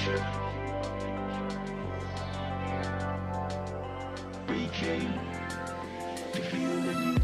We came to feel the need.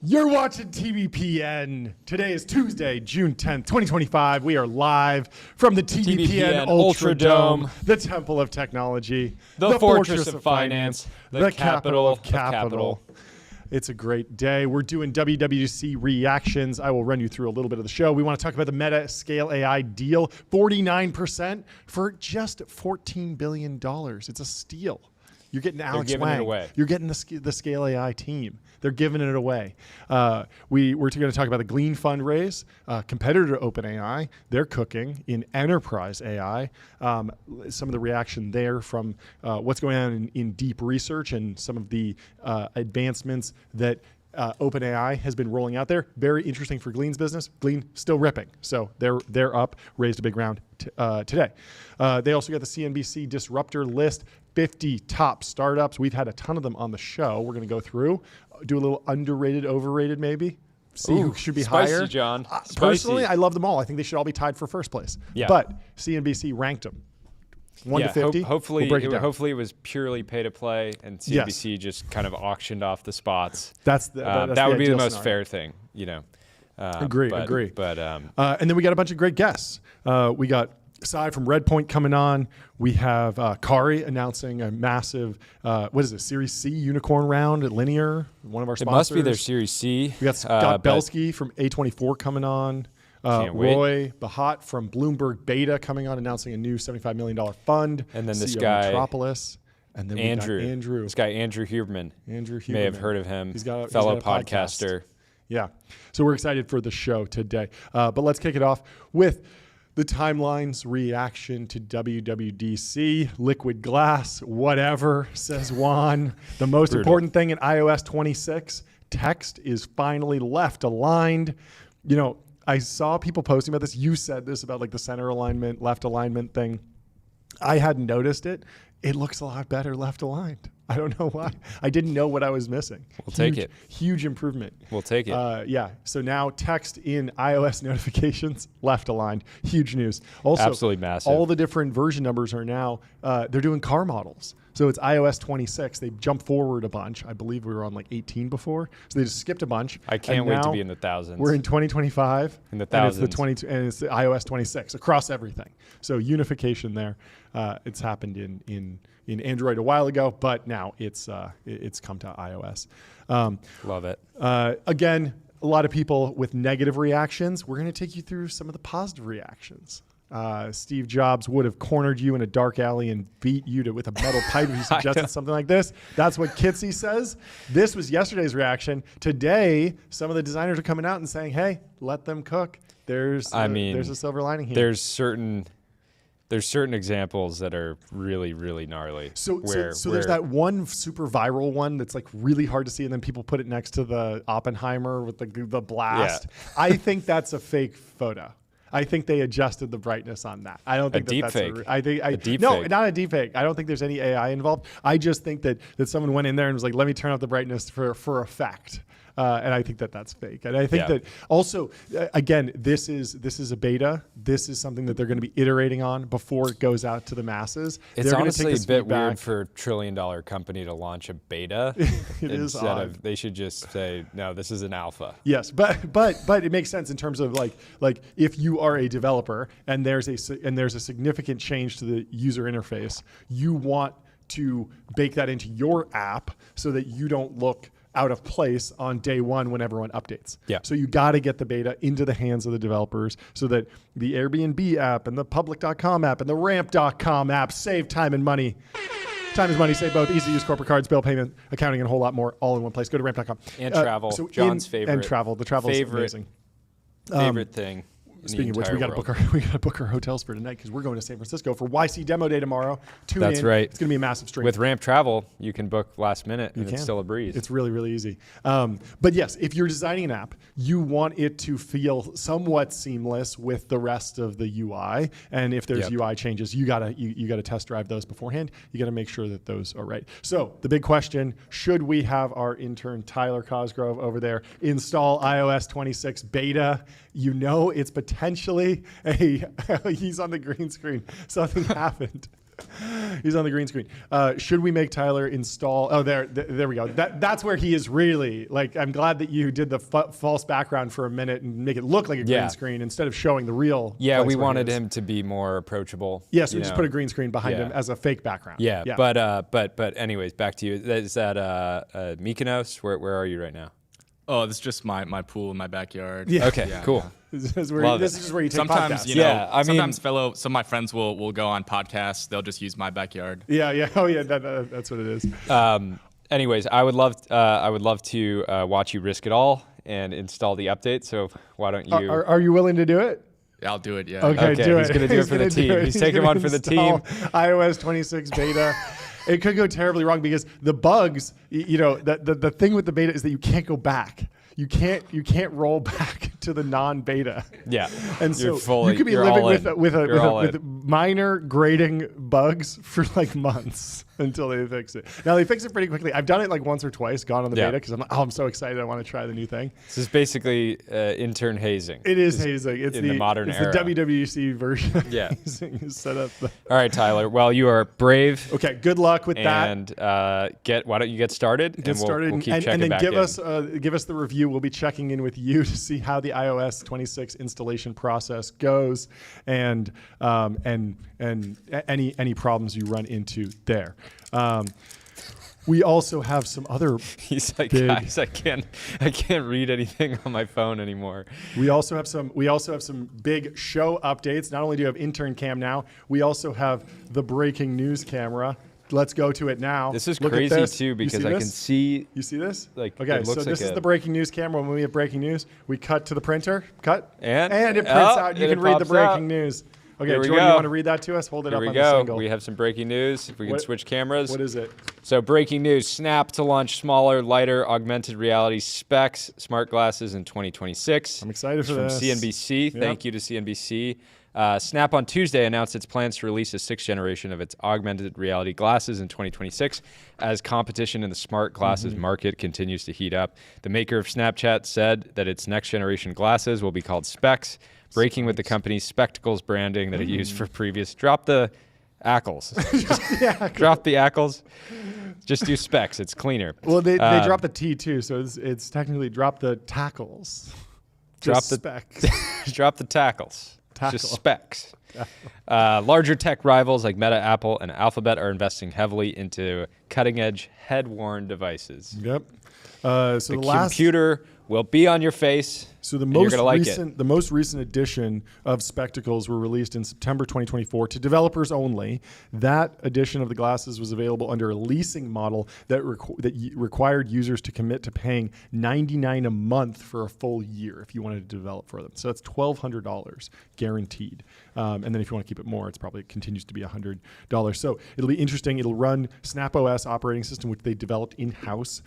You're watching TBPN. Today is Tuesday, June 10th, 2025. We are live from the TBPN Ultra Dome, the Temple of Technology, the Fortress of Finance, the capital of capital. It's a great day. We're doing WWDC reactions. I will run you through a little bit of the show. We want to talk about the Meta Scale AI deal, 49% for just $14 billion. It's a steal. You're getting Alex giving Wang. it away. You're getting the Scale AI team. They're giving it away. We're going to talk about the Glean fundraise, competitor to OpenAI. They're cooking in enterprise AI. Some of the reaction there from what's going on in deep research and some of the advancements that OpenAI has been rolling out there. Very interesting for Glean's business. Glean still ripping. So they're up, raised a big round today. They also got the CNBC Disruptor list, 50 top startups. We've had a ton of them on the show. We're going to go through, do a little underrated, overrated maybe. See who should be spicy, higher. John. Spicy. Personally, I love them all. I think they should all be tied for first place. Yeah. But CNBC ranked them. 1 to 50. Hopefully, Hopefully it was purely pay to play, and CNBC just kind of auctioned off the spots. That's that would be the most scenario. fair thing, you know. Agree. But and then we got a bunch of great guests. We got Aside from Redpoint coming on, we have Kari announcing a massive, Series C unicorn round at Linear, one of our it sponsors. must be their Series C. We got Scott Belsky from A24 coming on. Roy Bahat from Bloomberg Beta coming on, announcing a new $75 million fund. And then this CEO guy, Metropolis. And then Andrew. This guy, Andrew Huberman. Andrew Huberman. You may have heard of him. He's got fellow a podcast. podcaster. Yeah. So we're excited for the show today. But let's kick it off with the Timeline's reaction to WWDC, liquid glass, whatever, says Juan. The most important thing in iOS 26, text is finally left aligned. You know, I saw people posting about this. You said this about like the center alignment, left alignment thing. I hadn't noticed it. It looks a lot better left aligned. I don't know why. I didn't know what I was missing. We'll take it. Huge improvement. We'll take it. Yeah. So now text in iOS notifications left aligned. Huge news. Also, absolutely massive. All the different version numbers are now, they're doing car models. So it's iOS 26. They jumped forward a bunch. I believe we were on like 18 before. So they just skipped a bunch. I can't wait to be in the thousands. We're in 2025. In the thousands. And it's the iOS 26 across everything. So unification there. It's happened in Android a while ago, but now it's come to iOS. Love it. Again, a lot of people with negative reactions. We're going to take you through some of the positive reactions. Steve Jobs would have cornered you in a dark alley and beat you with a metal pipe if you suggested something like this. That's what Kitsy says. This was yesterday's reaction. Today, some of the designers are coming out and saying, hey, let them cook. There's a silver lining here. There's certain examples that are really, really gnarly. So there's that one super viral one that's like really hard to see, and then people put it next to the Oppenheimer with the blast. Yeah. I think that's a fake photo. I think they adjusted the brightness on that. I don't think that's fake. a deep fake. Not a deep fake. I don't think there's any AI involved. I just think that someone went in there and was like, let me turn up the brightness for effect. And I think that that's fake. And I think Yeah. that also, again, this is a beta. This is something that they're going to be iterating on before it goes out to the masses. It's They're gonna honestly take a this bit feedback. weird for a $1 trillion company to launch a beta. It is odd. They should just say, no, this is an alpha. Yes, but it makes sense in terms of like if you are a developer and there's a significant change to the user interface, you want to bake that into your app so that you don't look out of place on day one when everyone updates. Yeah. So you got to get the beta into the hands of the developers so that the Airbnb app and the public.com app and the ramp.com app save time and money. Time is money, save both. Easy to use corporate cards, bill payment, accounting, and a whole lot more all in one place. Go to ramp.com. And travel. John's favorite. And travel. The travel is amazing. Favorite thing. Speaking of which, we got to book our hotels for tonight because we're going to San Francisco for YC Demo Day tomorrow. Tune in. That's right. It's going to be a massive stream. With Ramp Travel, you can book last minute and it's still a breeze. It's really, really easy. But yes, if you're designing an app, you want it to feel somewhat seamless with the rest of the UI. And if there's UI changes, you gotta test drive those beforehand. You gotta make sure that those are right. So the big question: should we have our intern Tyler Cosgrove over there install iOS 26 beta? You know, it's potentially he's on the green screen. Something happened. He's on the green screen. Should we make Tyler install? Oh, there we go. That's where he is really. Like, I'm glad that you did the false background for a minute and make it look like a green screen instead of showing the real. Yeah, we wanted him to be more approachable. Yes, we just put a green screen behind him as a fake background. Yeah. But anyways, back to you. Is that Mykonos? Where are you right now? Oh, this is just my pool in my backyard. Yeah. Okay, cool. This is where you take sometimes, podcasts. you know, Yeah, I mean- sometimes some of my friends will go on podcasts. They'll just use my backyard. Yeah. Oh, yeah. That's what it is. Anyways, I would love to watch you risk it all and install the update. So why don't you? Are you willing to do it? Yeah, I'll do it. Yeah. Okay, do he's it. gonna do it for the team. He's taking gonna one for the team. install iOS 26 beta. It could go terribly wrong because the bugs, the thing with the beta is that you can't go back. You can't roll back to the non-beta. Yeah, And so fully, you could be you're living all in. with minor grading bugs for like months until they fix it. Now they fix it pretty quickly. I've done it like once or twice, gone on the beta because I'm so excited. I want to try the new thing. This is basically intern hazing. It is hazing. It's in the modern era. The WWC version of Yeah. hazing is set up. All right, Tyler. Well, you are brave. Okay, good luck with that. And why don't you get started? Get started We'll keep and checking then back give in. give us the review. We'll be checking in with you to see how the iOS 26 installation process goes and any problems you run into there. We also have some other. He's like, big, guys, I can't read anything on my phone anymore. We also have some big show updates. Not only do you have intern cam now, we also have the breaking news camera. Let's go to it now. This is Look at crazy this. too You because see I this? can see. You see this? Like, okay, it so looks this like is the breaking news camera. When we have breaking news, we cut to the printer. Cut. And it prints out. You and can it read the pops breaking out. news. Okay, Here we Jordan, go. you want to read that to us? Hold it Here up we on the go. single. We have some breaking news. If we can switch cameras. What is it? So breaking news: Snap to launch smaller, lighter, augmented reality specs smart glasses in 2026. I'm excited for From this. CNBC. Yep. Thank you to CNBC. Snap on Tuesday announced its plans to release a 6th generation of its augmented reality glasses in 2026 as competition in the smart glasses market continues to heat up. The maker of Snapchat said that its next generation glasses will be called Specs, breaking with the company's spectacles branding that it used for previous. Drop the ackles. Drop the ackles. Just do Specs. It's cleaner. Well, they dropped the T too, so it's technically drop the tackles. Drop Just the specs. Drop the tackles. Tackle. Just specs. Larger tech rivals like Meta, Apple, and Alphabet are investing heavily into cutting-edge head-worn devices. Yep. So The computer will be on your face. So the and you're most gonna like recent, the most recent edition of Spectacles were released in September 2024 to developers only. That edition of the glasses was available under a leasing model that required users to commit to paying $99 a month for a full year if you wanted to develop for them. So that's $1,200 guaranteed. And then if you want to keep it more, it's probably continues to be $100. So it'll be interesting. It'll run Snap OS operating system, which they developed in-house.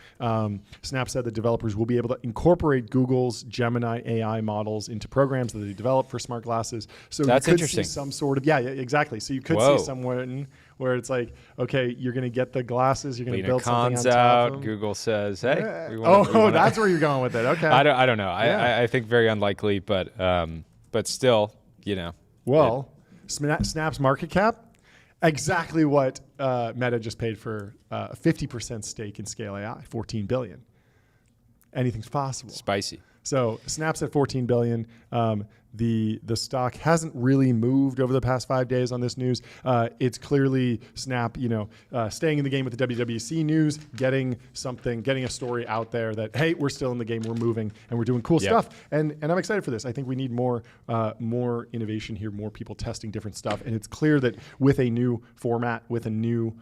Snap said that developers will be able to incorporate Google's Gemini AI models into programs that they develop for smart glasses. So That's you could interesting. see some sort of, yeah, exactly. So you could Whoa. see someone where it's like, okay, you're going to get the glasses, you're going to build something on Cons top out. of them. Google says, "Hey, Yeah. we wanna- That's where you're going with it. Okay. I don't know. Yeah. I think very unlikely, but still, Well, Snap's market cap, exactly what Meta just paid for a 50% stake in Scale AI, $14 billion. Anything's possible. spicy. So Snap's at $14 billion. The stock hasn't really moved over the past 5 days on this news. It's clearly Snap, staying in the game with the WWC news, getting a story out there that, hey, we're still in the game, we're moving, and we're doing cool stuff. And I'm excited for this. I think we need more innovation here, more people testing different stuff. And it's clear that with a new format, with a new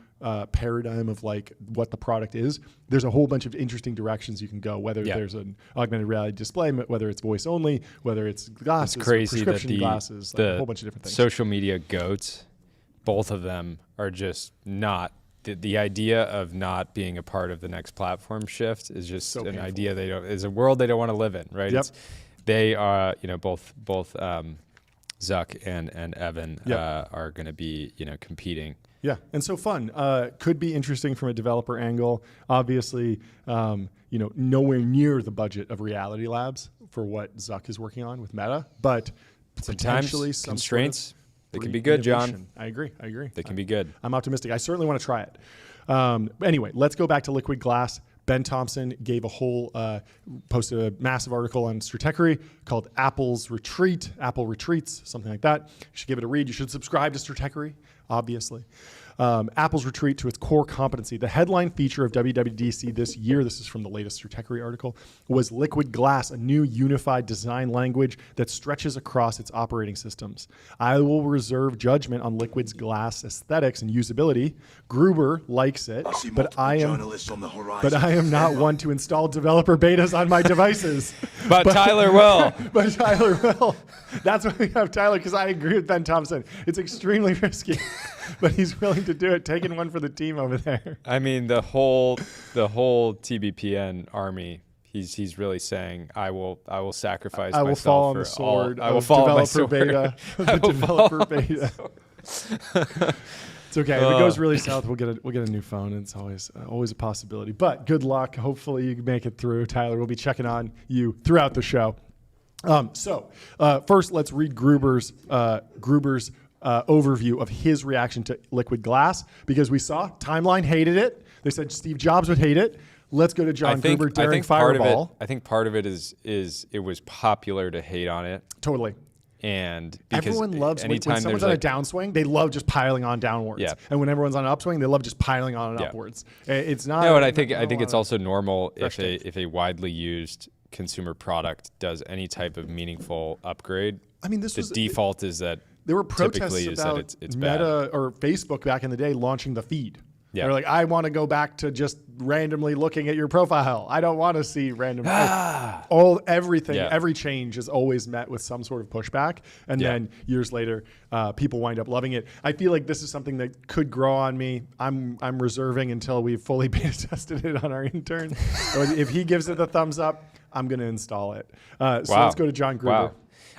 paradigm of like what the product is, there's a whole bunch of interesting directions you can go, whether there's an augmented reality display, whether it's voice only, whether it's glasses, Crazy that prescription glasses, like a whole bunch of different things. Social media goats, both of them are just not. The idea of not being a part of the next platform shift is just So an painful. idea is a world they don't want to live in, right? Yep. They are, both Zuck and Evan Yep. are going to be, competing. Yeah, and so fun. Could be interesting from a developer angle. Obviously, nowhere near the budget of Reality Labs for what Zuck is working on with Meta, but potentially Sometimes some constraints, sort of they can great be good, John. innovation. I agree. They can be good. I'm optimistic. I certainly want to try it. Anyway, let's go back to liquid glass. Ben Thompson gave posted a massive article on Stratechery called Apple's Retreat, Apple Retreats, something like that. You should give it a read. You should subscribe to Stratechery, obviously. Apple's retreat to its core competency. The headline feature of WWDC this year, this is from the latest Stratechery article, was Liquid Glass, a new unified design language that stretches across its operating systems. I will reserve judgment on Liquid's glass aesthetics and usability. Gruber likes it, but I am not one to install developer betas on my devices. But Tyler will. But Tyler will. That's why we have Tyler, because I agree with Ben Thompson. It's extremely risky, but he's willing to do it, taking one for the team over there. I mean, the whole TBPN army. He's really saying, I will sacrifice myself. I will fall on for the sword. I will fall on my sword. Beta. I will Developer fall on my beta. sword. It's okay. If it goes really south, we'll get a new phone. It's always a possibility. But good luck. Hopefully you make it through. Tyler, we'll be checking on you throughout the show. First, let's read Gruber's overview of his reaction to liquid glass, because we saw Timeline hated it. They said Steve Jobs would hate it. Let's go to John Gruber daring fireball. I think part of it is it was popular to hate on it. Totally. And because everyone loves when anytime someone's there's on a downswing, they love just piling on downwards. Yeah. And when everyone's on an upswing, they love just piling on Yeah. upwards. It's not. No, and I think it's also normal fresh if a widely used consumer product does any type of meaningful upgrade. I mean, this the was default is that there were typically protests is about that it's bad. Meta or Facebook back in the day launching the feed. Yeah. They're like, I want to go back to just randomly looking at your profile. I don't want to see random. Everything, Yeah. every change is always met with some sort of pushback, and Yeah. then years later, people wind up loving it. I feel like this is something that could grow on me. I'm reserving until we've fully beta tested it on our intern. If he gives it the thumbs up, I'm going to install it. So Wow. let's go to John Gruber. Wow.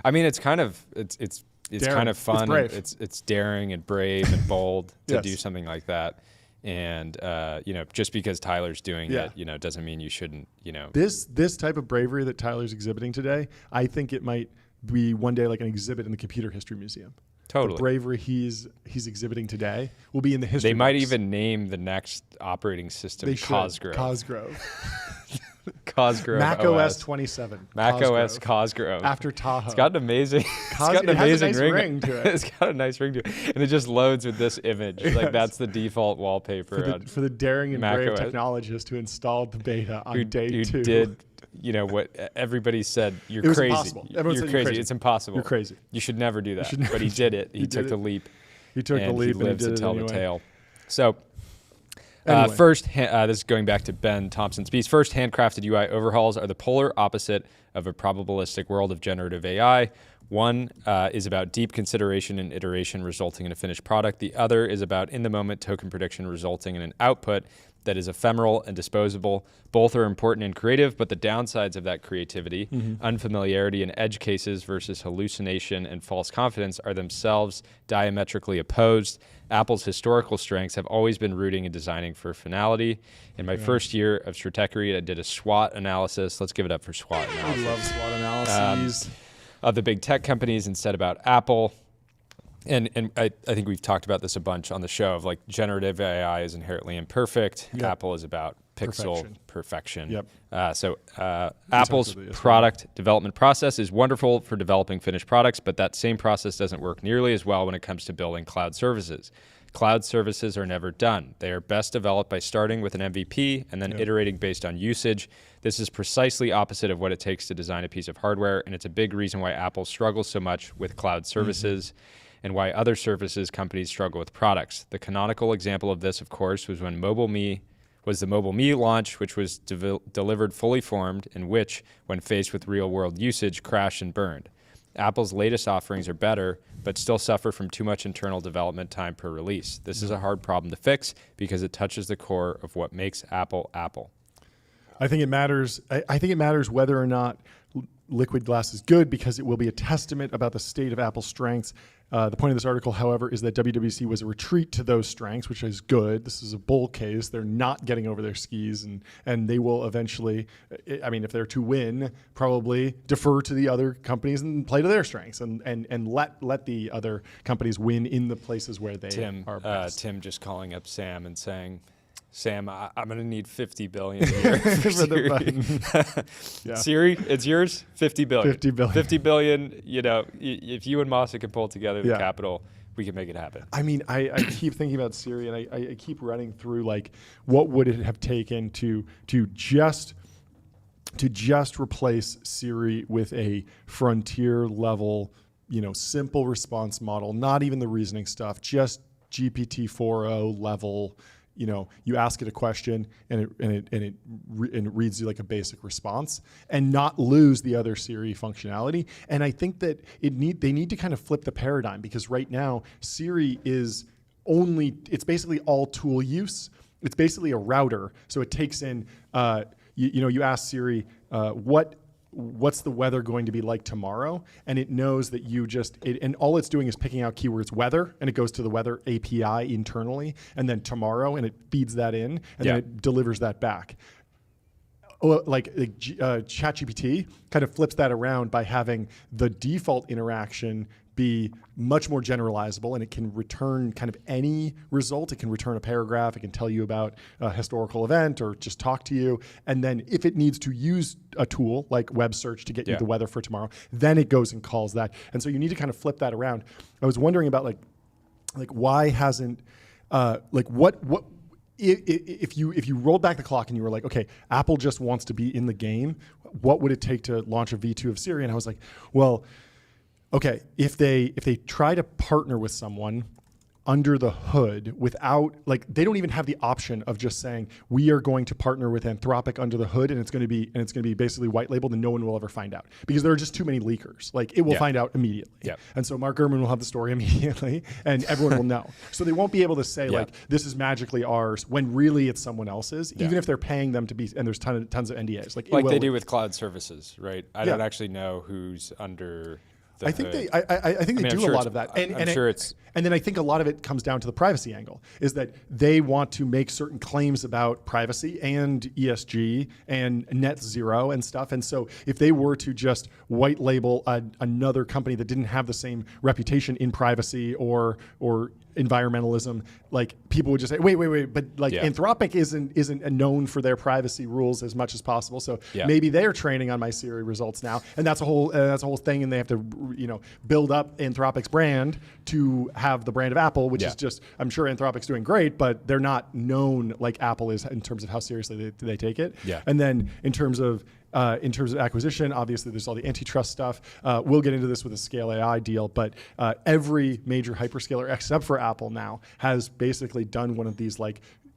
I mean, it's kind of Daring. kind of It's fun. brave. It's daring and brave and bold to Yes. do something like that. And just because Tyler's doing Yeah. it, doesn't mean you shouldn't. This type of bravery that Tyler's exhibiting today, I think it might be one day like an exhibit in the Computer History Museum. Totally. The bravery he's exhibiting today will be in the history. They might books. even name the next operating system They should. Cosgrove. Cosgrove. Mac OS 27. Mac OS Cosgrove. After Tahoe. It's got an amazing, it has a nice ring to it. It's got a nice ring to it. And it just loads with this image. Yes. Like that's the default wallpaper. for the daring and Mac brave OS. technologist who installed the beta on day who 2. did, what everybody said, you're It was crazy. impossible. Everyone You're said you're crazy. crazy. It's impossible. You're crazy. You should never do that. should never But he did it. He did took it. the leap. He took the and leap he and he lives did to it tell anyway. the tale. So Anyway. first, this is going back to Ben Thompson's piece. First, handcrafted UI overhauls are the polar opposite of a probabilistic world of generative AI. One is about deep consideration and iteration resulting in a finished product. The other is about in-the-moment token prediction resulting in an output. that is ephemeral and disposable. Both are important and creative, but the downsides of that creativity, unfamiliarity and edge cases versus hallucination and false confidence, are themselves diametrically opposed. Apple's historical strengths have always been rooting and designing for finality. In my first year of Stratechery, I did a SWOT analysis. Let's give it up for SWOT analysis. I love SWOT analyses. Of the big tech companies and said about Apple. And I think we've talked about this a bunch on the show of like generative AI is inherently imperfect. Yep. Apple is about pixel perfection. Yep. So Apple's product development process is wonderful for developing finished products, but that same process doesn't work nearly as well when it comes to building cloud services. Cloud services are never done. They are best developed by starting with an MVP and then iterating based on usage. This is precisely opposite of what it takes to design a piece of hardware, and it's a big reason why Apple struggles so much with cloud services. And why other services companies struggle with products. The canonical example of this, of course, was when the Mobile Me launch, which was delivered fully formed, and which, when faced with real-world usage, crashed and burned. Apple's latest offerings are better, but still suffer from too much internal development time per release. This is a hard problem to fix because it touches the core of what makes Apple Apple. I think it matters. I think it matters whether or not liquid glass is good because it will be a testament about the state of Apple's strengths. The point of this article, however, is that WWDC was a retreat to those strengths, which is good. This is a bull case. They're not getting over their skis, and they will eventually, I mean, if they're to win, probably defer to the other companies and play to their strengths and let the other companies win in the places where they are best. Tim just calling up Sam and saying, Sam, I'm going to need $50 billion a year for Siri. Siri, it's yours. $50 billion. $50 billion. You know, if you and Masa can pull together the capital, we can make it happen. I mean, I keep thinking about Siri, and I keep running through like, what would it have taken to just replace Siri with a frontier level, simple response model, not even the reasoning stuff, just GPT 4.0 level. You ask it a question and it reads you like a basic response, and not lose the other Siri functionality. And I think that they need to kind of flip the paradigm, because right now Siri is it's basically all tool use. It's basically a router. So it takes in, you ask Siri, what's the weather going to be like tomorrow? And it knows that and all it's doing is picking out keywords weather, and it goes to the weather API internally, and then tomorrow, and it feeds that in, and then it delivers that back. ChatGPT kind of flips that around by having the default interaction be much more generalizable, and it can return kind of any result. It can return a paragraph. It can tell you about a historical event or just talk to you. And then if it needs to use a tool like web search to get you the weather for tomorrow, then it goes and calls that. And so you need to kind of flip that around. I was wondering about like why hasn't if you rolled back the clock and you were like, okay, Apple just wants to be in the game, what would it take to launch a V2 of Siri? And I was like, well, okay, if they try to partner with someone under the hood without, they don't even have the option of just saying, we are going to partner with Anthropic under the hood, and it's going to be basically white labeled, and no one will ever find out, because there are just too many leakers. It will find out immediately. Yep. And so Mark Gurman will have the story immediately, and everyone will know. So they won't be able to say this is magically ours when really it's someone else's, even if they're paying them to be, and there's tons of NDAs. Like they do with cloud services, right? I don't actually know who's under I think they do a lot of that, and then I think a lot of it comes down to the privacy angle. Is that they want to make certain claims about privacy and ESG and net zero and stuff. And so if they were to just white label another company that didn't have the same reputation in privacy or environmentalism, people would just say, wait, but Anthropic isn't known for their privacy rules as much as possible. So maybe they're training on my Siri results now, and that's a whole thing. And they have to build up Anthropic's brand to have the brand of Apple, which is just, I'm sure Anthropic's doing great, but they're not known like Apple is in terms of how seriously they take it. And then in terms of acquisition, obviously there's all the antitrust stuff. We'll get into this with a Scale AI deal, but every major hyperscaler except for Apple now has basically done one of these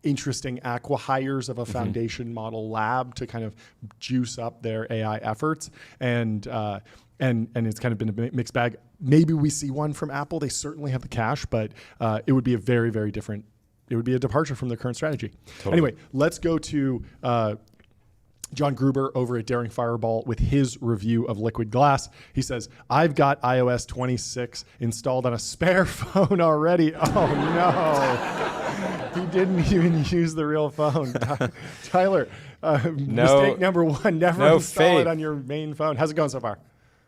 interesting acqui-hires of a foundation model lab to kind of juice up their AI efforts. And it's kind of been a mixed bag. Maybe we see one from Apple. They certainly have the cash, but it would be a very, very different it would be a departure from their current strategy. Totally. Anyway, let's go to John Gruber over at Daring Fireball with his review of Liquid Glass. He says, I've got iOS 26 installed on a spare phone already. Oh, no. He didn't even use the real phone. Tyler, mistake number one, never install it on your main phone. How's it going so far?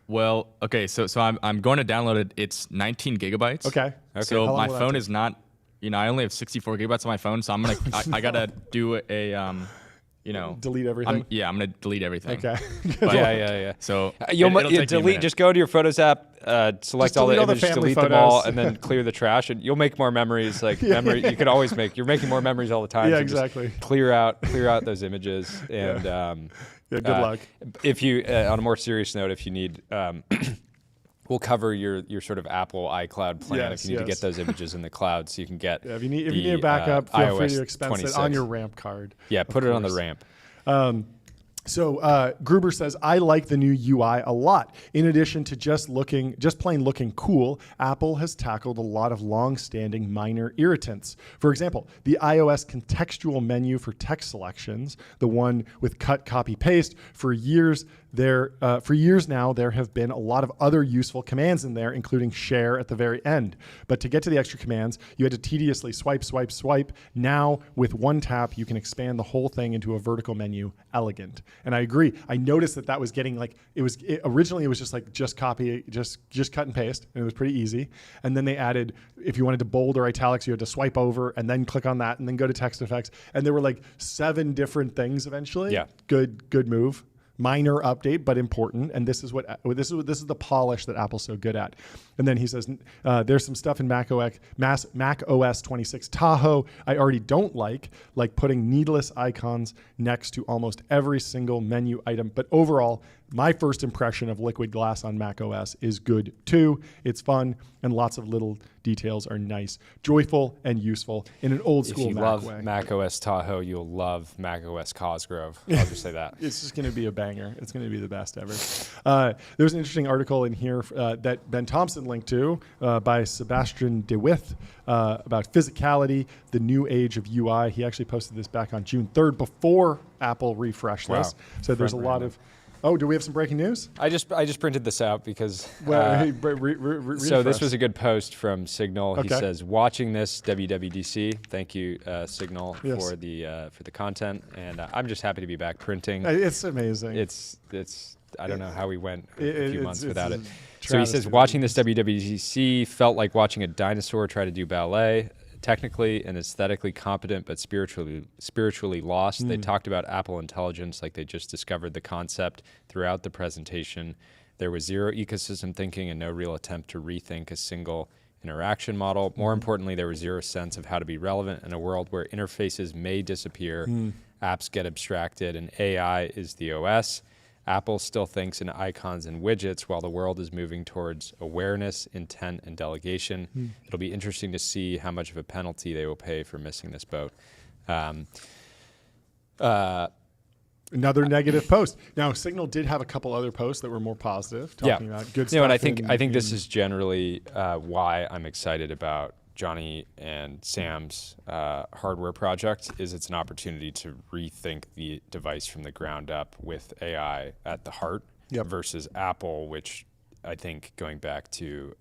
Well, okay, so I'm going to download it. It's 19 gigabytes. Okay. So How long my will that phone take? is not, I only have 64 gigabytes on my phone, so I'm gonna I gotta do a Delete everything? I'm gonna delete everything. Okay. But, Yeah. So You'll it'll take me a delete. minute. Just go to your Photos app, select all the delete all the images, family delete them all, photos. and then clear the trash, and you'll make more memories. Like memory, you can always make. You're making more memories all the time. Yeah, so just exactly. clear out those images, and Yeah, good luck. If you, on a more serious note, if you need. We'll cover your sort of Apple iCloud plan if you need to get those images in the cloud, so you can get. Yeah, if you need a backup, feel free iOS to expense 26. it on your ramp card. Yeah, put it on the course. ramp. So Gruber says, I like the new UI a lot. In addition to just plain looking cool, Apple has tackled a lot of long-standing minor irritants. For example, the iOS contextual menu for text selections, the one with cut, copy, paste. For years now, there have been a lot of other useful commands in there, including share at the very end. But to get to the extra commands, you had to tediously swipe. Now, with one tap, you can expand the whole thing into a vertical menu. Elegant. And I agree. I noticed that was getting originally it was just copy, just cut and paste, and it was pretty easy. And then they added, if you wanted to bold or italics, you had to swipe over and then click on that and then go to text effects. And there were 7 different things eventually. Yeah. Good move. Minor update, but important. And this is the polish that Apple's so good at. And then he says, there's some stuff in Mac OS 26 Tahoe I already don't like putting needless icons next to almost every single menu item. But overall, my first impression of Liquid Glass on Mac OS is good too. It's fun, and lots of little details are nice, joyful, and useful in an old school If you Mac love way. Mac OS Tahoe, you'll love Mac OS Cosgrove. I'll just say that. It's just going to be a banger. It's going to be the best ever. There's an interesting article in here that Ben Thompson linked to by Sebastian DeWitt about physicality, the new age of UI. He actually posted this back on June 3rd before Apple refreshed Wow. this. So there's a lot of... Oh, do we have some breaking news? I just printed this out because So this was a good post from Signal. He Okay. says, "Watching this WWDC." Thank you, Signal, Yes. for the content, and I'm just happy to be back printing. It's amazing. It's I don't know how we went a few months it's without a it. So he says, travesty. "Watching this WWDC felt like watching a dinosaur try to do ballet." Technically and aesthetically competent, but spiritually lost. They talked about Apple Intelligence like they just discovered the concept throughout the presentation. There was zero ecosystem thinking and no real attempt to rethink a single interaction model. More importantly, there was zero sense of how to be relevant in a world where interfaces may disappear, apps get abstracted, and AI is the OS. Apple still thinks in icons and widgets while the world is moving towards awareness, intent, and delegation. It'll be interesting to see how much of a penalty they will pay for missing this boat. Another negative post. Now, Signal did have a couple other posts that were more positive, talking about good stuff. And I think this is generally why I'm excited about Johnny and Sam's hardware project. Is it's an opportunity to rethink the device from the ground up with AI at the heart versus Apple, which I think, going back to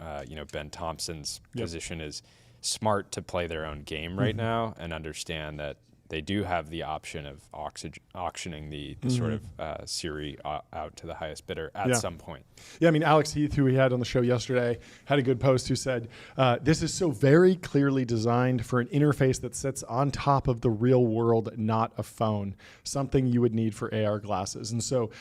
Ben Thompson's position, is smart to play their own game right now and understand that they do have the option of auctioning the sort of Siri out to the highest bidder at some point. Yeah, I mean, Alex Heath, who we had on the show yesterday, had a good post who said, this is so very clearly designed for an interface that sits on top of the real world, not a phone, something you would need for AR glasses. And so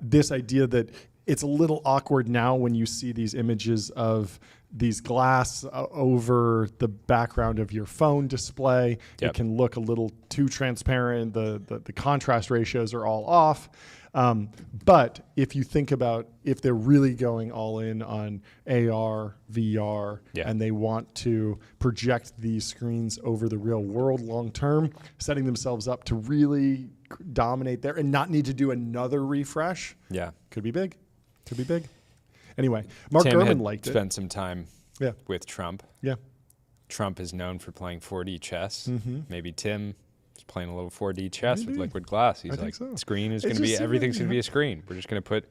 this idea that it's a little awkward now when you see these images of these glass over the background of your phone display. It can look a little too transparent. The contrast ratios are all off. But if you think about if they're really going all in on AR, VR, and they want to project these screens over the real world long term, setting themselves up to really dominate there and not need to do another refresh, could be big. Could be big. Anyway, Mark Tim Gurman had liked it. spent some time with Trump. Yeah. Trump is known for playing 4D chess. Mm-hmm. Maybe Tim is playing a little 4D chess with liquid glass. He's I think like, so. screen is It's going to be, just, everything's going to yeah. be a screen. We're just going to put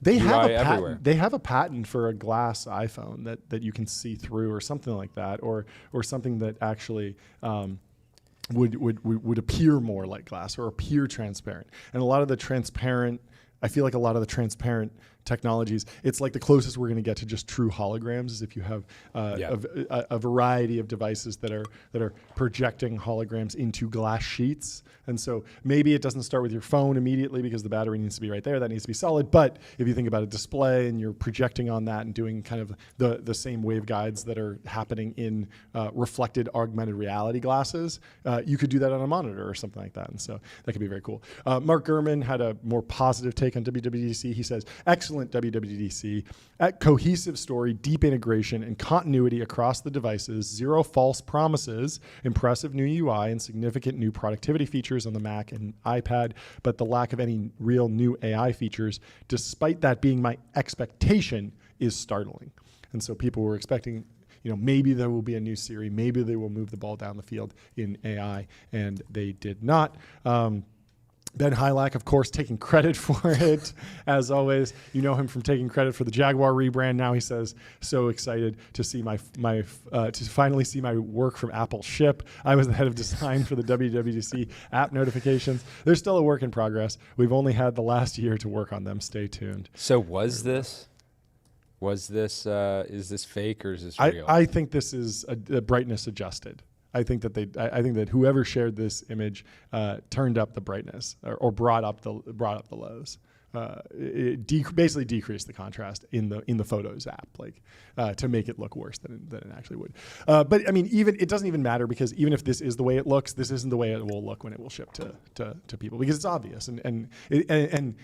They have UI a everywhere. patent. They have a patent for a glass iPhone that you can see through, or something like that, or something that actually would appear more like glass or appear transparent. And a lot of the transparent, I feel like a lot of the transparent technologies, it's like the closest we're going to get to just true holograms is if you have a variety of devices that are projecting holograms into glass sheets. And so maybe it doesn't start with your phone immediately because the battery needs to be right there. That needs to be solid. But if you think about a display and you're projecting on that and doing kind of the same waveguides that are happening in reflected augmented reality glasses, you could do that on a monitor or something like that. And so that could be very cool. Mark Gurman had a more positive take on WWDC. He says, excellent WWDC, cohesive story, deep integration, and continuity across the devices, zero false promises, impressive new UI, and significant new productivity features on the Mac and iPad, but the lack of any real new AI features, despite that being my expectation, is startling. And so people were expecting, maybe there will be a new Siri, maybe they will move the ball down the field in AI, and they did not. Ben Hylack, of course, taking credit for it, as always. You know him from taking credit for the Jaguar rebrand. Now he says, so excited to see to finally see my work from Apple ship. I was the head of design for the WWDC app notifications. They're still a work in progress. We've only had the last year to work on them. Stay tuned. So is this fake or is this real? I think this is a brightness adjusted. I think that whoever shared this image turned up the brightness or brought up the lows. It basically decreased the contrast in the Photos app, to make it look worse than it actually would. But I mean, it doesn't even matter, because even if this is the way it looks, this isn't the way it will look when it will ship to people, because it's obvious, and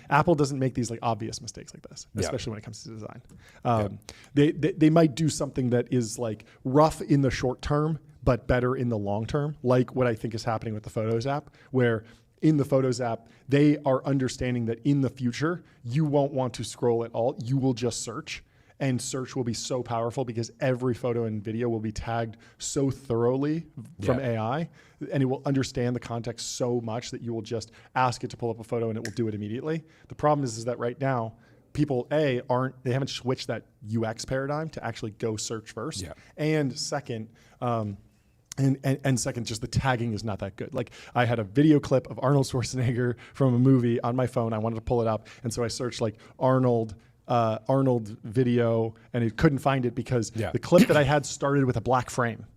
Apple doesn't make these obvious mistakes like this, especially when it comes to design. They might do something that is rough in the short term, but better in the long term, like what I think is happening with the Photos app, where in the Photos app, they are understanding that in the future, you won't want to scroll at all. You will just search, and search will be so powerful because every photo and video will be tagged so thoroughly from AI, and it will understand the context so much that you will just ask it to pull up a photo and it will do it immediately. The problem is that right now, people, they haven't switched that UX paradigm to actually go search first. Yeah. And second, And second, just the tagging is not that good. I had a video clip of Arnold Schwarzenegger from a movie on my phone. I wanted to pull it up, and so I searched Arnold video, and it couldn't find it because the clip that I had started with a black frame,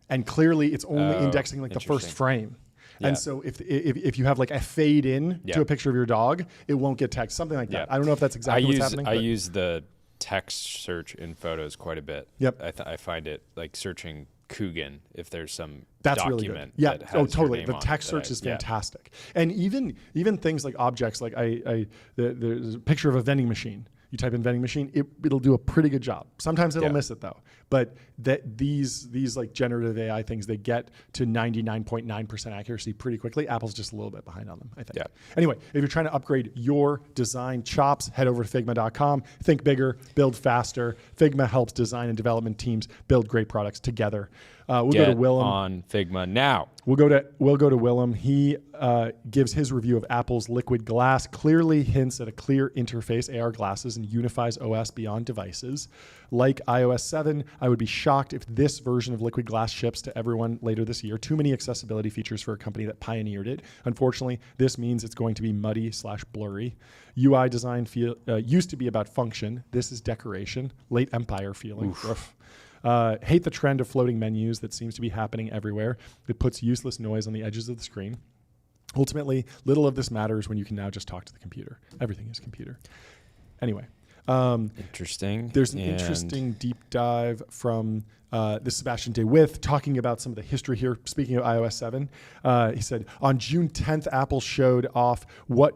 and clearly it's only indexing the first frame. Yeah. And so if you have a fade in to a picture of your dog, it won't get tagged. Something like that. I don't know if that's exactly what's happening. I use the text search in Photos quite a bit. Yep. I find it searching Coogan if there's some that's document really good. Yeah. that has Totally. your The name text on it search is fantastic. And even things like objects, there's a picture of a vending machine. You type in vending machine, it'll do a pretty good job. Sometimes it'll miss it though. But these generative AI things, they get to 99.9% accuracy pretty quickly. Apple's just a little bit behind on them, I think. Yeah. Anyway, if you're trying to upgrade your design chops, head over to Figma.com. Think bigger, build faster. Figma helps design and development teams build great products together. We'll go to Willem on Figma now. We'll go to Willem. He gives his review of Apple's Liquid Glass. Clearly hints at a clear interface, AR glasses, and unifies OS beyond devices. Like iOS 7, I would be shocked if this version of Liquid Glass ships to everyone later this year. Too many accessibility features for a company that pioneered it. Unfortunately, this means it's going to be muddy/blurry. UI design used to be about function. This is decoration. Late Empire feeling. Hate the trend of floating menus that seems to be happening everywhere. It puts useless noise on the edges of the screen. Ultimately, little of this matters when you can now just talk to the computer. Everything is computer. Anyway. Interesting. There's an interesting deep dive from this Sebastian DeWitt talking about some of the history here. Speaking of iOS 7, he said, on June 10th, Apple showed off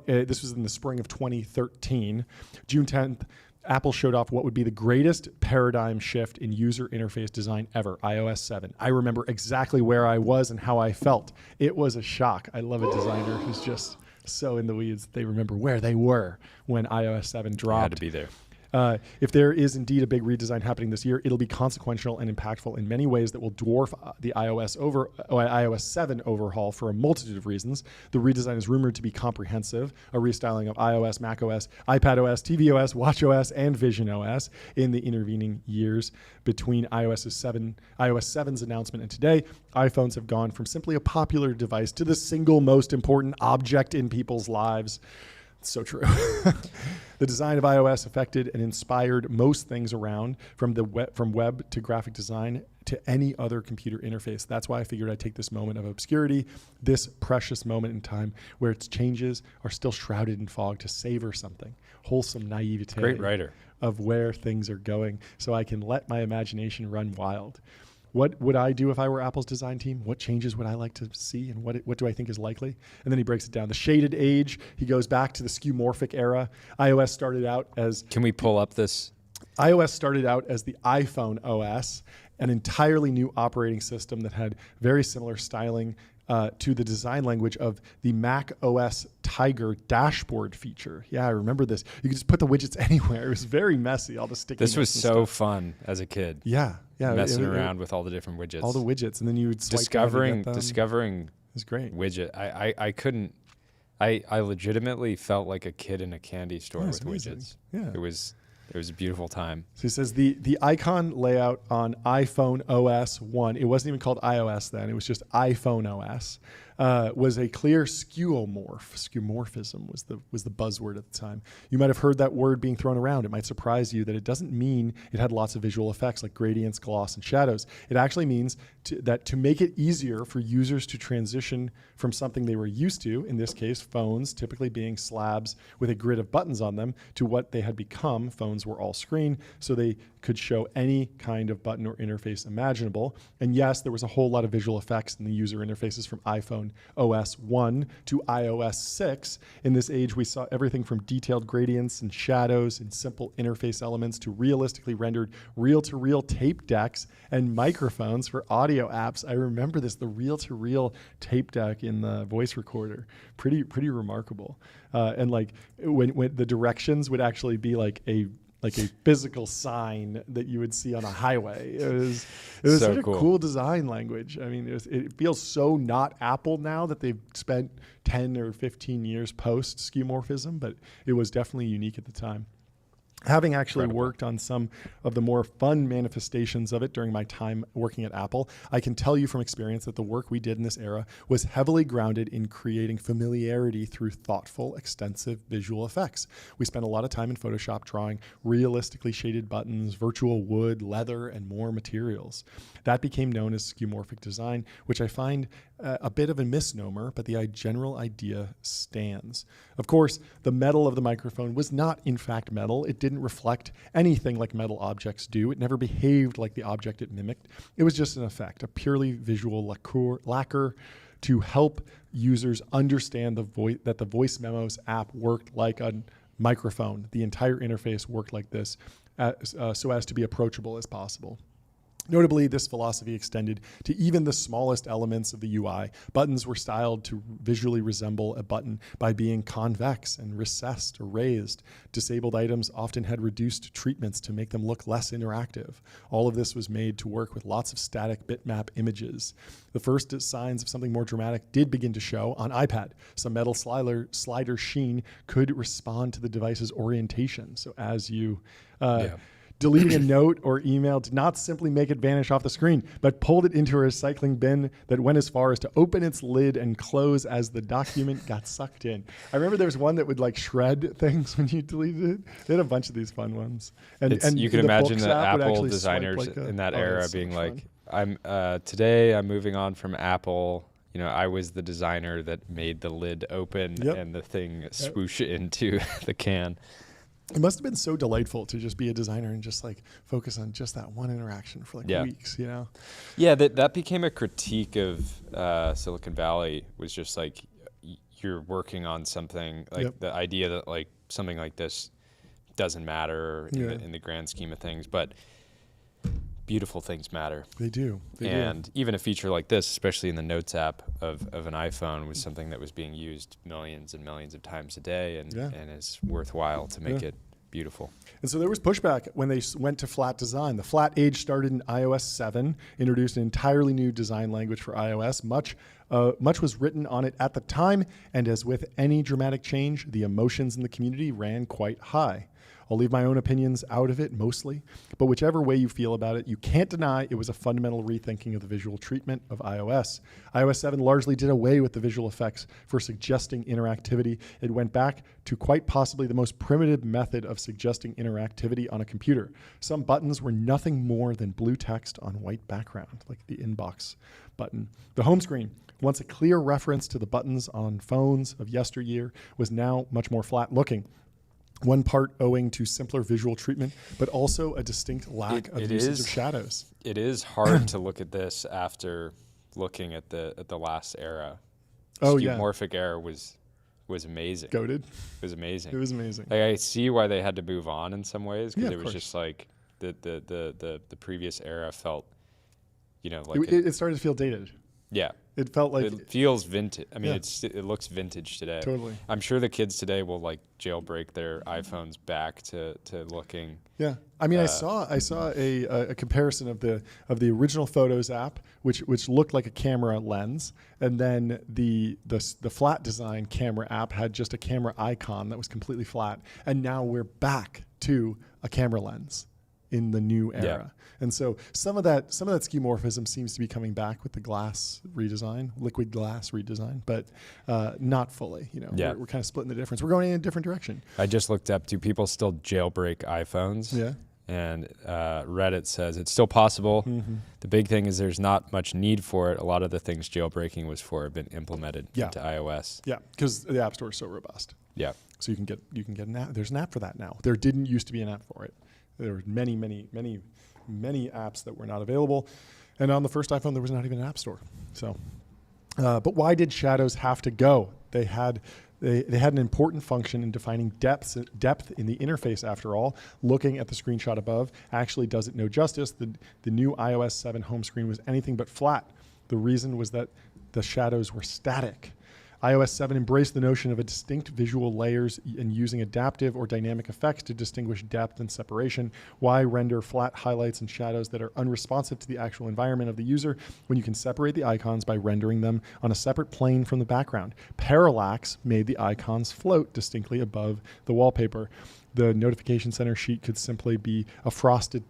this was in the spring of 2013. June 10th, Apple showed off what would be the greatest paradigm shift in user interface design ever, iOS 7. I remember exactly where I was and how I felt. It was a shock. I love a designer who's just so in the weeds. They remember where they were when iOS 7 dropped. Had to be there. If there is indeed a big redesign happening this year, it'll be consequential and impactful in many ways that will dwarf the iOS 7 overhaul for a multitude of reasons. The redesign is rumored to be comprehensive, a restyling of iOS, macOS, iPadOS, tvOS, watchOS, and visionOS in the intervening years between iOS 7's announcement and today. iPhones have gone from simply a popular device to the single most important object in people's lives. It's so true. The design of iOS affected and inspired most things around, from web to graphic design to any other computer interface. That's why I figured I'd take this moment of obscurity, this precious moment in time where its changes are still shrouded in fog, to savor something, wholesome naivete. Great writer. Of where things are going, so I can let my imagination run wild. What would I do if I were Apple's design team? What changes would I like to see, and what do I think is likely? And then he breaks it down. The shaded age, he goes back to the skeuomorphic era. iOS started out as... Can we pull up this? iOS started out as the iPhone OS, an entirely new operating system that had very similar styling to the design language of the Mac OS Tiger dashboard feature. Yeah, I remember this. You could just put the widgets anywhere. It was very messy, all the sticky This was notes and so stuff. fun as a kid. Yeah. Messing around with all the different widgets. All the widgets, and then you would swipe down to get them. Discovering It was great. widget. I couldn't. I legitimately felt like a kid in a candy store Yeah, it's with amazing. widgets. Yeah. It was a beautiful time. So he says the icon layout on iPhone OS 1, it wasn't even called iOS then, it was just iPhone OS, was a clear skeuomorphism was the buzzword at the time. You might have heard that word being thrown around. It might surprise you that it doesn't mean it had lots of visual effects like gradients, gloss, and shadows. It actually means that to make it easier for users to transition from something they were used to, in this case phones typically being slabs with a grid of buttons on them, to what they had become. Phones were all screen, so they could show any kind of button or interface imaginable. And yes, there was a whole lot of visual effects in the user interfaces from iPhone OS 1 to iOS 6. In this age, we saw everything from detailed gradients and shadows and simple interface elements to realistically rendered reel-to-reel tape decks and microphones for audio apps. I remember this, the reel-to-reel tape deck in the voice recorder. Pretty remarkable. And like when the directions would actually be like a physical sign that you would see on a highway. It was So such a cool. cool design language. I mean, it feels so not Apple now that they've spent 10 or 15 years post skeuomorphism, but it was definitely unique at the time. Having actually Incredible. worked on some of the more fun manifestations of it during my time working at Apple, I can tell you from experience that the work we did in this era was heavily grounded in creating familiarity through thoughtful, extensive visual effects. We spent a lot of time in Photoshop drawing realistically shaded buttons, virtual wood, leather, and more materials. That became known as skeuomorphic design, which I find a bit of a misnomer, but the general idea stands. Of course, the metal of the microphone was not in fact metal. It didn't reflect anything like metal objects do. It never behaved like the object it mimicked. It was just an effect, a purely visual lacquer to help users understand that the Voice Memos app worked like a microphone. The entire interface worked like this, so as to be approachable as possible. Notably, this philosophy extended to even the smallest elements of the UI. Buttons were styled to visually resemble a button by being convex and recessed or raised. Disabled items often had reduced treatments to make them look less interactive. All of this was made to work with lots of static bitmap images. The first signs of something more dramatic did begin to show on iPad. Some metal slider sheen could respond to the device's orientation. So as you... Deleting a note or email did not simply make it vanish off the screen, but pulled it into a recycling bin that went as far as to open its lid and close as the document got sucked in. I remember there was one that would like shred things when you deleted it. They had a bunch of these fun ones. And You can the imagine Books the app would Apple actually swipe designers like a- in that oh, era that's so being much like, fun. today I'm moving on from Apple. You know, I was the designer that made the lid open Yep. and the thing swoosh into the can. It must have been so delightful to just be a designer and just like focus on just that one interaction for like weeks, you know? Yeah, that became a critique of Silicon Valley, was just like you're working on something, like the idea that like something like this doesn't matter in the grand scheme of things, but beautiful things matter. They do. And even a feature like this, especially in the Notes app of an iPhone, was something that was being used millions and millions of times a day, and is worthwhile to make it Beautiful. And so there was pushback when they went to flat design. The flat age started in iOS 7, introduced an entirely new design language for iOS. Much was written on it at the time, and as with any dramatic change, the emotions in the community ran quite high. I'll leave my own opinions out of it mostly, but whichever way you feel about it, you can't deny it was a fundamental rethinking of the visual treatment of iOS. iOS 7 largely did away with the visual effects for suggesting interactivity. It went back to quite possibly the most primitive method of suggesting interactivity on a computer. Some buttons were nothing more than blue text on white background, like the inbox button. The home screen, once a clear reference to the buttons on phones of yesteryear, was now much more flat looking. One part owing to simpler visual treatment, but also a distinct lack of usage of shadows. It is hard to look at this after looking at the last era. Skeuomorphic era was amazing. Goated. It was amazing. It was amazing. Like, I see why they had to move on in some ways, because it was course. just like the previous era felt, like it started to feel dated. yeah. It felt like It feels vintage. I mean, Yeah. it looks vintage today. Totally. I'm sure the kids today will like jailbreak their iPhones back to looking. Yeah, I mean, I saw a comparison of the original Photos app, which looked like a camera lens, and then the flat design camera app had just a camera icon that was completely flat, and now we're back to a camera lens in the new era. And so some of that skeuomorphism seems to be coming back with the glass redesign, liquid glass redesign, but not fully. We're kind of splitting the difference. We're going in a different direction. I just looked up, do people still jailbreak iPhones? Yeah. And Reddit says it's still possible. Mm-hmm. The big thing is there's not much need for it. A lot of the things jailbreaking was for have been implemented into iOS. Yeah, because the App Store is so robust. Yeah. So you can get an app. There's an app for that now. There didn't used to be an app for it. There were many apps that were not available, and on the first iPhone there was not even an app store. So, but why did shadows have to go? They had an important function in defining depth in the interface. After all, looking at the screenshot above actually does it no justice. The new iOS 7 home screen was anything but flat. The reason was that the shadows were static. iOS 7 embraced the notion of a distinct visual layers and using adaptive or dynamic effects to distinguish depth and separation. Why render flat highlights and shadows that are unresponsive to the actual environment of the user when you can separate the icons by rendering them on a separate plane from the background? Parallax made the icons float distinctly above the wallpaper. The notification center sheet could simply be a frosted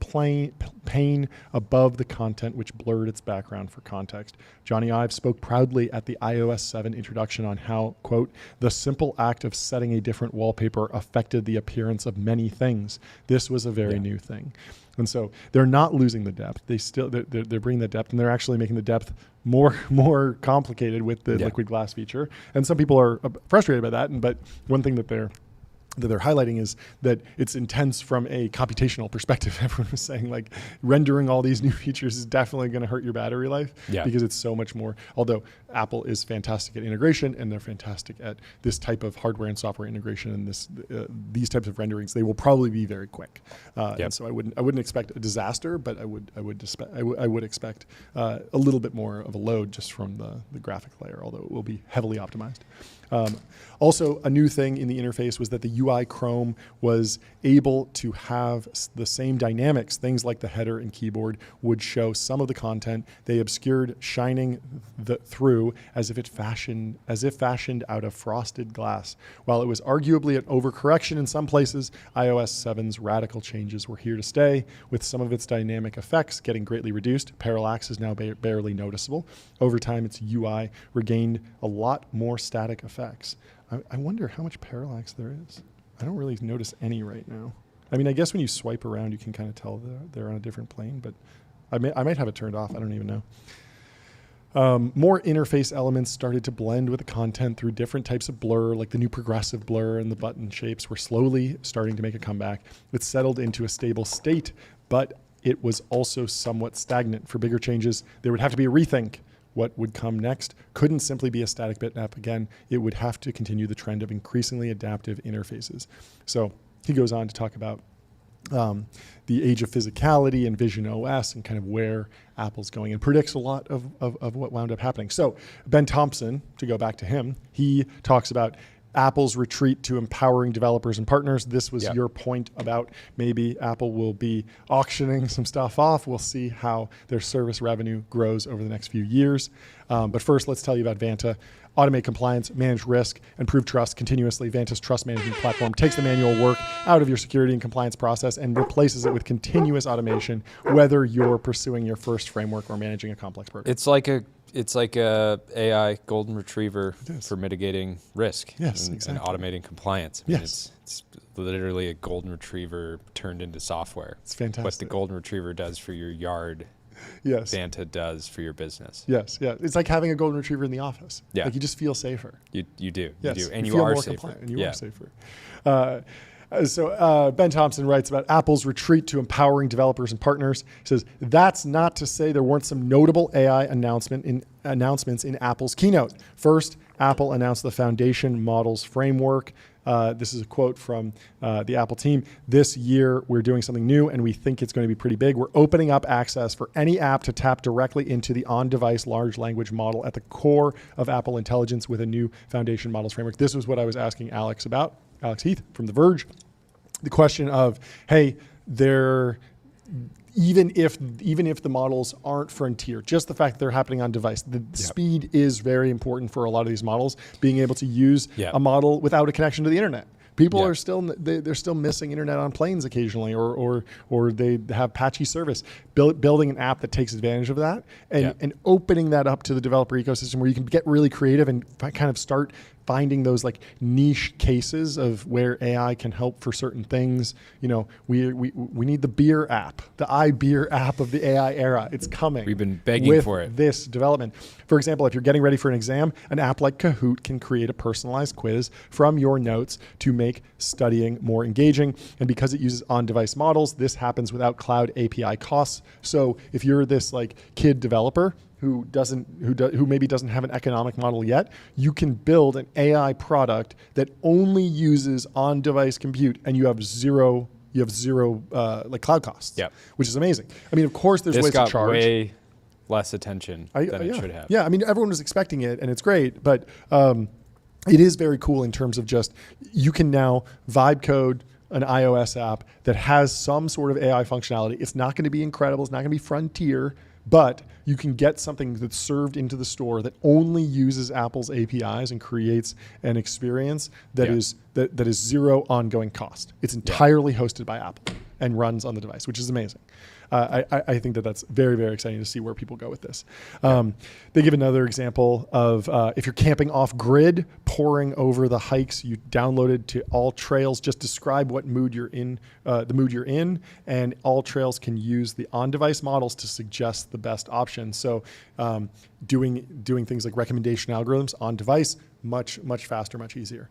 pane above the content, which blurred its background for context. Johnny Ive spoke proudly at the iOS 7 introduction on how, quote, the simple act of setting a different wallpaper affected the appearance of many things. This was a very new thing. And so they're not losing the depth. They're bringing the depth, and they're actually making the depth more complicated with the liquid glass feature. And some people are frustrated by that. But one thing that they're highlighting is that it's intense from a computational perspective. Everyone was saying like rendering all these new features is definitely going to hurt your battery life because it's so much more. Although Apple is fantastic at integration and they're fantastic at this type of hardware and software integration and these types of renderings, they will probably be very quick. And so I wouldn't expect a disaster, but I would expect a little bit more of a load just from the graphic layer, although it will be heavily optimized. Also, a new thing in the interface was that the UI Chrome was able to have the same dynamics. Things like the header and keyboard would show some of the content. They obscured shining through as if fashioned out of frosted glass. While it was arguably an overcorrection in some places, iOS 7's radical changes were here to stay, with some of its dynamic effects getting greatly reduced. Parallax is now barely noticeable. Over time, its UI regained a lot more static effects. I wonder how much parallax there is. I don't really notice any right now. I mean, I guess when you swipe around, you can kind of tell they're on a different plane, but I might have it turned off. I don't even know. More interface elements started to blend with the content through different types of blur, like the new progressive blur, and the button shapes were slowly starting to make a comeback. It settled into a stable state, but it was also somewhat stagnant. For bigger changes, there would have to be a rethink. What would come next couldn't simply be a static bitmap again. It would have to continue the trend of increasingly adaptive interfaces. So he goes on to talk about the age of physicality and Vision OS and kind of where Apple's going, and predicts a lot of what wound up happening. So Ben Thompson, to go back to him, he talks about Apple's retreat to empowering developers and partners. This was your point about maybe Apple will be auctioning some stuff off. We'll see how their service revenue grows over the next few years. But first, let's tell you about Vanta. Automate compliance, manage risk, and prove trust continuously. Vanta's trust management platform takes the manual work out of your security and compliance process and replaces it with continuous automation, whether you're pursuing your first framework or managing a complex program. It's like a AI golden retriever for mitigating risk and automating compliance. I mean, it's literally a golden retriever turned into software. It's fantastic. What the golden retriever does for your yard, Vanta does for your business. It's like having a golden retriever in the office. Like you just feel safer. You do. Yes. You do. And you you feel are more safer. Compliant, and you are safer. So Ben Thompson writes about Apple's retreat to empowering developers and partners. He says, that's not to say there weren't some notable AI announcements in Apple's keynote. First, Apple announced the Foundation Models Framework. This is a quote from the Apple team. This year, we're doing something new, and we think it's going to be pretty big. We're opening up access for any app to tap directly into the on-device large language model at the core of Apple Intelligence with a new Foundation Models Framework. This was what I was asking Alex about. Alex Heath from The Verge. The question of, hey, even if the models aren't frontier, just the fact that they're happening on device, the speed is very important for a lot of these models, being able to use a model without a connection to the internet. People are still they're still missing internet on planes occasionally, or they have patchy service. Building an app that takes advantage of that and opening that up to the developer ecosystem where you can get really creative and kind of start finding those like niche cases of where AI can help for certain things. You know, we need the beer app, the iBeer app of the AI era. It's coming. We've been begging for it. This development. For example, if you're getting ready for an exam, an app like Kahoot can create a personalized quiz from your notes to make studying more engaging. And because it uses on-device models, this happens without cloud API costs. So if you're this like kid developer who maybe doesn't have an economic model yet, you can build an AI product that only uses on-device compute, and you have zero like cloud costs. Which is amazing. I mean, of course, there's ways to charge. Way less attention than it should have. Yeah, I mean, everyone was expecting it, and it's great, but it is very cool in terms of just you can now vibe code an iOS app that has some sort of AI functionality. It's not going to be incredible. It's not going to be frontier, but you can get something that's served into the store that only uses Apple's APIs and creates an experience that is zero ongoing cost. It's entirely hosted by Apple and runs on the device, which is amazing. I think that's very, very exciting to see where people go with this. They give another example of if you're camping off grid, poring over the hikes you downloaded to All Trails, just describe what mood you're in, and All Trails can use the on-device models to suggest the best option. So doing things like recommendation algorithms on device, much faster, much easier.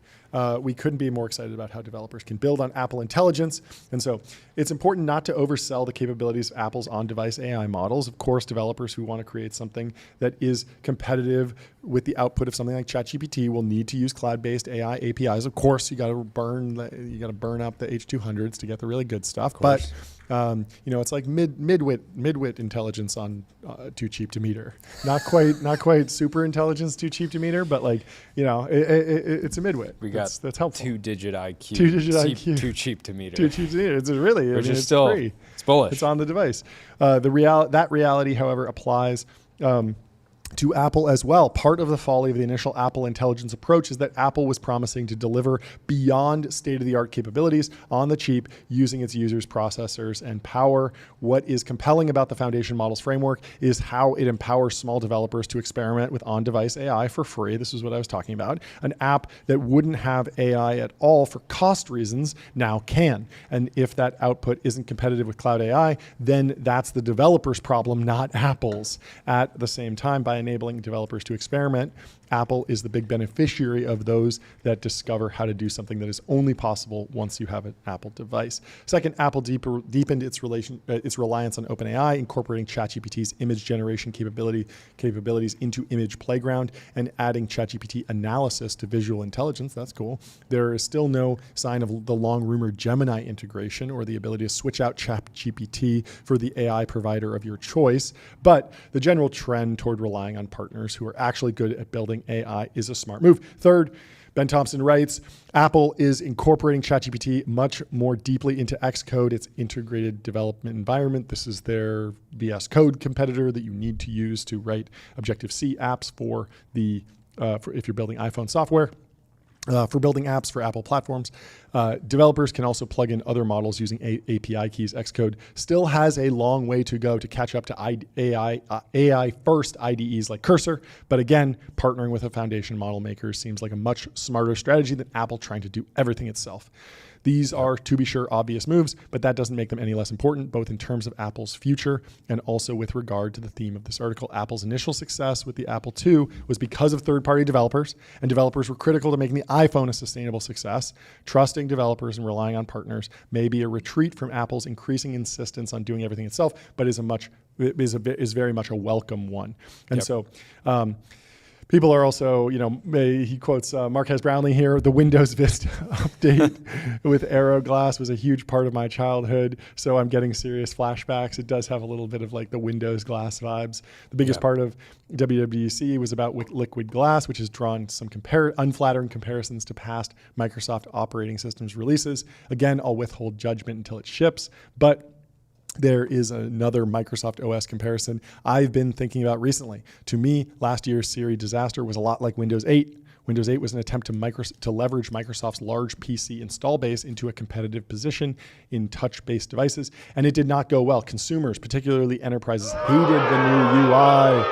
We couldn't be more excited about how developers can build on Apple Intelligence. And so it's important not to oversell the capabilities of Apple's on-device AI models. Of course, developers who want to create something that is competitive with the output of something like ChatGPT will need to use cloud-based AI APIs. Of course, you got to burn up the H200s to get the really good stuff. But it's like midwit intelligence on too cheap to meter. Not quite super intelligence too cheap to meter, but it's a midwit. We got that's helpful. 2-digit IQ. 2-digit IQ. Too cheap to meter. Too cheap to meter. It's really, it's free. It's bullish. It's on the device. That reality, however, applies to Apple as well. Part of the folly of the initial Apple Intelligence approach is that Apple was promising to deliver beyond state-of-the-art capabilities on the cheap using its users' processors and power. What is compelling about the Foundation Models Framework is how it empowers small developers to experiment with on-device AI for free. This is what I was talking about. An app that wouldn't have AI at all for cost reasons now can. And if that output isn't competitive with cloud AI, then that's the developer's problem, not Apple's. At the same time, by enabling developers to experiment, Apple is the big beneficiary of those that discover how to do something that is only possible once you have an Apple device. Second, Apple deepened its reliance on OpenAI, incorporating ChatGPT's image generation capabilities into Image Playground and adding ChatGPT analysis to visual intelligence. That's cool. There is still no sign of the long-rumored Gemini integration or the ability to switch out ChatGPT for the AI provider of your choice, but the general trend toward relying on partners who are actually good at building AI is a smart move. Third, Ben Thompson writes, Apple is incorporating ChatGPT much more deeply into Xcode, its integrated development environment. This is their VS Code competitor that you need to use to write Objective-C apps for if you're building iPhone software. For building apps for Apple platforms, developers can also plug in other models using API keys. Xcode still has a long way to go to catch up to AI-first IDEs like Cursor, but again, partnering with a foundation model maker seems like a much smarter strategy than Apple trying to do everything itself. These are, to be sure, obvious moves, but that doesn't make them any less important, both in terms of Apple's future and also with regard to the theme of this article. Apple's initial success with the Apple II was because of third-party developers, and developers were critical to making the iPhone a sustainable success. Trusting developers and relying on partners may be a retreat from Apple's increasing insistence on doing everything itself, but is very much a welcome one. And so, people are also, he quotes Marquez Brownlee here, the Windows Vista update with Aero Glass was a huge part of my childhood, so I'm getting serious flashbacks. It does have a little bit of like the Windows Glass vibes. The biggest part of WWDC was about Liquid Glass, which has drawn some unflattering comparisons to past Microsoft operating systems releases. Again, I'll withhold judgment until it ships, but there is another Microsoft OS comparison I've been thinking about recently. To me, last year's Siri disaster was a lot like Windows 8. Windows 8 was an attempt to leverage Microsoft's large PC install base into a competitive position in touch-based devices, and it did not go well. Consumers, particularly enterprises, hated the new UI,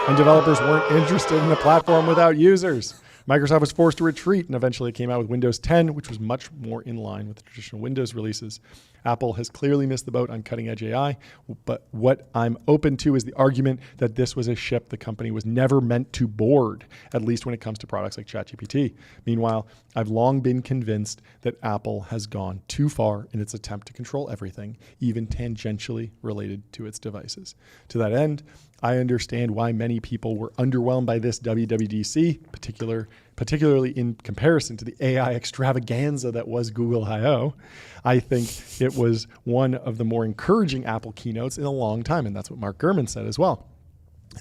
and developers weren't interested in a platform without users. Microsoft was forced to retreat and eventually came out with Windows 10, which was much more in line with the traditional Windows releases. Apple has clearly missed the boat on cutting-edge AI, but what I'm open to is the argument that this was a ship the company was never meant to board, at least when it comes to products like ChatGPT. Meanwhile, I've long been convinced that Apple has gone too far in its attempt to control everything, even tangentially related to its devices. To that end, I understand why many people were underwhelmed by this WWDC, particularly in comparison to the AI extravaganza that was Google I/O. I think it was one of the more encouraging Apple keynotes in a long time, and that's what Mark Gurman said as well.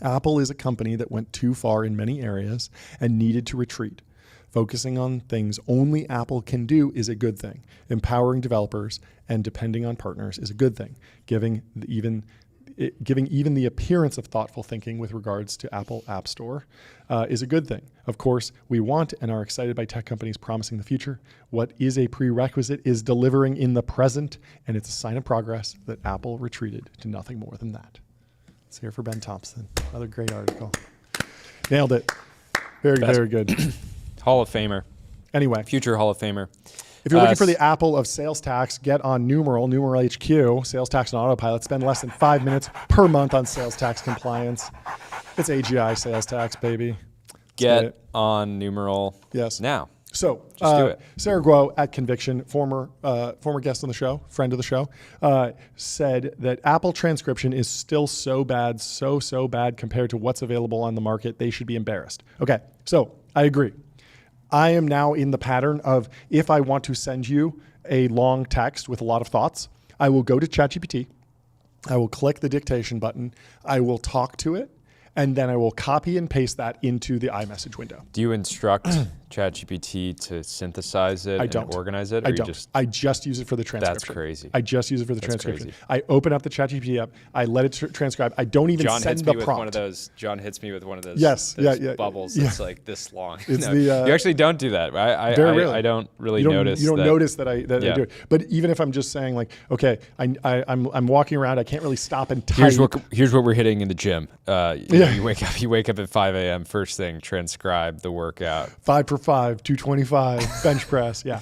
Apple is a company that went too far in many areas and needed to retreat. Focusing on things only Apple can do is a good thing. Empowering developers and depending on partners is a good thing. Giving even the appearance of thoughtful thinking with regards to Apple App Store is a good thing. Of course, we want and are excited by tech companies promising the future. What is a prerequisite is delivering in the present, and it's a sign of progress that Apple retreated to nothing more than that. Let's hear for Ben Thompson. Another great article. Nailed it. Very good. Hall of Famer. Anyway. Future Hall of Famer. If you're looking for the Apple of sales tax, get on Numeral HQ, sales tax and autopilot. Spend less than 5 minutes per month on sales tax compliance. It's AGI sales tax, baby. Get on Numeral now. So, just do it. Sarah Guo at Conviction, former guest on the show, friend of the show, said that Apple transcription is still so bad compared to what's available on the market. They should be embarrassed. Okay, so I agree. I am now in the pattern of if I want to send you a long text with a lot of thoughts, I will go to ChatGPT, I will click the dictation button, I will talk to it, and then I will copy and paste that into the iMessage window. Do you instruct ChatGPT to synthesize it and organize it? Or I don't. I just use it for the transcription. That's crazy. I just use it for the transcription. Crazy. I open up the ChatGPT app. I let it transcribe. I don't even send the prompt. John hits me with one of those. Bubbles. Yeah. That's like this long. It's you actually don't do that, right? I don't really notice. You don't notice that I do it. But even if I'm just saying like, okay, I'm walking around. I can't really stop and type. Here's what we're hitting in the gym. You wake up at 5 a.m. First thing, transcribe the workout. 5 for 5, 225, bench press. Yeah.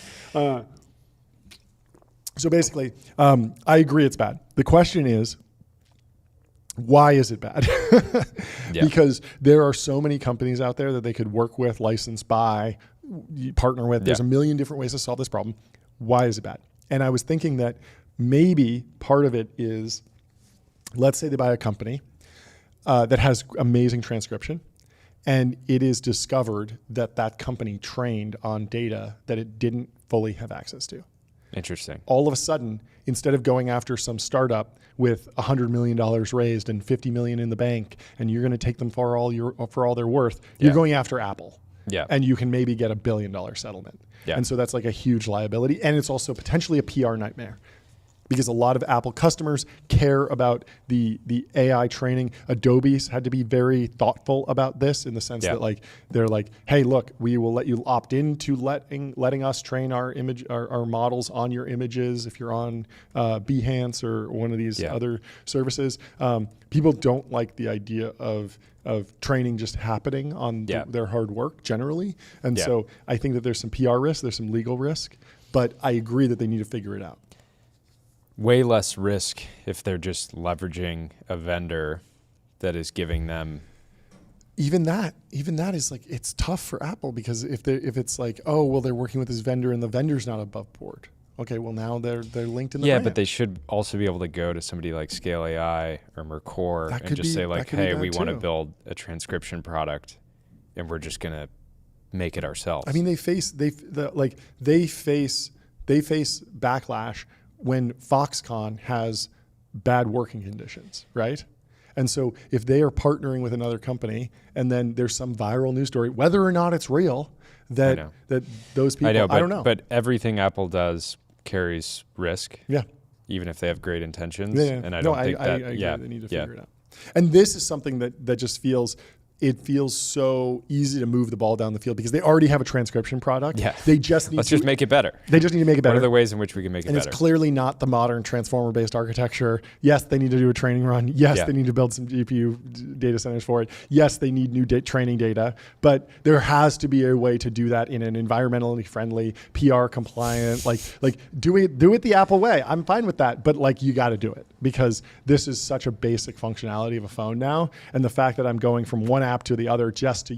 So basically, I agree it's bad. The question is, why is it bad? Because there are so many companies out there that they could work with, license, buy, partner with. There's a million different ways to solve this problem. Why is it bad? And I was thinking that maybe part of it is, let's say they buy a company that has amazing transcription, and it is discovered that that company trained on data that it didn't fully have access to. Interesting. All of a sudden, instead of going after some startup with $100 million raised and $50 million in the bank, and you're going to take them for all they're worth, you're going after Apple. Yeah. and you can maybe get $1 billion settlement. Yeah. And so that's like a huge liability. And it's also potentially a PR nightmare because a lot of Apple customers care about the AI training. Adobe's had to be very thoughtful about this in the sense Yeah. that like they're like, hey, look, we will let you opt into letting us train our models on your images if you're on Behance or one of these Yeah. other services. People don't like the idea of training just happening on Yeah. their hard work generally. And Yeah. so I think that there's some PR risk, there's some legal risk, but I agree that they need to figure it out. Way less risk if they're just leveraging a vendor that is giving them. Even that is like, it's tough for Apple because if it's like, oh, well, they're working with this vendor and the vendor's not above board. Okay, well, now they're linked in the Yeah, brand. but they should also be able to go to somebody like Scale AI or Mercor That and take just say like, that could be hey, bad we want to too. build a transcription product and we're just going to make it ourselves. I mean, they face backlash when Foxconn has bad working conditions, right? And so if they are partnering with another company and then there's some viral news story, whether or not it's real, that those people, I don't know. But everything Apple does carries risk, Yeah. even if they have great intentions. Yeah. And I don't think that, I agree. yeah, They need to yeah. figure it out. And this is something that just feels so easy to move the ball down the field because they already have a transcription product. Yeah. They just need Let's to just make it better. They just need to make it better. What are the ways in which we can make it And better? it's clearly not the modern transformer-based architecture. Yes, they need to do a training run. Yes, Yeah. they need to build some GPU data centers for it. Yes, they need new training data. But there has to be a way to do that in an environmentally friendly, PR compliant, like do it the Apple way. I'm fine with that, but like you got to do it because this is such a basic functionality of a phone now. And the fact that I'm going from one app to the other just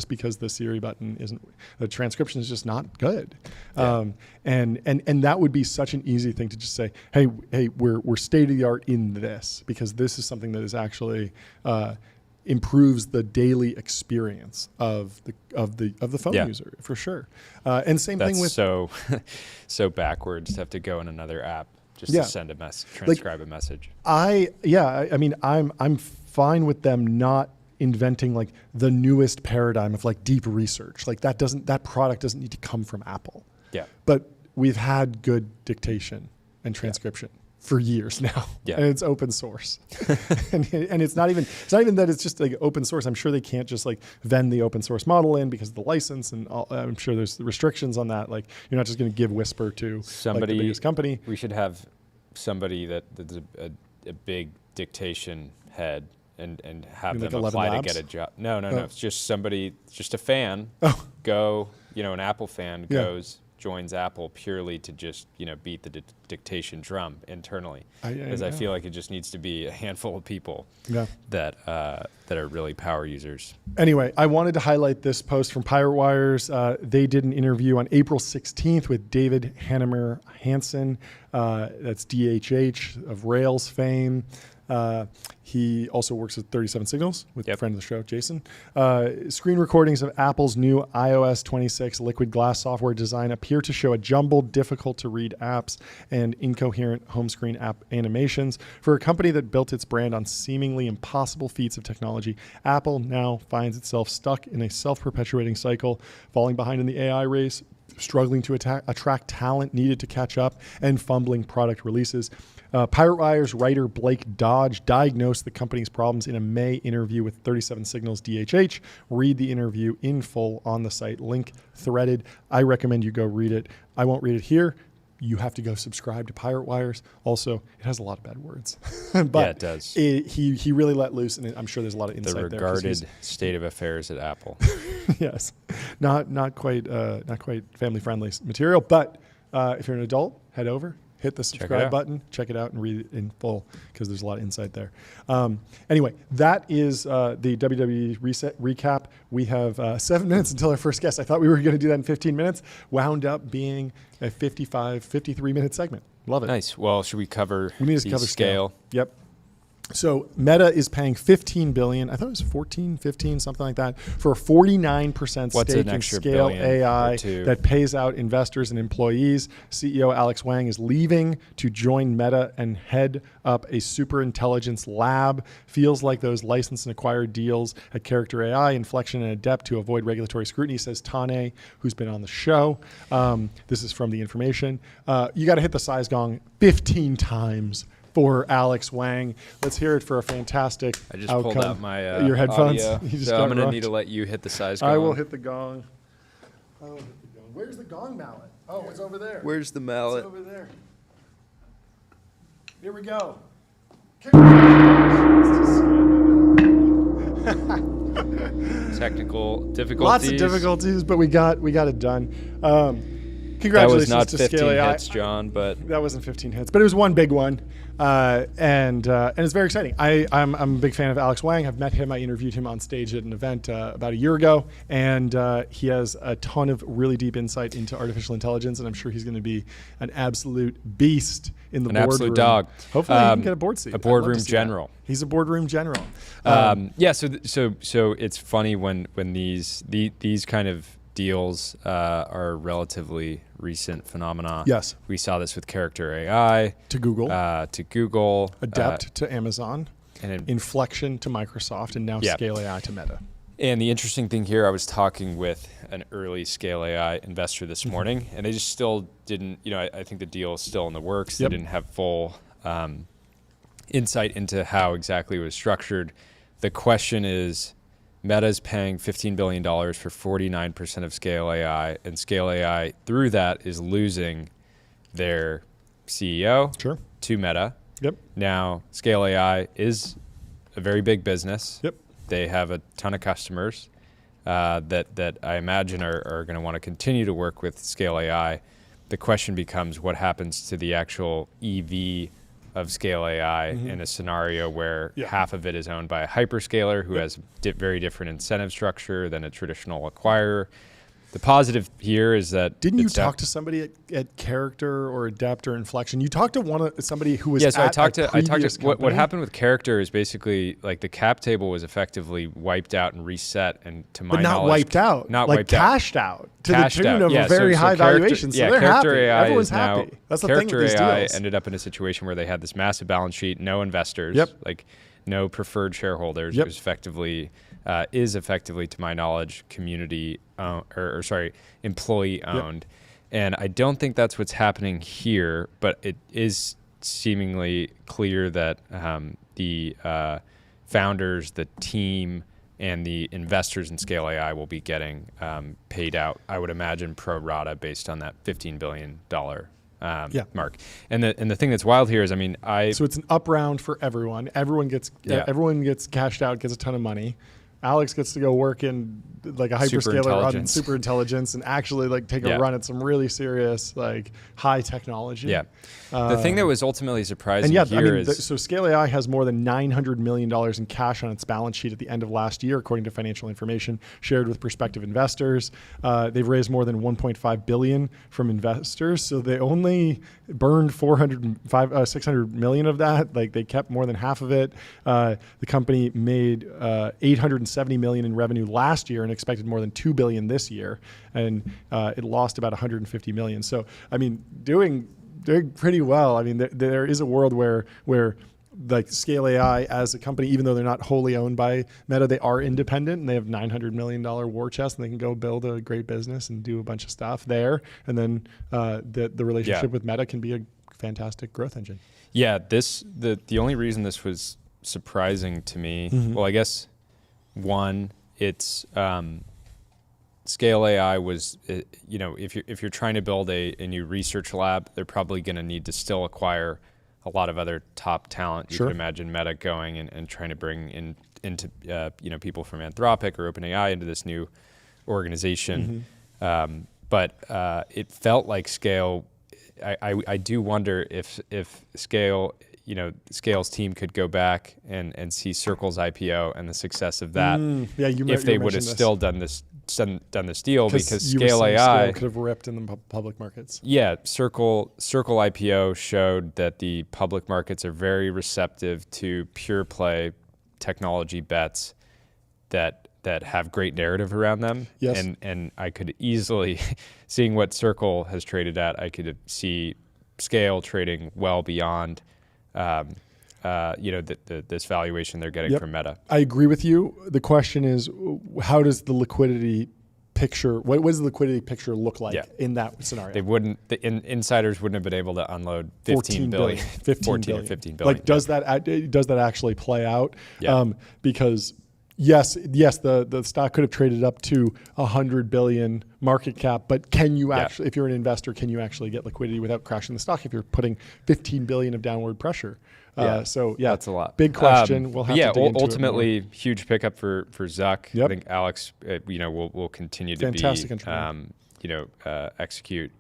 because the Siri button isn't, the transcription is just not good. Yeah. And that would be such an easy thing to just say, hey, we're state of the art in this because this is something that is actually improves the daily experience of the phone Yeah. user for sure. And same That's thing with so backwards to have to go in another app just Yeah. to send a message, transcribe a message. I mean I'm fine with them not inventing like the newest paradigm of like deep research. Like that product doesn't need to come from Apple. Yeah. But we've had good dictation and transcription for years now. Yeah. And it's open source. and it's not even that it's just like open source. I'm sure they can't just like vend the open source model in because of the license and all, I'm sure there's restrictions on that. Like you're not just going to give Whisper to Somebody, like, the biggest company. We should have somebody that's a big dictation head and have You mean them like 11 apply Labs? to get a job. No. Oh. It's just somebody, just a fan. Oh. Go, an Apple fan Yeah. goes, joins Apple purely to just, beat the dictation drum internally. Because I feel like it just needs to be a handful of people that are really power users. Anyway, I wanted to highlight this post from Pirate Wires. They did an interview on April 16th with David Hannemer Hansen. That's DHH of Rails fame. He also works with 37 Signals with a friend of the show, Jason. Screen recordings of Apple's new iOS 26 liquid glass software design appear to show a jumbled, difficult to read apps and incoherent home screen app animations. For a company that built its brand on seemingly impossible feats of technology, Apple now finds itself stuck in a self-perpetuating cycle, falling behind in the AI race, struggling to attract talent needed to catch up, and fumbling product releases. Pirate Wire's writer Blake Dodge diagnosed the company's problems in a May interview with 37 Signals DHH. Read the interview in full on the site, link threaded. I recommend you go read it. I won't read it here. You have to go subscribe to Pirate Wires. Also, it has a lot of bad words. But yeah, it does. He really let loose, and I'm sure there's a lot of insight The there. regarded state of affairs at Apple. Yes, not quite family friendly material. But if you're an adult, head over, hit the subscribe button, check it out, and read it in full because there's a lot of insight there. Anyway, that is the WWE recap. We have 7 minutes until our first guest. I thought we were going to do that in 15 minutes. Wound up being a 53-minute segment. Love it. Nice. Well, should we cover We need to the cover scale. Yep. So Meta is paying $15 billion. I thought it was 14, 15, something like that, for a 49% What's stake an in extra Scale billion AI or two? that pays out investors and employees. CEO Alex Wang is leaving to join Meta and head up a super intelligence lab. Feels like those licensed and acquired deals at Character AI, Inflection, and Adept to avoid regulatory scrutiny, says Tane, who's been on the show. This is from The Information. You got to hit the size gong 15 times for Alex Wang. Let's hear it for a fantastic I just outcome. pulled out my your headphones. audio, You just so got I'm going to rocked. need to let you hit the size gong. I will hit the gong. I will hit the gong. Where's the gong mallet? Oh, it's over there. Where's the It's mallet? over there. Here we go. Technical difficulties. Lots of difficulties, but we got it done. That Congratulations was not to 15 Scale AI. hits, John, but That wasn't 15 hits, but it was one big one, and it's very exciting. I'm a big fan of Alex Wang. I've met him. I interviewed him on stage at an event about a year ago, and he has a ton of really deep insight into artificial intelligence, and I'm sure he's going to be an absolute beast in the An boardroom. absolute dog. Hopefully, he can get a board seat. A I'd love boardroom to see that. general. He's a boardroom general. Yeah, so it's funny when these kind of deals are relatively recent phenomena. Yes. We saw this with Character AI To Google, to Google, Adept to Amazon, and Inflection to Microsoft, and now Yeah. Scale AI to Meta. And the interesting thing here, I was talking with an early Scale AI investor this morning, and they just still didn't, I think the deal is still in the works. Yep. They didn't have full insight into how exactly it was structured. The question is, Meta's paying $15 billion for 49% of Scale AI, and Scale AI, through that, is losing their CEO Sure. to Meta. Yep. Now, Scale AI is a very big business. Yep. They have a ton of customers that I imagine are going to want to continue to work with Scale AI. The question becomes what happens to the actual EV of Scale AI in a scenario where Yeah. half of it is owned by a hyperscaler who has very different incentive structure than a traditional acquirer. The positive here is that Didn't you it's talk to somebody at Character or Adept or Inflection? You talked to somebody who was Yeah, so at I talked a to previous what company? happened with Character is basically like the cap table was effectively wiped out and reset, and to my but not knowledge, wiped out, not like wiped out. cashed out to Cashed the tune out. of Yeah, a very so high Character- valuation. So yeah, they're Character happy. AI Everyone's is now, happy. That's the thing Character with these AI deals. ended up in a situation where they had this massive balance sheet, no investors, Yep. like no preferred shareholders. Yep. It was effectively, is effectively, to my knowledge, employee owned. And I don't think that's what's happening here, but it is seemingly clear that the founders, the team, and the investors in Scale AI will be getting paid out, I would imagine, pro rata based on that $15 billion mark. And the thing that's wild here is, So it's an up round for everyone. Everyone gets cashed out, gets a ton of money. Alex gets to go work in like a hyperscaler on Superintelligence. super intelligence and actually like take a run at some really serious like high technology. Yeah. The thing that was ultimately surprising And here is so Scale AI has more than $900 million in cash on its balance sheet at the end of last year, according to financial information shared with prospective investors. They've raised more than $1.5 billion from investors, so they only burned $600 million of that. Like they kept more than half of it. The company made $870 million in revenue last year and expected more than $2 billion this year, and it lost about $150 million. So doing pretty well. There is a world where like Scale AI as a company, even though they're not wholly owned by Meta, they are independent and they have $900 million war chest and they can go build a great business and do a bunch of stuff there. And then the relationship with Meta can be a fantastic growth engine. Yeah, the only reason this was surprising to me, well, I guess one, it's Scale AI was, if you're trying to build a new research lab, they're probably going to need to still acquire a lot of other top talent. You Sure. could imagine Meta going and trying to bring into people from Anthropic or OpenAI into this new organization. But it felt like Scale. I do wonder if Scale, Scale's team could go back and see Circle's IPO and the success of that. Yeah, if they would have still done this deal, because Scale AI Scale could have ripped in the public markets. Yeah, Circle IPO showed that the public markets are very receptive to pure play technology bets that have great narrative around them. Yes. And I could easily, seeing what Circle has traded at, I could see Scale trading well beyond this valuation they're getting from Meta. I agree with you. The question is, how does the liquidity picture, what does the liquidity picture look like in that scenario? They wouldn't, insiders wouldn't have been able to unload 15 billion. 15 or 15 billion. Like, does that actually play out? Yeah. Because yes, the stock could have traded up to 100 billion market cap, but can you actually, if you're an investor, can you actually get liquidity without crashing the stock if you're putting 15 billion of downward pressure? That's a lot. Big question. We'll have to dig into ultimately, huge pickup for Zuck. Yep. I think Alex, will continue Fantastic to execute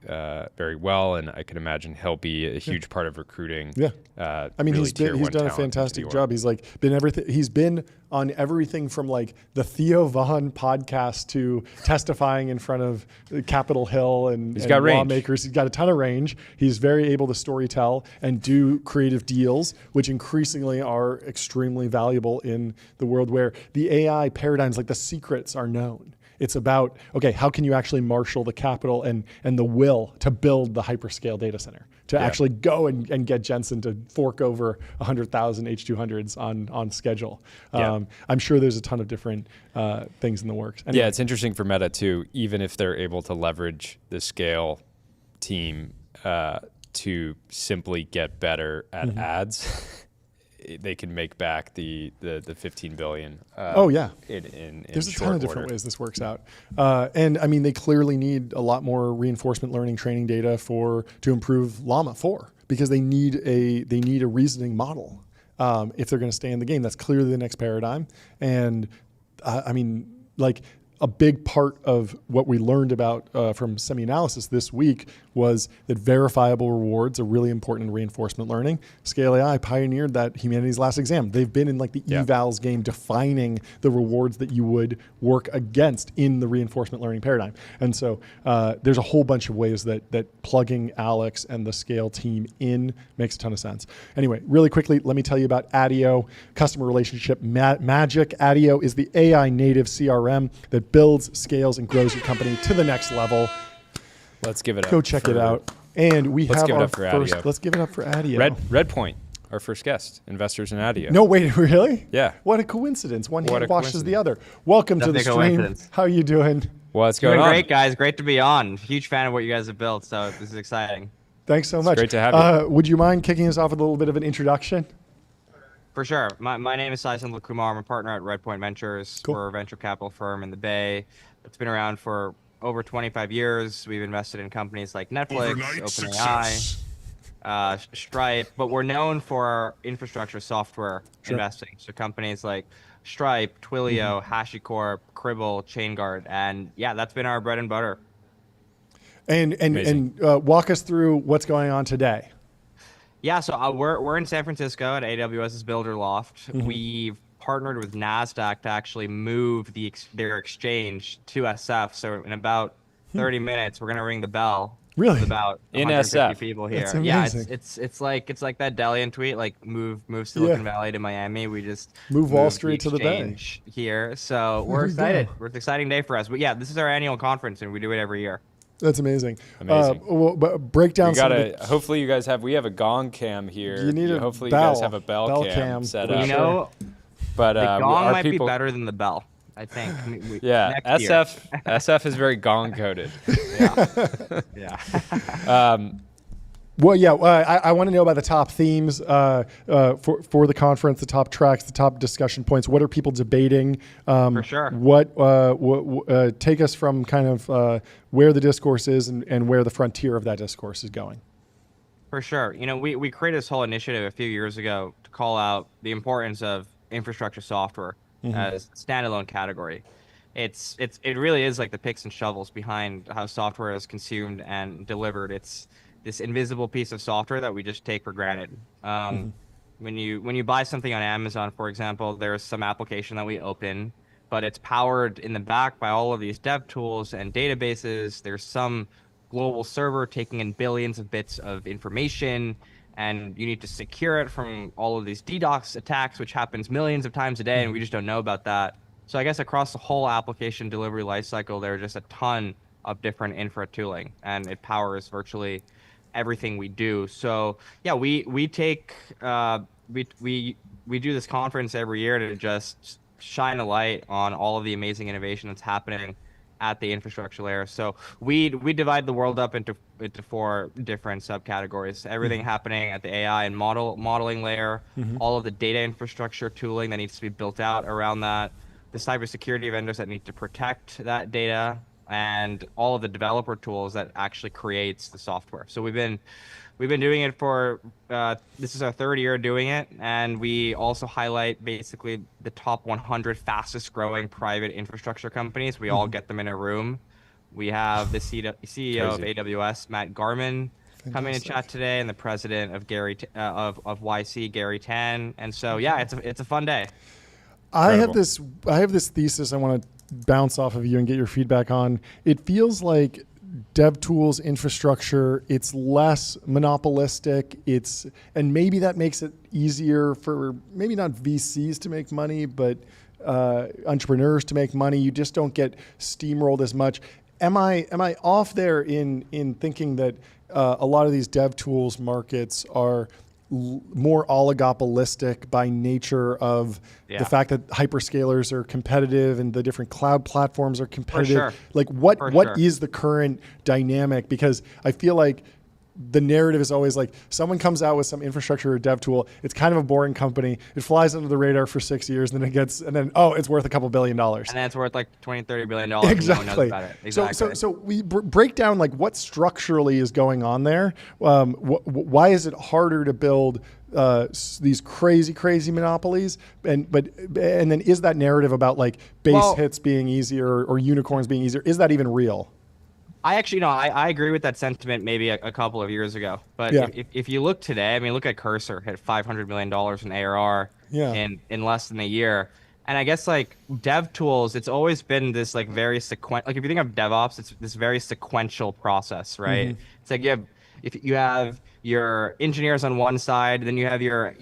very well, and I can imagine he'll be a huge part of recruiting. Yeah, I mean, really he's done a fantastic job. He's been on everything from like the Theo Vaughn podcast to testifying in front of Capitol Hill and got range. lawmakers. He's got a ton of range. He's very able to storytell and do creative deals, which increasingly are extremely valuable in the world where the AI paradigms, like the secrets, are known. It's about, okay, how can you actually marshal the capital and the will to build the hyperscale data center, to actually go and get Jensen to fork over 100,000 H200s on schedule. I'm sure there's a ton of different things in the works. Anyway. Yeah, it's interesting for Meta too, even if they're able to leverage the Scale team to simply get better at ads. They can make back the 15 billion. There's a ton of different ways this works out, and I mean they clearly need a lot more reinforcement learning training data to improve Llama 4 because they need a reasoning model if they're going to stay in the game. That's clearly the next paradigm, and I mean like. A big part of what we learned about from semi-analysis this week was that verifiable rewards are really important in reinforcement learning. Scale AI pioneered that humanities last exam. They've been in like the evals game defining the rewards that you would work against in the reinforcement learning paradigm. And so there's a whole bunch of ways that plugging Alex and the Scale team in makes a ton of sense. Anyway, really quickly, let me tell you about ADIO, customer relationship magic. ADIO is the AI native CRM that builds, scales, and grows your company to the next level. Let's give it up. Go check it out. And let's give it up for ADIO. Let's give it up for ADIO. Redpoint, our first guest, investors in ADIO. No, wait, really? Yeah. What a coincidence. One hand washes the other. Welcome to the stream. How are you doing? What's going on? Doing great, guys. Great to be on. Huge fan of what you guys have built, so this is exciting. Thanks so much. Great to have you. Would you mind kicking us off with a little bit of an introduction? For sure. My name is Sai Kumar. I'm a partner at Redpoint Ventures. Cool. We're a venture capital firm in the Bay. It's been around for over 25 years. We've invested in companies like Netflix, OpenAI, Stripe, but we're known for our infrastructure software investing. So companies like Stripe, Twilio, HashiCorp, Cribble, ChainGuard, and yeah, that's been our bread and butter. And walk us through what's going on today. Yeah, so we're in San Francisco at AWS's Builder Loft. We've partnered with NASDAQ to actually move their exchange to SF. So in about 30 minutes, we're gonna ring the bell. Really? With about In 150 SF. people here. That's amazing. Yeah, it's like that Delian tweet, like move Silicon Valley to Miami. We just move Wall Street to the Bay exchange here. So we're excited. It's an exciting day for us. But yeah, this is our annual conference, and we do it every year. That's amazing. Amazing. Break down hopefully you guys we have a gong cam here. You need hopefully bell. You guys have a bell cam set up. You know, but the gong might be better than the bell, I think. SF is very gong coded. Yeah. Well, yeah, I want to know about the top themes for the conference, the top tracks, the top discussion points. What are people debating? For sure. What take us from kind of where the discourse is and where the frontier of that discourse is going? For sure. You know, we created this whole initiative a few years ago to call out the importance of infrastructure software as a standalone category. It really is like the picks and shovels behind how software is consumed and delivered. It's this invisible piece of software that we just take for granted. When you buy something on Amazon, for example, there's some application that we open, but it's powered in the back by all of these dev tools and databases. There's some global server taking in billions of bits of information, and you need to secure it from all of these DDoS attacks, which happens millions of times a day, and we just don't know about that. So I guess across the whole application delivery lifecycle, there are just a ton of different infra tooling, and it powers virtually everything we do. So yeah, we take we do this conference every year to just shine a light on all of the amazing innovation that's happening at the infrastructure layer. So we divide the world up into four different subcategories. Everything happening at the AI and modeling layer, all of the data infrastructure tooling that needs to be built out around that, the cybersecurity vendors that need to protect that data, and all of the developer tools that actually creates the software. So we've been doing it for this is our third year doing it, and we also highlight basically the top 100 fastest growing private infrastructure companies. We all get them in a room. We have the CEO of Crazy. AWS, Matt Garman, coming to Fantastic. chat today, and the president of of YC, Gary Tan. And so yeah, it's a fun day. Incredible. I have this thesis I want to bounce off of you and get your feedback on. It feels like dev tools infrastructure, it's less monopolistic, and maybe that makes it easier for maybe not VCs to make money, but entrepreneurs to make money. You just don't get steamrolled as much. Am I off there in thinking that a lot of these dev tools markets are more oligopolistic by nature of Yeah. the fact that hyperscalers are competitive and the different cloud platforms are competitive? sure. Like what For what sure. is the current dynamic? Because I feel like the narrative is always like someone comes out with some infrastructure or dev tool. It's kind of a boring company. It flies under the radar for 6 years, and then it's worth a couple $1 billion. And then it's worth like $20-30 billion. And no one knows Exactly. about it. Exactly. So we break down like what structurally is going on there. Why is it harder to build these crazy monopolies? And then is that narrative about like base hits being easier or unicorns being easier? Is that even real? I actually I agree with that sentiment maybe a couple of years ago. But Yeah. if you look today, I mean, look at Cursor, hit $500 million in ARR Yeah. in less than a year. And I guess like dev tools, it's always been this like very like if you think of DevOps, it's this very sequential process, right? It's like if you have your engineers on one side, then you have your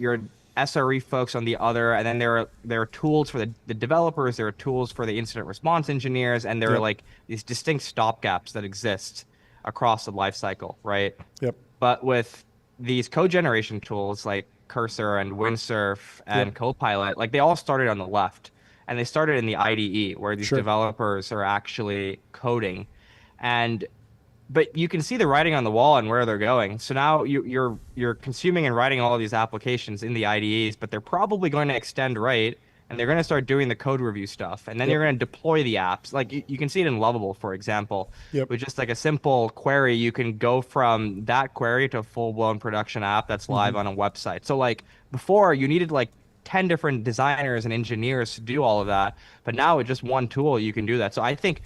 SRE folks on the other, and then there are tools for the developers, there are tools for the incident response engineers, and there are Yep. like these distinct stopgaps that exist across the life cycle, right? Yep. But with these code generation tools like Cursor and Windsurf and Yep. Copilot, like they all started on the left, and they started in the IDE where these Sure. developers are actually coding, but you can see the writing on the wall and where they're going. So now you're consuming and writing all of these applications in the IDEs, but they're probably going to extend right, and they're going to start doing the code review stuff, and then Yep. you're going to deploy the apps. Like you can see it in Lovable, for example. Yep. With just like a simple query, you can go from that query to a full-blown production app that's live on a website. So like before, you needed like 10 different designers and engineers to do all of that, but now with just one tool, you can do that. So I think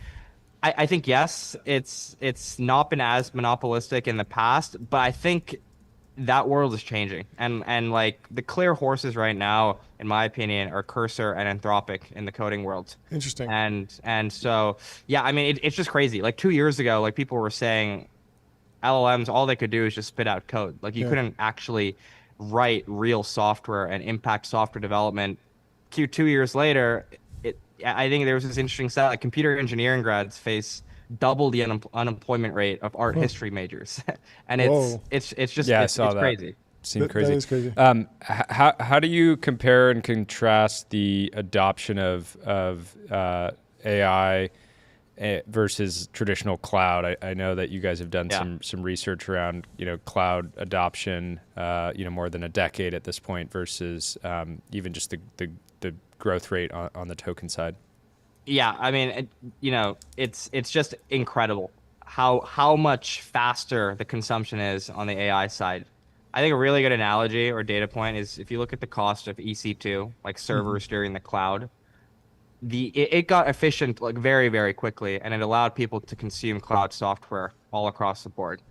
yes, it's not been as monopolistic in the past, but I think that world is changing, and like the clear horses right now, in my opinion, are Cursor and Anthropic in the coding world. Interesting. And so yeah, I mean it's just crazy. Like 2 years ago, like people were saying LLMs, all they could do is just spit out code. Like you Yeah. couldn't actually write real software and impact software development. 2 years later, I think there was this interesting stat, like computer engineering grads face double the unemployment rate of art history majors. And Whoa. it's just Yeah, I it's saw that. crazy. Seemed That crazy. is crazy. How do you compare and contrast the adoption of AI versus traditional cloud? I know that you guys have done Yeah. some research around cloud adoption more than a decade at this point versus even just the growth rate on the token side. Yeah, I mean, it's just incredible how much faster the consumption is on the AI side. I think a really good analogy or data point is if you look at the cost of EC2, like servers during the cloud, it got efficient like very, very quickly, and it allowed people to consume cloud software all across the board.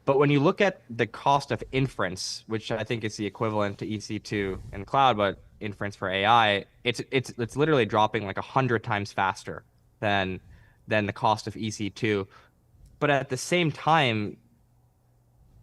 But when you look at the cost of inference, which I think is the equivalent to EC2 in cloud, but inference for AI, it's literally dropping like 100 times faster than the cost of EC2. But at the same time,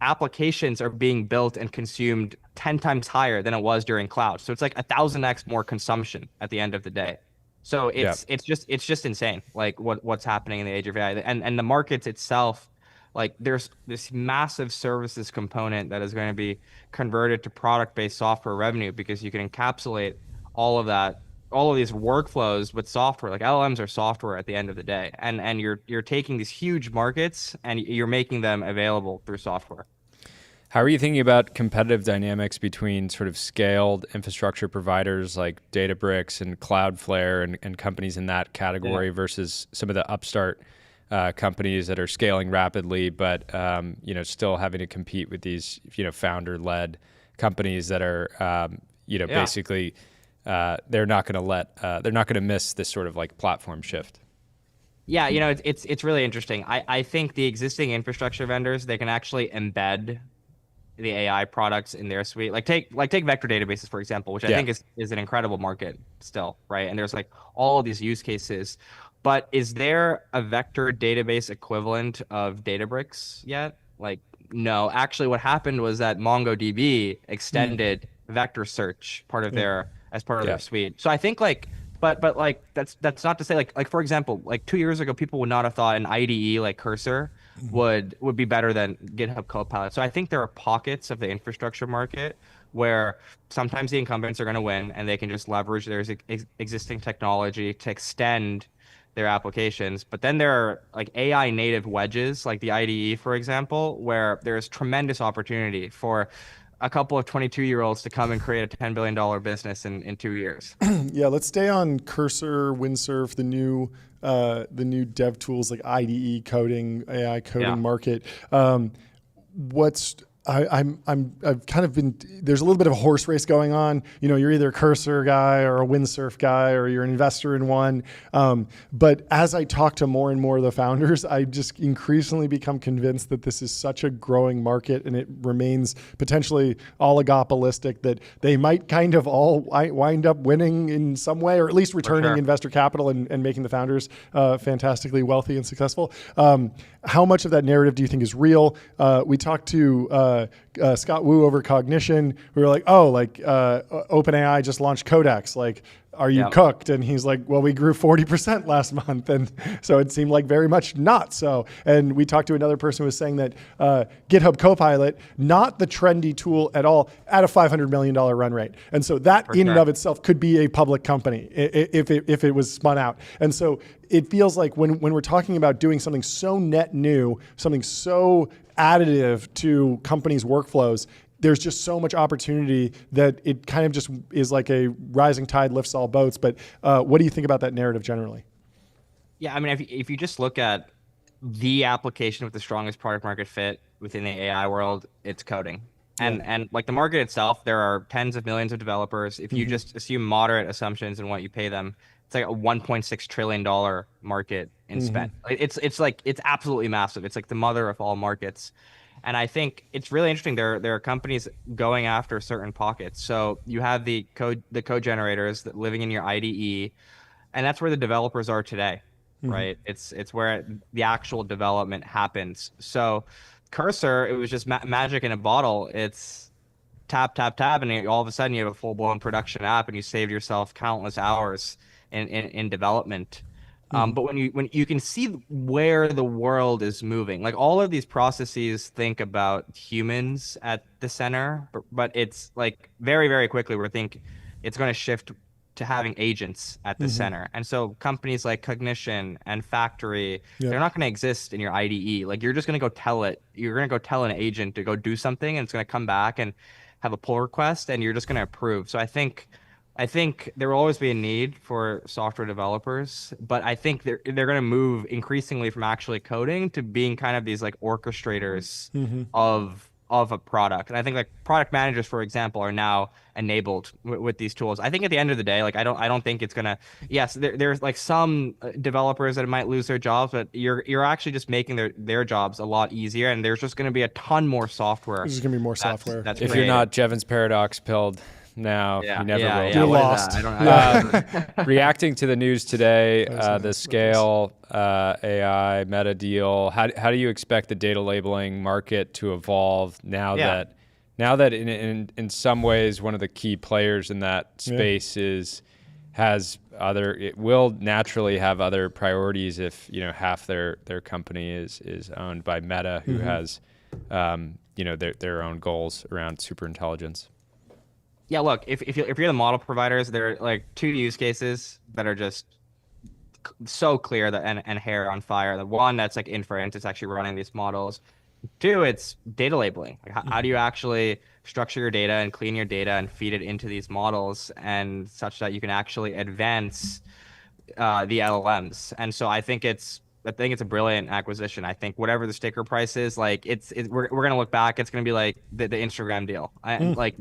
applications are being built and consumed 10 times higher than it was during cloud. So it's like 1,000x more consumption at the end of the day. So Yeah. it's just insane, like what's happening in the age of AI, and the markets itself, like there's this massive services component that is going to be converted to product-based software revenue because you can encapsulate all of that, all of these workflows with software. Like LLMs are software at the end of the day, and you're taking these huge markets and you're making them available through software. How are you thinking about competitive dynamics between sort of scaled infrastructure providers like Databricks and Cloudflare and companies in that category versus some of the upstart companies that are scaling rapidly, but still having to compete with these founder-led companies that are basically they're not going to miss this sort of like platform shift. Yeah, it's really interesting. I think the existing infrastructure vendors, they can actually embed the AI products in their suite. Like take vector databases, for example, which I think is an incredible market still, right? And there's like all of these use cases. But is there a vector database equivalent of Databricks yet? Like, no. Actually, what happened was that MongoDB extended vector search part of their suite. So I think like, but like that's not to say like for example, like 2 years ago, people would not have thought an IDE like Cursor would be better than GitHub Copilot. So I think there are pockets of the infrastructure market where sometimes the incumbents are going to win and they can just leverage their existing technology to extend their applications. But then there are like AI native wedges, like the IDE, for example, where there's tremendous opportunity for a couple of 22-year-olds to come and create a $10 billion business in 2 years. Yeah, let's stay on Cursor, Windsurf, the new dev tools like IDE coding, AI coding market. I've kind of been, there's a little bit of a horse race going on. You're either a Cursor guy or a Windsurf guy, or you're an investor in one. But as I talk to more and more of the founders, I just increasingly become convinced that this is such a growing market and it remains potentially oligopolistic, that they might kind of all wind up winning in some way, or at least returning investor capital and making the founders fantastically wealthy and successful. How much of that narrative do you think is real? We talked to Scott Wu over Cognition. We were like, OpenAI just launched Codex. Like, are you cooked? And he's like, well, we grew 40% last month. And so it seemed like very much not so. And we talked to another person who was saying that GitHub Copilot, not the trendy tool at all, at a $500 million run rate. And so that and of itself could be a public company if it was spun out. And so it feels like when we're talking about doing something so net new, something so additive to companies' workflows, there's just so much opportunity that it kind of just is like a rising tide lifts all boats. But what do you think about that narrative generally? Yeah, I mean, if you just look at the application with the strongest product market fit within the AI world, it's coding. And like the market itself, there are tens of millions of developers. If you just assume moderate assumptions in what you pay them, it's like a $1.6 trillion market in spend. It's absolutely massive. It's like the mother of all markets. And I think it's really interesting. There are companies going after certain pockets. So you have the code generators that living in your IDE, and that's where the developers are today, right? It's where the actual development happens. So Cursor, it was just magic in a bottle. It's tap, tap, tap, and all of a sudden you have a full-blown production app, and you saved yourself countless hours in development. But when you can see where the world is moving, like all of these processes think about humans at the center, but it's like very, very quickly we're thinking it's going to shift to having agents at the center. And so companies like Cognition and Factory, they're not going to exist in your IDE. Like you're just going to go tell it. You're going to go tell an agent to go do something, and it's going to come back and have a pull request, and you're just going to approve. So I think there will always be a need for software developers, but I think they're going to move increasingly from actually coding to being kind of these like orchestrators of a product. And I think like product managers, for example, are now enabled with these tools. I think at the end of the day, like I don't think it's gonna. Yes, there's like some developers that might lose their jobs, but you're actually just making their jobs a lot easier, and there's just gonna be a ton more software. There's going to be more software. That's If created. you're not Jevons paradox pilled now, Yeah, you never yeah, will. yeah. You're What is lost. that? I don't. Reacting to the news today, That the was Scale AI Meta deal, how do you expect the data labeling market to evolve now Yeah. that in some ways one of the key players in that space it will naturally have other priorities if half their company is owned by Meta, who has their own goals around superintelligence. Yeah, look, if you're the model providers, there are like two use cases that are just so clear that and hair on fire. The one that's like inference, it's actually running these models. Two, it's data labeling. Like how do you actually structure your data and clean your data and feed it into these models and such that you can actually advance the LLMs. And so I think it's a brilliant acquisition. I think whatever the sticker price is, like we're gonna look back, it's gonna be like the Instagram deal. Like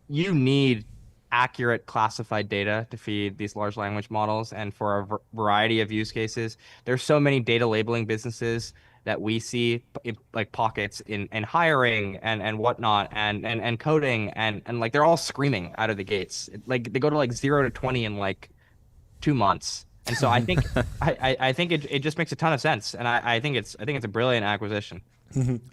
you need accurate classified data to feed these large language models, and for a variety of use cases. There's so many data labeling businesses that we see like pockets in hiring and whatnot and coding and like they're all screaming out of the gates. Like they go to like 0 to 20 in like 2 months. And so I think I think it just makes a ton of sense, and I think it's a brilliant acquisition.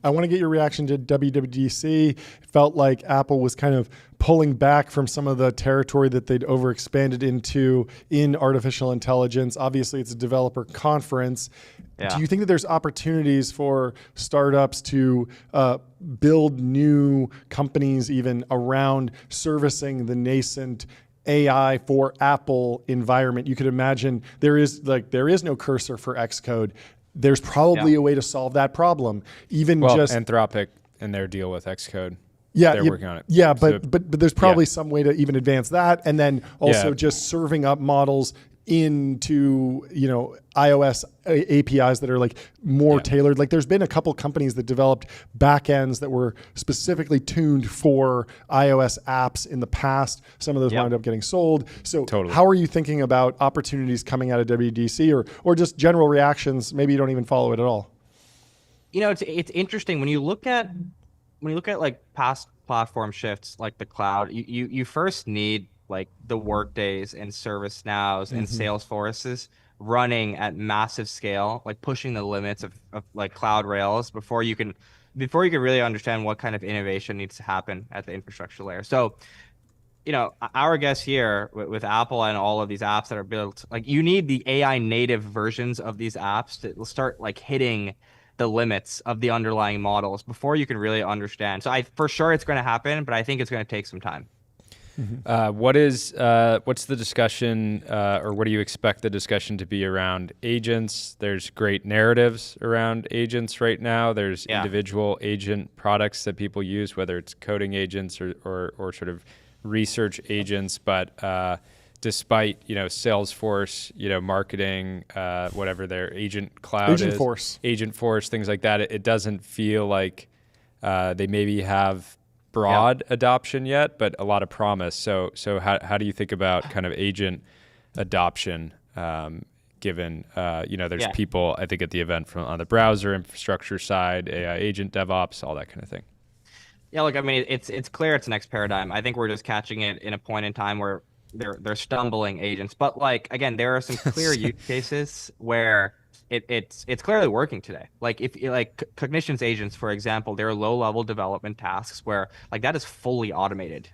I want to get your reaction to WWDC. It felt like Apple was kind of pulling back from some of the territory that they'd overexpanded into in artificial intelligence. Obviously, it's a developer conference. Yeah. Do you think that there's opportunities for startups to build new companies even around servicing the nascent AI for Apple environment? You could imagine there is no cursor for Xcode. There's probably a way to solve that problem. Anthropic and their deal with Xcode. Yeah, they're working on it. Yeah, So- but there's probably some way to even advance that, and then also Yeah. just serving up models into iOS APIs that are like more tailored. Like there's been a couple companies that developed backends that were specifically tuned for iOS apps in the past. Some of those wound up getting sold. So Totally. how are you thinking about opportunities coming out of WWDC or just general reactions? Maybe you don't even follow it at all. It's interesting when you look at like past platform shifts like the cloud. You first need like the Workdays and ServiceNows and Salesforces running at massive scale, like pushing the limits of like cloud rails before you can really understand what kind of innovation needs to happen at the infrastructure layer. So, our guess here with Apple and all of these apps that are built, like you need the AI native versions of these apps to start like hitting the limits of the underlying models before you can really understand. So for sure it's going to happen, but I think it's going to take some time. What's the discussion, or what do you expect the discussion to be around agents? There's great narratives around agents right now. There's individual agent products that people use, whether it's coding agents or sort of research agents. But despite Salesforce, marketing, whatever their agent cloud is, Agentforce, things like that, it doesn't feel like they maybe have broad adoption yet, but a lot of promise. So how do you think about kind of agent adoption, given there's people I think at the event from on the browser infrastructure side, AI agent DevOps, all that kind of thing? Yeah, look, I mean, it's clear it's the next paradigm. I think we're just catching it in a point in time where they're stumbling agents. But like again, there are some clear use cases where it's clearly working today. Like if like Cognition's agents, for example, they're low level development tasks where like that is fully automated.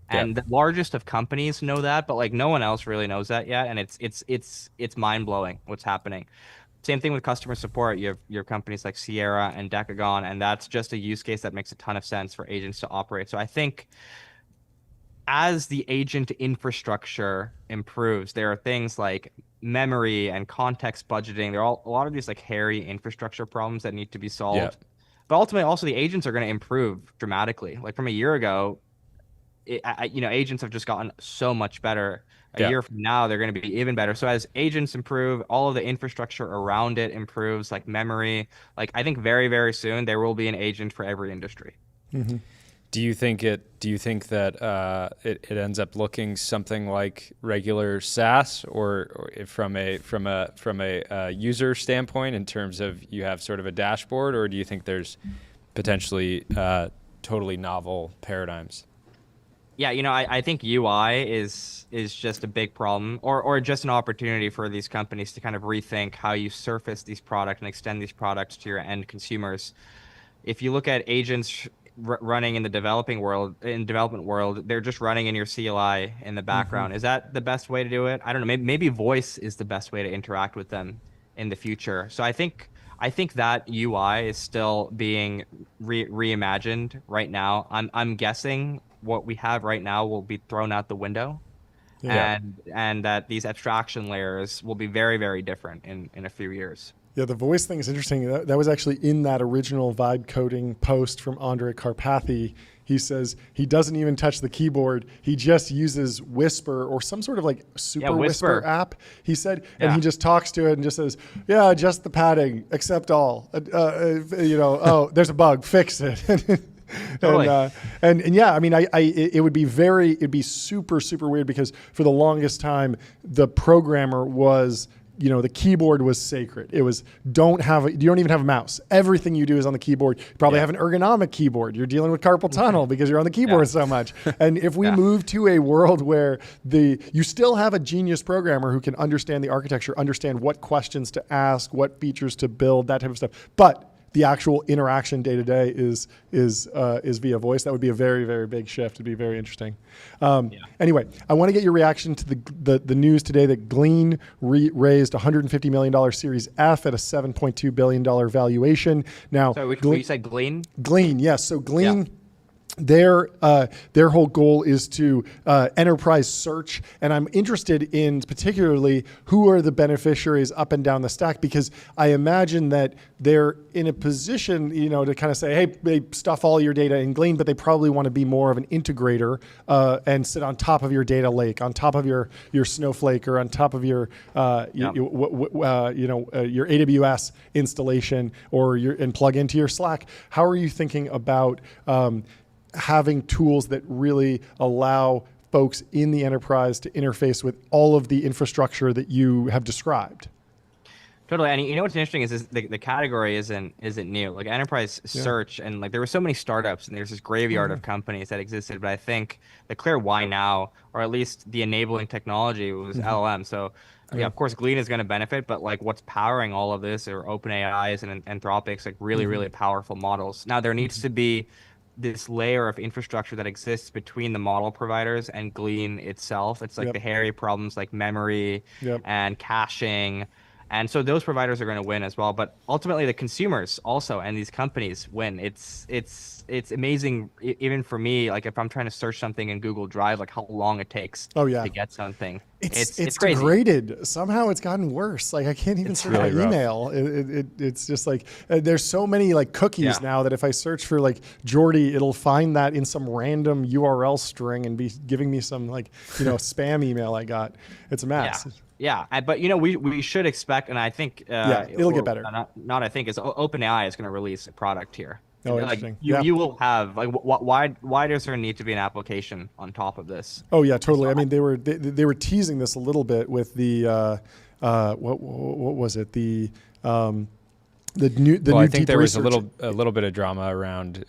And the largest of companies know that, but like no one else really knows that yet. And it's mind blowing what's happening. Same thing with customer support. You have companies like Sierra and Decagon, and that's just a use case that makes a ton of sense for agents to operate. So I think as the agent infrastructure improves, there are things like memory and context budgeting. There are a lot of these like hairy infrastructure problems that need to be solved. Yeah. But ultimately, also the agents are going to improve dramatically. Like from a year ago, agents have just gotten so much better. A year from now, they're going to be even better. So as agents improve, all of the infrastructure around it improves, like memory. Like I think very, very soon there will be an agent for every industry. Do you think that it ends up looking something like regular SaaS, or from a user standpoint in terms of you have sort of a dashboard, or do you think there's potentially totally novel paradigms? Yeah, I think UI is just a big problem, or just an opportunity for these companies to kind of rethink how you surface these products and extend these products to your end consumers. If you look at agents running in the development world, they're just running in your CLI in the background. Is that the best way to do it? I don't know. Maybe voice is the best way to interact with them in the future. So I think that UI is still being reimagined right now. I'm guessing what we have right now will be thrown out the window, Yeah. and that these abstraction layers will be very, very different in a few years. Yeah, the voice thing is interesting. That was actually in that original vibe coding post from Andre Karpathy. He says he doesn't even touch the keyboard. He just uses Whisper or some sort of like super Whisper app. He said, and he just talks to it and just says, "Yeah, adjust the padding, accept all. Oh, there's a bug, fix it." Totally. And yeah, I mean, it'd be super, super weird because for the longest time, the programmer was, the keyboard was sacred. It was, you don't even have a mouse. Everything you do is on the keyboard. You probably have an ergonomic keyboard. You're dealing with carpal tunnel because you're on the keyboard so much. And if we move to a world where you still have a genius programmer who can understand the architecture, understand what questions to ask, what features to build, that type of stuff, but the actual interaction day to day is via voice. That would be a very, very big shift. It'd be very interesting. Anyway, I want to get your reaction to the news today that Glean raised $150 million Series F at a $7.2 billion valuation. Now, So you said Glean? Glean, yes. So Glean. Their whole goal is to enterprise search, and I'm interested in particularly who are the beneficiaries up and down the stack, because I imagine that they're in a position, to kind of say, hey, they stuff all your data in Glean, but they probably want to be more of an integrator and sit on top of your data lake, on top of your Snowflake, or on top of your your AWS installation, and plug into your Slack. How are you thinking about having tools that really allow folks in the enterprise to interface with all of the infrastructure that you have described? Totally. And what's interesting is the category isn't new. Like enterprise search, and like there were so many startups, and there's this graveyard of companies that existed. But I think the clear why now, or at least the enabling technology, was LLM. So yeah, of course, Glean is going to benefit, but like what's powering all of this are OpenAI's and Anthropic's like really, really powerful models. Now there needs to be this layer of infrastructure that exists between the model providers and Glean itself. It's like the hairy problems like memory and caching. And so those providers are going to win as well. But ultimately, the consumers also and these companies win. It's amazing, even for me, like if I'm trying to search something in Google Drive, like how long it takes to get something. It's crazy. Degraded. Somehow it's gotten worse. Like I can't even search really my email. It's just like there's so many like cookies now that if I search for like Jordy, it'll find that in some random URL string and be giving me some like spam email I got. It's a mess. Yeah, but we should expect, and I think it'll get better. Not I think is OpenAI is going to release a product here. Oh, like, interesting. You will have like why does there need to be an application on top of this? Oh yeah, totally. I mean, they were teasing this a little bit with the what was it, the new I think deep there was research. a little bit of drama around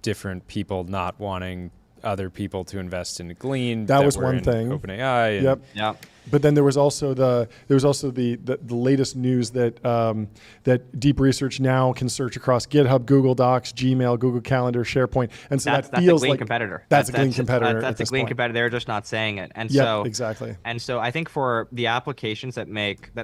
different people not wanting other people to invest in Glean. That was one thing. OpenAI. Yep. Yeah. But then there was also the latest news that that deep research now can search across GitHub, Google Docs, Gmail, Google Calendar, SharePoint, and so that's feels a Glean like competitor. That's a Glean competitor. That's a Glean competitor. They're just not saying it. And exactly. And so I think for the applications that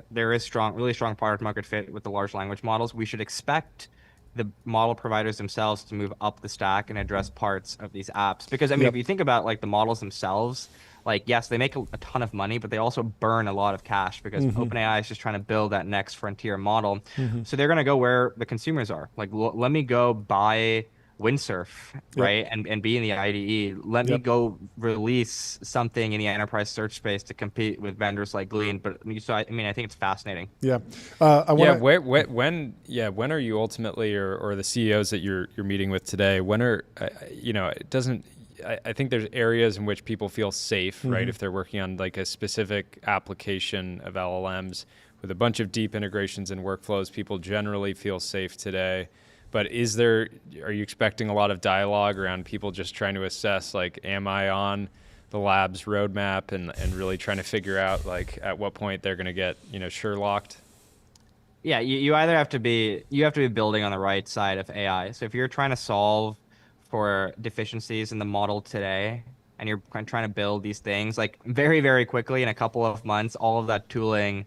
there is really strong product market fit with the large language models, we should expect the model providers themselves to move up the stack and address parts of these apps. Because I mean, if you think about like the models themselves, like yes, they make a ton of money, but they also burn a lot of cash because OpenAI is just trying to build that next frontier model. So they're going to go where the consumers are. Like, let me go buy windsurf, right? And be in the IDE. Let me Yep. go release something in the enterprise search space to compete with vendors like Glean. But so I mean, I think it's fascinating. Yeah. I Yeah, want to. when are you ultimately, or the CEOs that you're meeting with today? When are it doesn't. I think there's areas in which people feel safe, right? If they're working on like a specific application of LLMs with a bunch of deep integrations and workflows, people generally feel safe today. But are you expecting a lot of dialogue around people just trying to assess, like, am I on the lab's roadmap, and really trying to figure out, like, at what point they're going to get, Sherlocked? Yeah, you either have to be building on the right side of AI. So if you're trying to solve for deficiencies in the model today and you're trying to build these things like very, very quickly in a couple of months, all of that tooling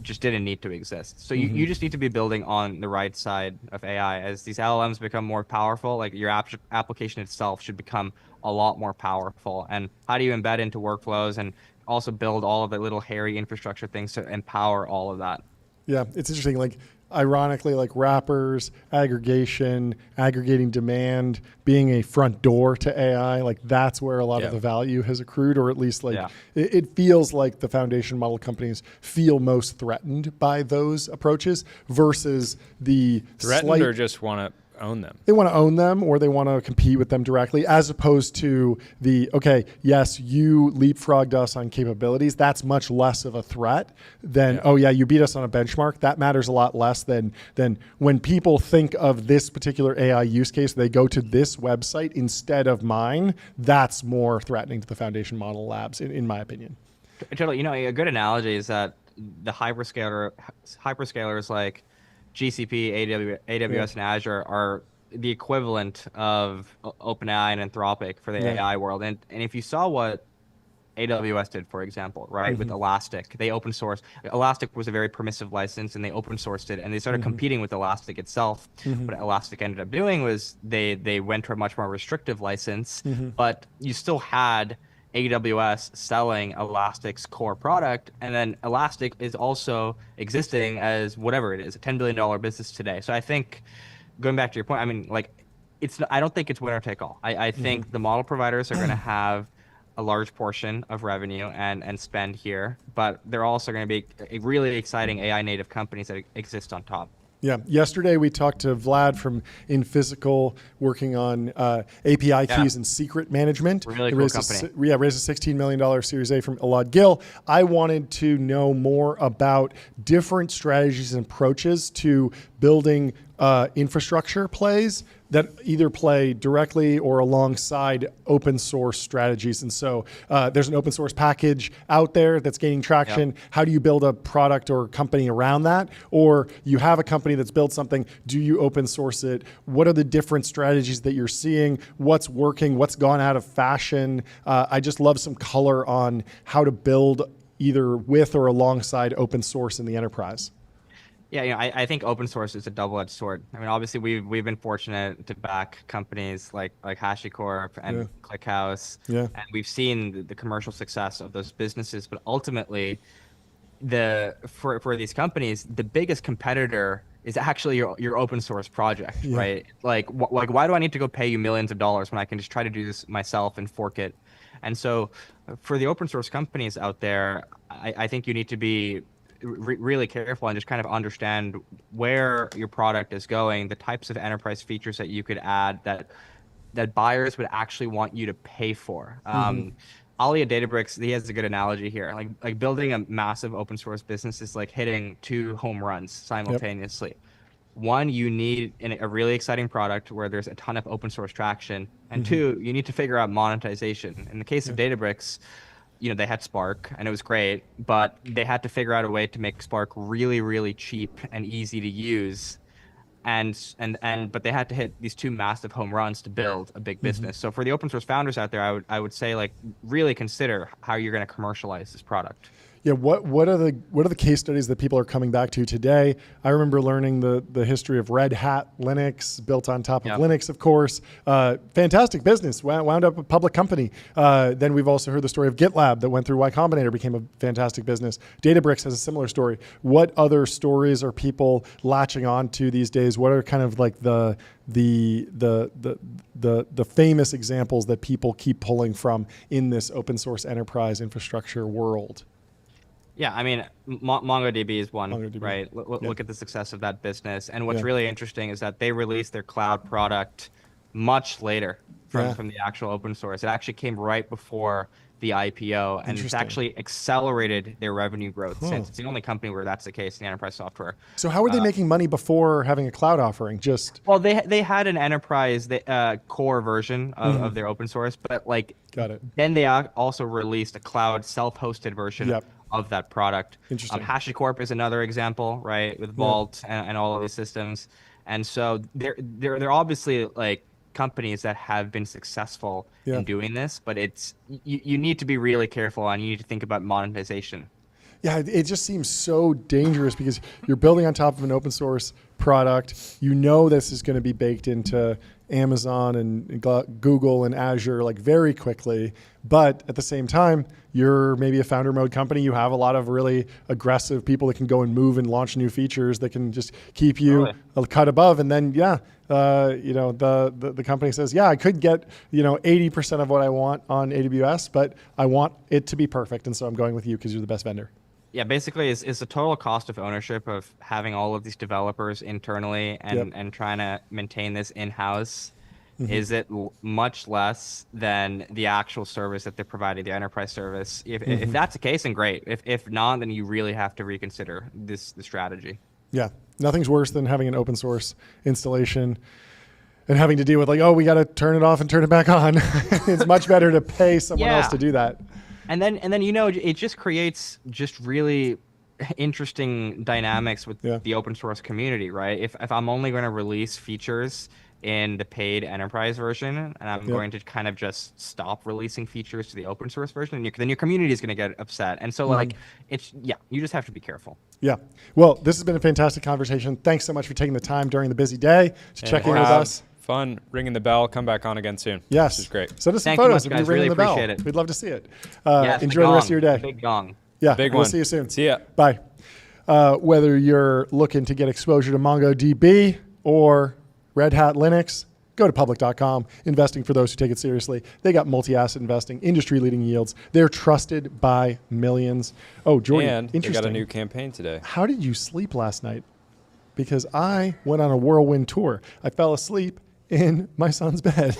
just didn't need to exist. So you just need to be building on the right side of AI. As these LLMs become more powerful, like your application itself should become a lot more powerful. And how do you embed into workflows and also build all of the little hairy infrastructure things to empower all of that? Yeah, it's interesting. Like, ironically, like wrappers, aggregation, aggregating demand, being a front door to AI, like that's where a lot of the value has accrued, or at least like it feels like the foundation model companies feel most threatened by those approaches versus the Threatened or just want to own them? They want to own them, or they want to compete with them directly, as opposed to okay, yes, you leapfrogged us on capabilities. That's much less of a threat than, oh yeah, you beat us on a benchmark. That matters a lot less than when people think of this particular AI use case, they go to this website instead of mine. That's more threatening to the foundation model labs, in my opinion. Totally. A good analogy is that the hyperscalers like GCP, AWS, and Azure are the equivalent of OpenAI and Anthropic for the AI world. And if you saw what AWS did, for example, right, with Elastic, they open source. Elastic was a very permissive license, and they open sourced it, and they started competing with Elastic itself. What Elastic ended up doing was they went to a much more restrictive license, but you still had AWS selling Elastic's core product, and then Elastic is also existing as whatever it is, a $10 billion business today. So I think, going back to your point, I mean, like, I don't think it's winner take all. I think the model providers are going to have a large portion of revenue and spend here, but they're also going to be really exciting AI native companies that exist on top. Yeah. Yesterday we talked to Vlad from InPhysical, working on API keys and secret management. Really cool company. Raised a $16 million Series A from Elad Gil. I wanted to know more about different strategies and approaches to building infrastructure plays that either play directly or alongside open source strategies. And so there's an open source package out there that's gaining traction. Yep. How do you build a product or company around that? Or you have a company that's built something, do you open source it? What are the different strategies that you're seeing? What's working? What's gone out of fashion? I just love some color on how to build either with or alongside open source in the enterprise. Yeah, I think open source is a double-edged sword. I mean, obviously we've been fortunate to back companies like HashiCorp and ClickHouse, and we've seen the commercial success of those businesses. But ultimately, for these companies, the biggest competitor is actually your open source project, right? Like why do I need to go pay you millions of dollars when I can just try to do this myself and fork it? And so, for the open source companies out there, I think you need to be really careful and just kind of understand where your product is going, the types of enterprise features that you could add that buyers would actually want you to pay for. Ali at Databricks, he has a good analogy here. Like building a massive open source business is like hitting 2 home runs simultaneously. One, you need a really exciting product where there's a ton of open source traction, and 2, you need to figure out monetization. In the case of Databricks, they had Spark and it was great, but they had to figure out a way to make Spark really, really cheap and easy to use. But they had to hit these 2 massive home runs to build a big business. So for the open source founders out there, I would say, like, really consider how you're going to commercialize this product. Yeah, what are the case studies that people are coming back to today? I remember learning the history of Red Hat Linux, built on top of Linux, of course. Fantastic business, wound up a public company. Then we've also heard the story of GitLab that went through Y Combinator, became a fantastic business. Databricks has a similar story. What other stories are people latching on to these days? What are kind of like the famous examples that people keep pulling from in this open source enterprise infrastructure world? Yeah, I mean, MongoDB is one, MongoDB. right? Look at the success of that business. And what's really interesting is that they released their cloud product much later from the actual open source. It actually came right before the IPO, and it's actually accelerated their revenue growth since. It's the only company where that's the case in enterprise software. So how were they making money before having a cloud offering? Well, they had an enterprise core version of their open source, but like then they also released a cloud self-hosted version of that product. Interesting. HashiCorp is another example, right, with Vault and all of these systems. And so they're obviously like companies that have been successful in doing this, but it's you need to be really careful, and you need to think about monetization. Yeah, it just seems so dangerous because you're building on top of an open source product. You know this is going to be baked into Amazon and Google and Azure like very quickly, but at the same time, you're maybe a founder mode company. You have a lot of really aggressive people that can go and move and launch new features that can just keep you a cut above. And then, the company says, I could get 80% of what I want on AWS, but I want it to be perfect, and so I'm going with you because you're the best vendor. Yeah, basically, is the total cost of ownership of having all of these developers internally and trying to maintain this in-house, is it much less than the actual service that they're providing, the enterprise service? If that's the case, then great. If not, then you really have to reconsider the strategy. Yeah, nothing's worse than having an open source installation and having to deal with we got to turn it off and turn it back on. It's much better to pay someone else to do that. And then it just creates just really interesting dynamics with the open source community, right? If I'm only going to release features in the paid enterprise version, and I'm going to kind of just stop releasing features to the open source version, and then your community is going to get upset. And so you just have to be careful. Yeah. Well, this has been a fantastic conversation. Thanks so much for taking the time during the busy day to check in with us. Fun ringing the bell. Come back on again soon. Yes. This is great. Send us some Thank photos you of much, you guys. ringing Really the bell. appreciate it. We'd love to see it. Yes, enjoy the rest of your day. Big gong. Yeah. Big we'll one. see you soon. See ya. Bye. Whether you're looking to get exposure to MongoDB or Red Hat Linux, go to public.com, investing for those who take it seriously. They got multi-asset investing, industry-leading yields. They're trusted by millions. Oh, Jordan, And they interesting. got a new campaign today. How did you sleep last night? Because I went on a whirlwind tour. I fell asleep in my son's bed.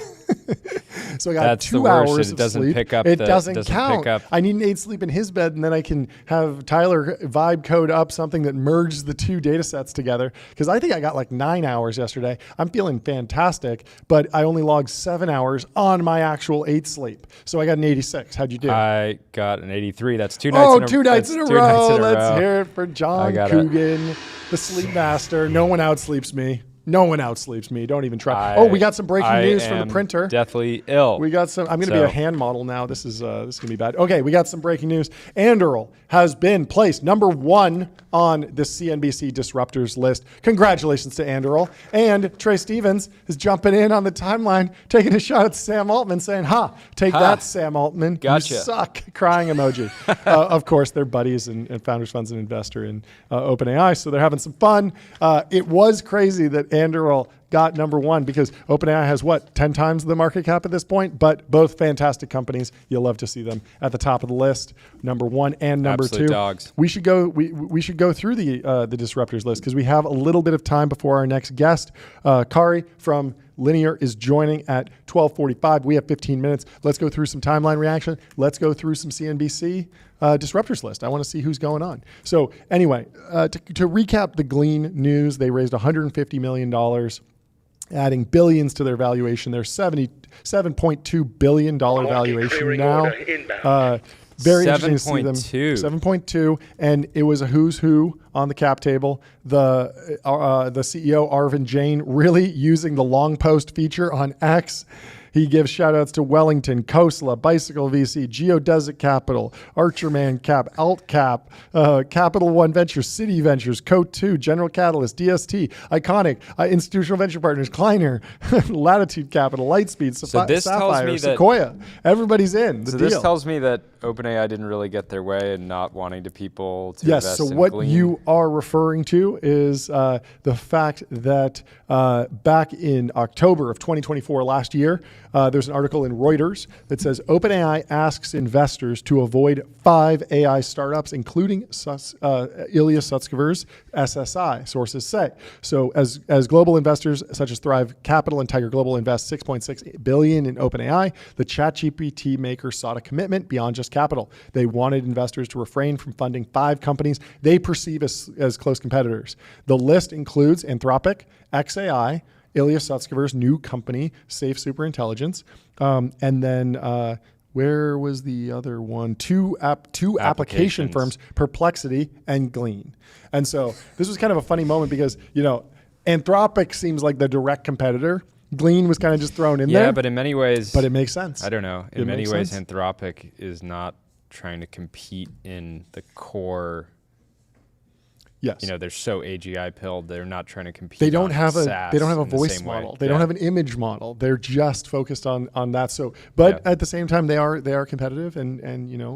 So I got That's 2 the worst. hours It of doesn't sleep. pick up It the- doesn't doesn't count. pick up. I need an 8 sleep in his bed, and then I can have Tyler vibe code up something that merges the 2 data sets together. Because I think I got like 9 hours yesterday. I'm feeling fantastic, but I only logged 7 hours on my actual 8 sleep. So I got an 86. How'd you do? I got an 83. That's 2 nights in a 2 nights in a that's 2 row. nights in a Let's row. hear it for John I got Coogan, the sleep master. No one outsleeps me. No one outsleeps me. Don't even try. We got some breaking news from the printer. Deathly ill. We got some. I'm going to be a hand model now. This is going to be bad. Okay, we got some breaking news. Anduril has been placed number 1 on the CNBC disruptors list. Congratulations to Anduril. And Trey Stevens is jumping in on the timeline, taking a shot at Sam Altman, saying, take that, Sam Altman. Gotcha. You suck. Crying emoji. Of course, they're buddies and Founders Fund's an investor in OpenAI, so they're having some fun. It was crazy that Anduril got number 1 because OpenAI has 10 times the market cap at this point, but both fantastic companies. You'll love to see them at the top of the list, number 1 and number Absolute 2. dogs. We should go. We should go through the disruptors list because we have a little bit of time before our next guest. Kari from Linear is joining at 12:45. We have 15 minutes. Let's go through some timeline reaction. Let's go through some CNBC disruptors list. I want to see who's going on. So anyway, to recap the Glean news, they raised $150 million, adding billions to their valuation. They're $77.2 billion valuation now. Very interesting to see them. 7.2, and it was a who's who on the cap table. The CEO Arvind Jain really using the long post feature on X. He gives shout outs to Wellington, Khosla, Bicycle VC, Geodesic Capital, Archerman Cap, Alt Cap, Capital One Ventures, City Ventures, Code 2, General Catalyst, DST, Iconic, Institutional Venture Partners, Kleiner, Latitude Capital, Lightspeed, this tells Sapphire, me that- Sequoia. Everybody's in. The So deal. this tells me that OpenAI didn't really get their way and not wanting to people to Yes. invest So in what Glean. you are referring to is the fact that back in October of 2024, last year, there's an article in Reuters that says OpenAI asks investors to avoid 5 AI startups, including Ilya Sutskever's SSI. Sources say. So as global investors such as Thrive Capital and Tiger Global invest $6.6 billion in OpenAI, the ChatGPT maker sought a commitment beyond just capital. They wanted investors to refrain from funding 5 companies they perceive as close competitors. The list includes Anthropic, XAI, Ilya Sutskever's new company, Safe Superintelligence, and then where was the other one? Two application Applications. firms, Perplexity and Glean. And so this was kind of a funny moment because, Anthropic seems like the direct competitor. Glean was kind of just thrown in there. Yeah, but in many ways, But it makes sense. I don't know. It In many makes ways, sense. Anthropic is not trying to compete in the core. Yes. They're so AGI pilled. They're not trying to compete. They don't on have a SaaS they don't have a in the voice same way. model. They don't Yeah. have an image model. They're just focused on that. So, but Yeah. at the same time, they are competitive, and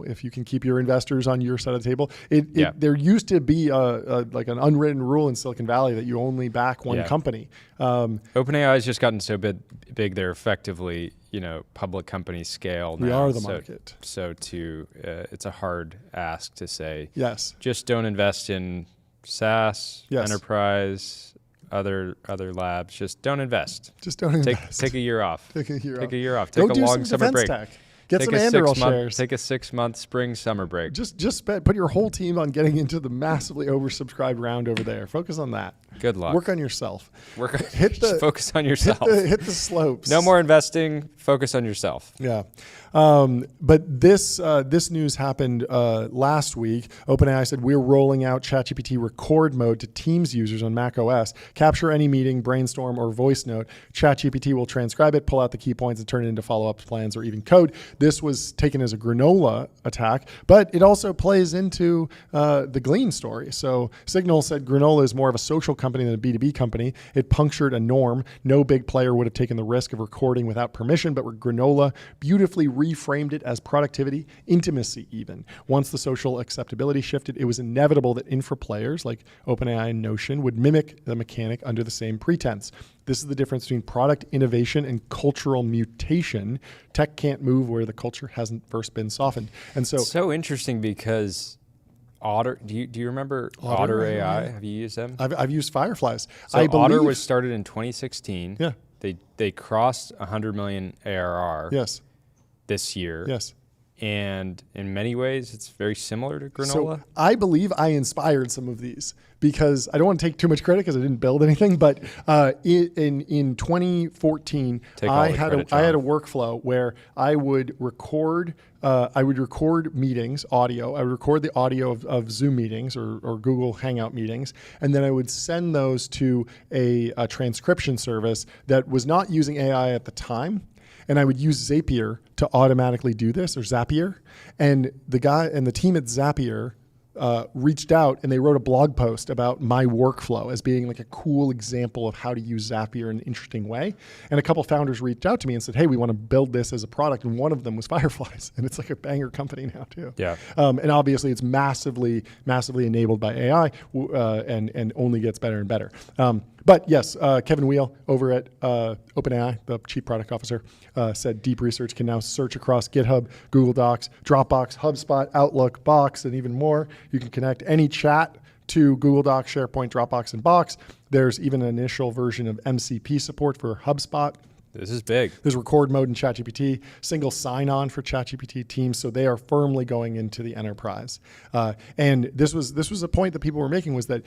if you can keep your investors on your side of the table, Yeah. there used to be like an unwritten rule in Silicon Valley that you only back one Yeah. company. OpenAI has just gotten so big they're effectively, public company scale now. We are the So- market. So it's a hard ask to say, Yes. just don't invest in SaaS, Yes. enterprise, other labs. Just don't invest. Just don't invest. Take a year off. Take a year off. Take a year off. Go Take a do long some summer defense break. tech. Get Take some a Anduril 6-month shares. Take a 6-month spring summer break. Just put your whole team on getting into the massively oversubscribed round over there. Focus on that. Good luck. Work on yourself. Just focus on yourself. Hit the slopes. No more investing. Focus on yourself. Yeah. But this news happened last week. OpenAI said we're rolling out ChatGPT record mode to Teams users on Mac OS. Capture any meeting, brainstorm, or voice note. ChatGPT will transcribe it, pull out the key points, and turn it into follow-up plans or even code. This was taken as a granola attack, but it also plays into the Glean story. So Signal said granola is more of a social company than a B2B company. It punctured a norm. No big player would have taken the risk of recording without permission, but granola beautifully reframed it as productivity, intimacy even. Once the social acceptability shifted, it was inevitable that infra players like OpenAI and Notion would mimic the mechanic under the same pretense. This is the difference between product innovation and cultural mutation. Tech can't move where the culture hasn't first been softened. And so, So interesting because Otter. Do you remember Otter AI? Have you used them? I've used Fireflies. So I believe, Otter was started in 2016. Yeah. They crossed 100 million ARR Yes. this year. Yes. And in many ways, it's very similar to Granola. So I believe I inspired some of these because I don't want to take too much credit because I didn't build anything. But in 2014, Take all I the had credit, I had a John. workflow where I would record meetings, audio. I would record the audio of Zoom meetings or Google Hangout meetings, and then I would send those to a transcription service that was not using AI at the time. And I would use Zapier to automatically do this, or Zapier. And the guy and the team at Zapier reached out and they wrote a blog post about my workflow as being like a cool example of how to use Zapier in an interesting way. And a couple founders reached out to me and said, hey, we want to build this as a product. And one of them was Fireflies. And it's like a banger company now too. Yeah. And obviously it's massively enabled by AI and only gets better and better. But yes, Kevin Wheel over at OpenAI, the chief product officer, said deep research can now search across GitHub, Google Docs, Dropbox, HubSpot, Outlook, Box, and even more. You can connect any chat to Google Docs, SharePoint, Dropbox, and Box. There's even an initial version of MCP support for HubSpot. This is big. There's record mode in ChatGPT, single sign-on for ChatGPT Teams, so they are firmly going into the enterprise. And this was a point that people were making, was that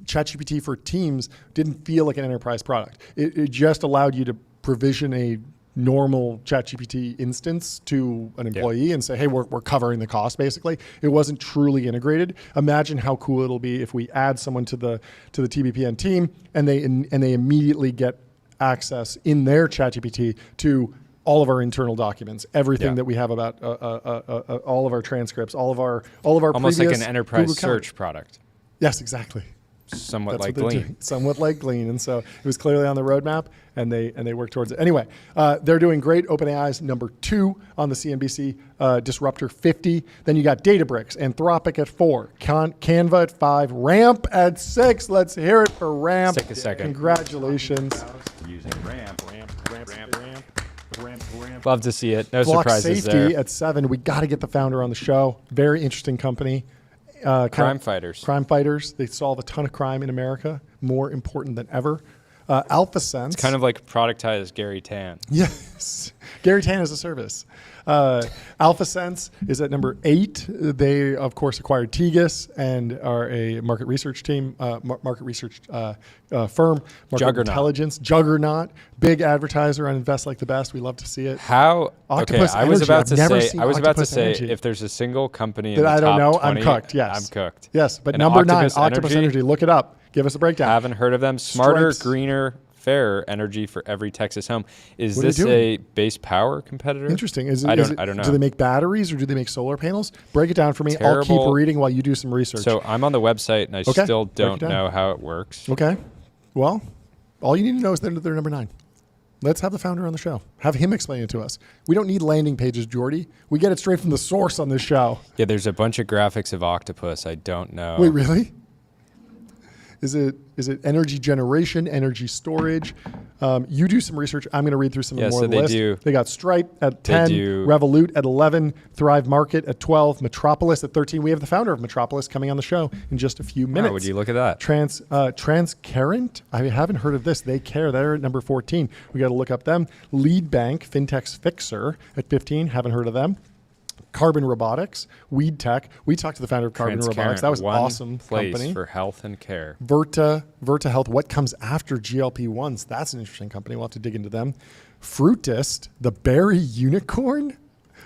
ChatGPT for Teams didn't feel like an enterprise product. It just allowed you to provision a normal ChatGPT instance to an employee and say, hey, we're covering the cost, basically. It wasn't truly integrated. Imagine how cool it'll be if we add someone to the TBPN team and they immediately get access in their ChatGPT to all of our internal documents, everything Yeah. that we have about all of our transcripts, all of our Almost like previous an enterprise Google Calendar. search product, Yes, exactly. somewhat That's like what they're Glean. doing. Somewhat like Glean, and so it was clearly on the roadmap, and they work towards it. Anyway, they're doing great. OpenAI's number 2 on the CNBC Disruptor 50. Then you got Databricks, Anthropic at 4, Canva at 5, Ramp at 6. Let's hear it for Ramp. Take a second. Congratulations. Using ramp. Love to see it. No Block surprises Safety there. at 7. We got to get the founder on the show. Very interesting company. Crime fighters. Crime fighters. They solve a ton of crime in America. More important than ever. AlphaSense. Kind of like productized Gary Tan. Yes. Gary Tan as a service. AlphaSense is at number 8. They, of course, acquired Tegas and are a market research team, market research firm, market Juggernaut. intelligence, juggernaut, big advertiser on Invest Like the Best. We love to see it. How? Octopus I was Energy. about I've to never say. seen I was about to Octopus say Energy. if there's a single company in That the I don't top know, 20, I'm cooked. Yes, I'm cooked. Yes, but And number 9, Octopus Octopus Energy. Look it up. Give us a breakdown. Haven't heard of them. Smarter, Stripes. greener, fairer energy for every Texas home. Is What are this they doing? a base power competitor? Interesting. I don't know. Do they make batteries or do they make solar panels? Break it down for me. I'll keep Terrible. reading while you do some research. So I'm on the website and I Okay, still break it don't down. know how it works. Okay. Well, all you need to know is that they're number 9. Let's have the founder on the show. Have him explain it to us. We don't need landing pages, Jordy. We get it straight from the source on this show. Yeah, there's a bunch of graphics of octopus. I don't know. Wait, really? Is it energy generation, energy storage? You do some research. I'm going to read through some Yeah, more so of the they list. do- They got Stripe at they 10, do- Revolut at 11, Thrive Market at 12, Metropolis at 13. We have the founder of Metropolis coming on the show in just a few minutes. Wow, would you look at that? Transcarent. I haven't heard of this. They care. They're at number 14. We got to look up them. Lead Bank, FinTech's Fixer at 15. Haven't heard of them. Carbon Robotics, Weed Tech. We talked to the founder of Carbon Robotics. That was an One awesome place company. for health and care. Verta Health. What comes after GLP-1s? That's an interesting company. We'll have to dig into them. Fruitist, the berry unicorn.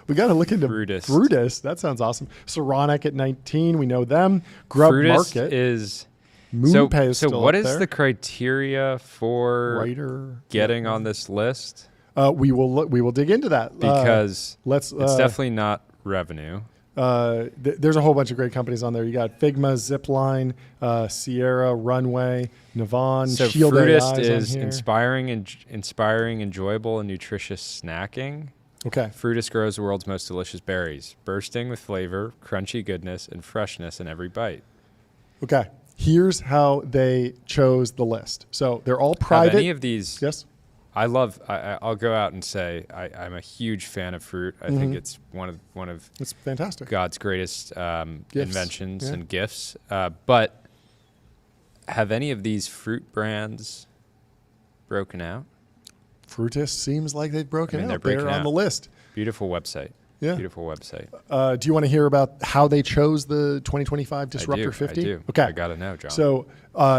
We got to look into Fruitist. Fruitist. That sounds awesome. Saronic at 19. We know them. Grub Fruitist Market. is MoonPay is so still what up is there. the criteria for Writer getting on this list? We will dig into that Because let's. it's definitely not revenue. There's a whole bunch of great companies on there. You got Figma, Zipline, Sierra, Runway, Navan, So Shield Fruitist AI is on here. inspiring, enjoyable, and nutritious snacking. Okay. Fruitist grows the world's most delicious berries, bursting with flavor, crunchy goodness, and freshness in every bite. Okay. Here's how they chose the list. So they're all private. Have any of these? Yes. I'll go out and say I'm a huge fan of fruit. I think Mm-hmm. it's one of It's fantastic. God's greatest inventions yeah. and gifts. But have any of these fruit brands broken out? Fruitist seems like they've broken they're out. They're breaking on out. the list. Beautiful website. Yeah. Beautiful website. Do you want to hear about how they chose the 2025 Disruptor 50? I do. Okay. I got to know, John. So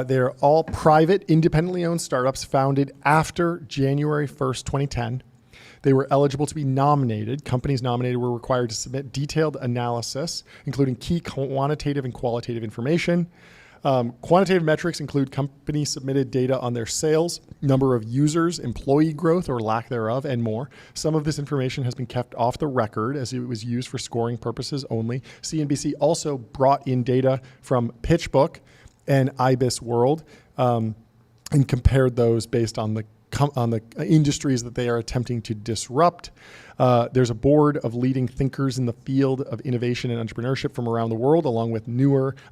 they're all private, independently owned startups founded after January 1st, 2010. They were eligible to be nominated. Companies nominated were required to submit detailed analysis, including key quantitative and qualitative information. Quantitative metrics include company submitted data on their sales, number of users, employee growth or lack thereof, and more. Some of this information has been kept off the record as it was used for scoring purposes only. CNBC also brought in data from PitchBook and IBIS World and compared those based on the industries that they are attempting to disrupt. There's a board of leading thinkers in the field of innovation and entrepreneurship from around the world, along with a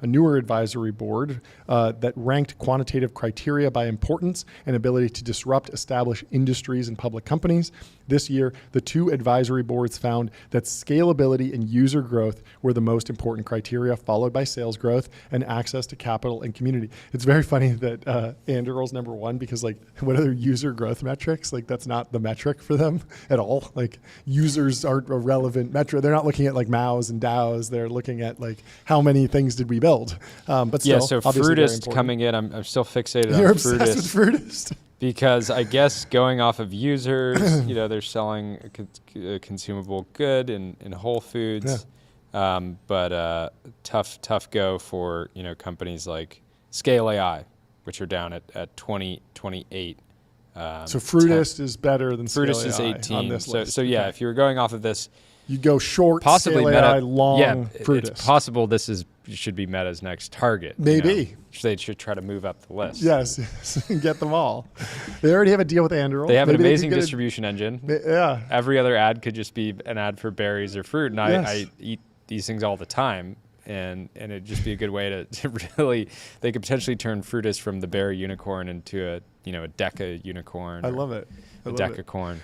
newer advisory board that ranked quantitative criteria by importance and ability to disrupt established industries and public companies. This year, the two advisory boards found that scalability and user growth were the most important criteria, followed by sales growth and access to capital and community. It's very funny that Anduril's number one because, like, what are their user growth metrics? Like, that's not the metric for them at all. Like, users aren't a relevant metric. They're not looking at like MAUs and DAOs. They're looking at like how many things did we build. But still, yeah, so obviously very Fruitist important. coming in, I'm still fixated You're on obsessed with Fruitist. Fruitist. Because I guess going off of users, they're selling a consumable good in Whole Foods, but tough go for companies like Scale AI, which are down at 28 So Fruitist is better than Scale Fruitist is AI on 18. this So list. so yeah, Okay. if you were going off of this, You go short, possibly Scale Meta, AI, long, yeah, Fruitist. it's possible this should be Meta's next target. Maybe. They should try to move up the list. Yes, get them all. They already have a deal with Anduril. They have an Maybe amazing could get distribution engine. Yeah. Every other ad could just be an ad for berries or fruit, and Yes. I eat these things all the time, and it'd just be a good way to really. They could potentially turn Fruitist from the berry unicorn into a deca unicorn. I love it. I A love it. decacorn.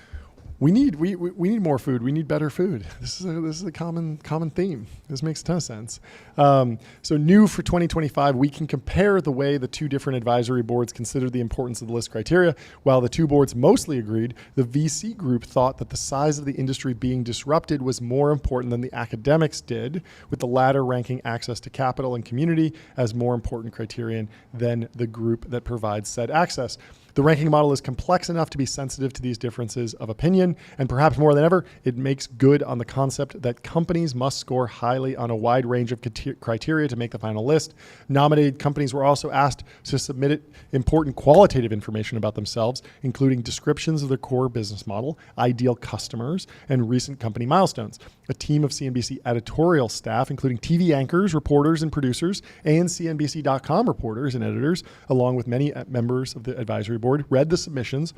We need more food. We need better food. This is a common theme. This makes a ton of sense. So new for 2025, we can compare the way the two different advisory boards considered the importance of the list criteria. While the two boards mostly agreed, the VC group thought that the size of the industry being disrupted was more important than the academics did, with the latter ranking access to capital and community as more important criterion than the group that provides said access. The ranking model is complex enough to be sensitive to these differences of opinion, and perhaps more than ever, it makes good on the concept that companies must score highly on a wide range of criteria to make the final list. Nominated companies were also asked to submit important qualitative information about themselves, including descriptions of their core business model, ideal customers, and recent company milestones. A team of CNBC editorial staff, including TV anchors, reporters, and producers, and CNBC.com reporters and editors, along with many members of the advisory board, read the submissions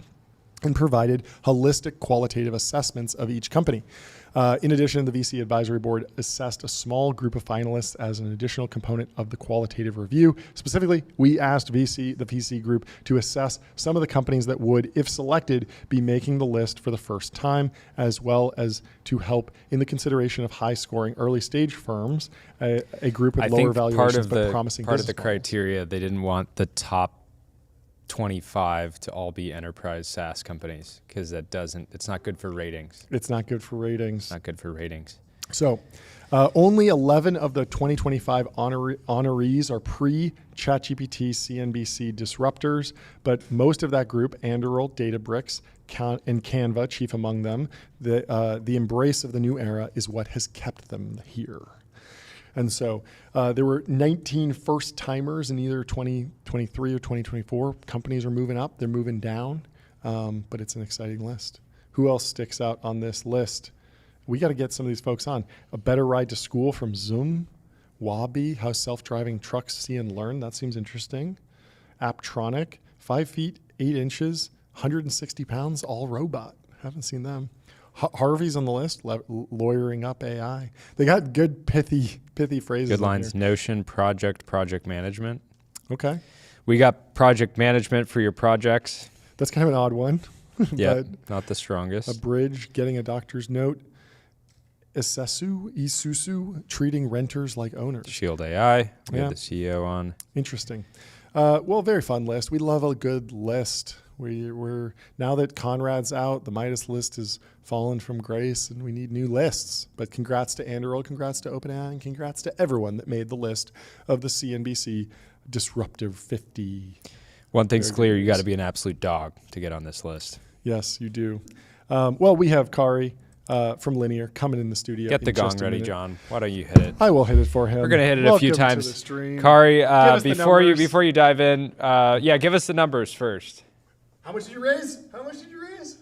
and provided holistic qualitative assessments of each company. In addition, the VC Advisory Board assessed a small group of finalists as an additional component of the qualitative review. Specifically, we asked the VC group to assess some of the companies that would, if selected, be making the list for the first time, as well as to help in the consideration of high-scoring early-stage firms, a group with lower valuations but promising part of business the models. criteria, they didn't want the top 25 to all be enterprise SaaS companies because it's not good for ratings. It's not good for ratings. It's not good for ratings. So only 11 of the 2025 honorees are pre-ChatGPT CNBC disruptors, but most of that group, Anduril, Databricks, and Canva, chief among them, the embrace of the new era is what has kept them here. And so there were 19 first timers in either 2023 or 2024. Companies are moving up, they're moving down, but it's an exciting list. Who else sticks out on this list? We got to get some of these folks on. A Better Ride to School from Zoom, Wabi, How Self-Driving Trucks See and Learn. That seems interesting. Apptronic, 5 feet, 8 inches, 160 pounds, all robot. Haven't seen them. Harvey's on the list, lawyering up AI. They got good pithy phrases. Good lines. Here. Notion, project management. Okay. We got project management for your projects. That's kind of an odd one. Yeah, but not the strongest. a bridge, getting a doctor's note. Isusu, treating renters like owners. Shield AI. We Yeah. have the CEO on. Interesting. Well, very fun list. We love a good list. We're now that Conrad's out, the Midas list has fallen from grace, and we need new lists. But congrats to Anduril, congrats to OpenAI, and congrats to everyone that made the list of the CNBC Disruptive 50. One thing's Very clear, good you got to list. be an absolute dog to get on this list. Yes, you do. Well, we have Kari from Linear coming in the studio. Get the in just gong a ready, minute. John. Why don't you hit it? I will hit it for him. We're gonna hit it a few Welcome to times. the stream. Kari, us the before numbers. you dive in, give us the numbers first. How much did you raise? How much did you raise?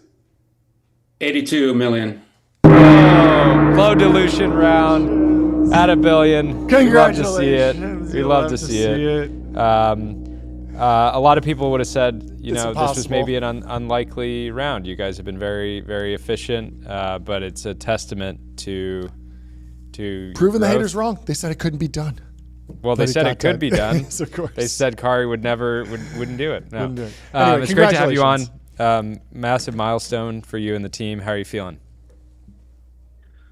82 million. Low dilution round at $1 billion. Congratulations. We love to see it. A lot of people would have said, It's this was impossible. maybe an unlikely round. You guys have been very, very efficient, but it's a testament to Proving the growth. haters wrong. They said it couldn't be done. Well, they But it said got it could done. be done. Yes, of course. They said Kari wouldn't do it. No. Wouldn't do it. Anyway, It's great to have you on. congratulations. Massive milestone for you and the team. How are you feeling?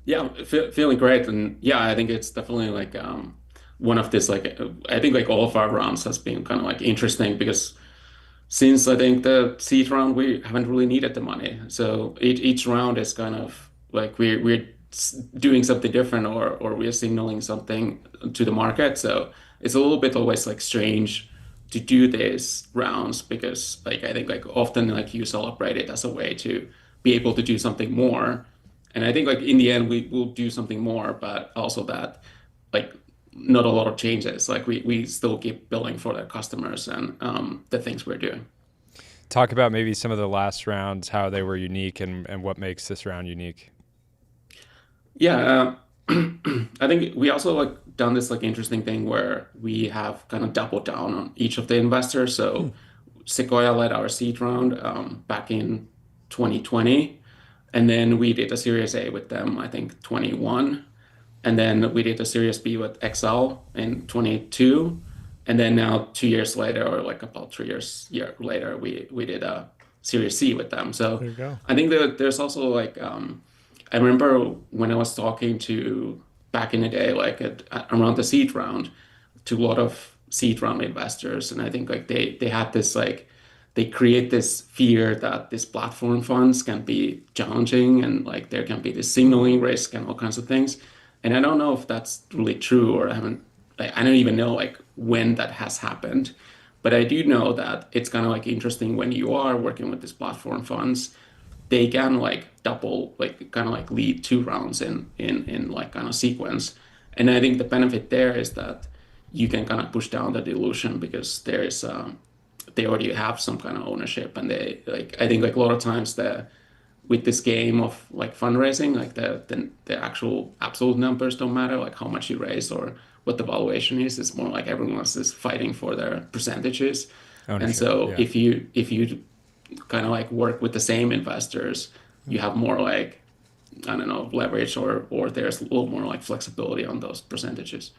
Yeah, feeling great. And yeah, I think it's definitely like one of this, like, I think like all of our rounds has been kind of like interesting because since I think the seed round, we haven't really needed the money. So each round is kind of like we're doing something different or we're signaling something to the market. So it's a little bit always like strange to do these rounds because like I think like often like you celebrate it as a way to be able to do something more. And I think like in the end we will do something more, but also that like not a lot of changes. Like we still keep billing for the customers and the things we're doing. talk about maybe some of the last rounds, how they were unique, and what makes this round unique. Yeah, I think we also like done this like interesting thing where we have kind of doubled down on each of the investors. So Sequoia led our seed round back in 2020, and then we did a Series A with them, I think 21, and then we did a Series B with Excel in 22, and then now 2 years later, or like about 3 years later, we did a Series C with them. So There you go. I think that there's also like I remember when I was talking to back in the day, like around the seed round, to a lot of seed round investors, and I think like they had this like they create this fear that these platform funds can be challenging and like there can be this signaling risk and all kinds of things. And I don't know if that's really true, or I don't even know like when that has happened. But I do know that it's kind of like interesting when you are working with these platform funds, they can like double, like kind of like lead 2 rounds in like kind of sequence. And I think the benefit there is that you can kind of push down the dilution because there's they already have some kind of ownership, and they like I think like a lot of times with this game of like fundraising, like the actual absolute numbers don't matter, like how much you raise or what the valuation is. It's more like everyone is fighting for their percentages. Ownership, And so yeah. if you kind of like work with the same investors, you have more like I don't know leverage, or there's a little more like flexibility on those percentages.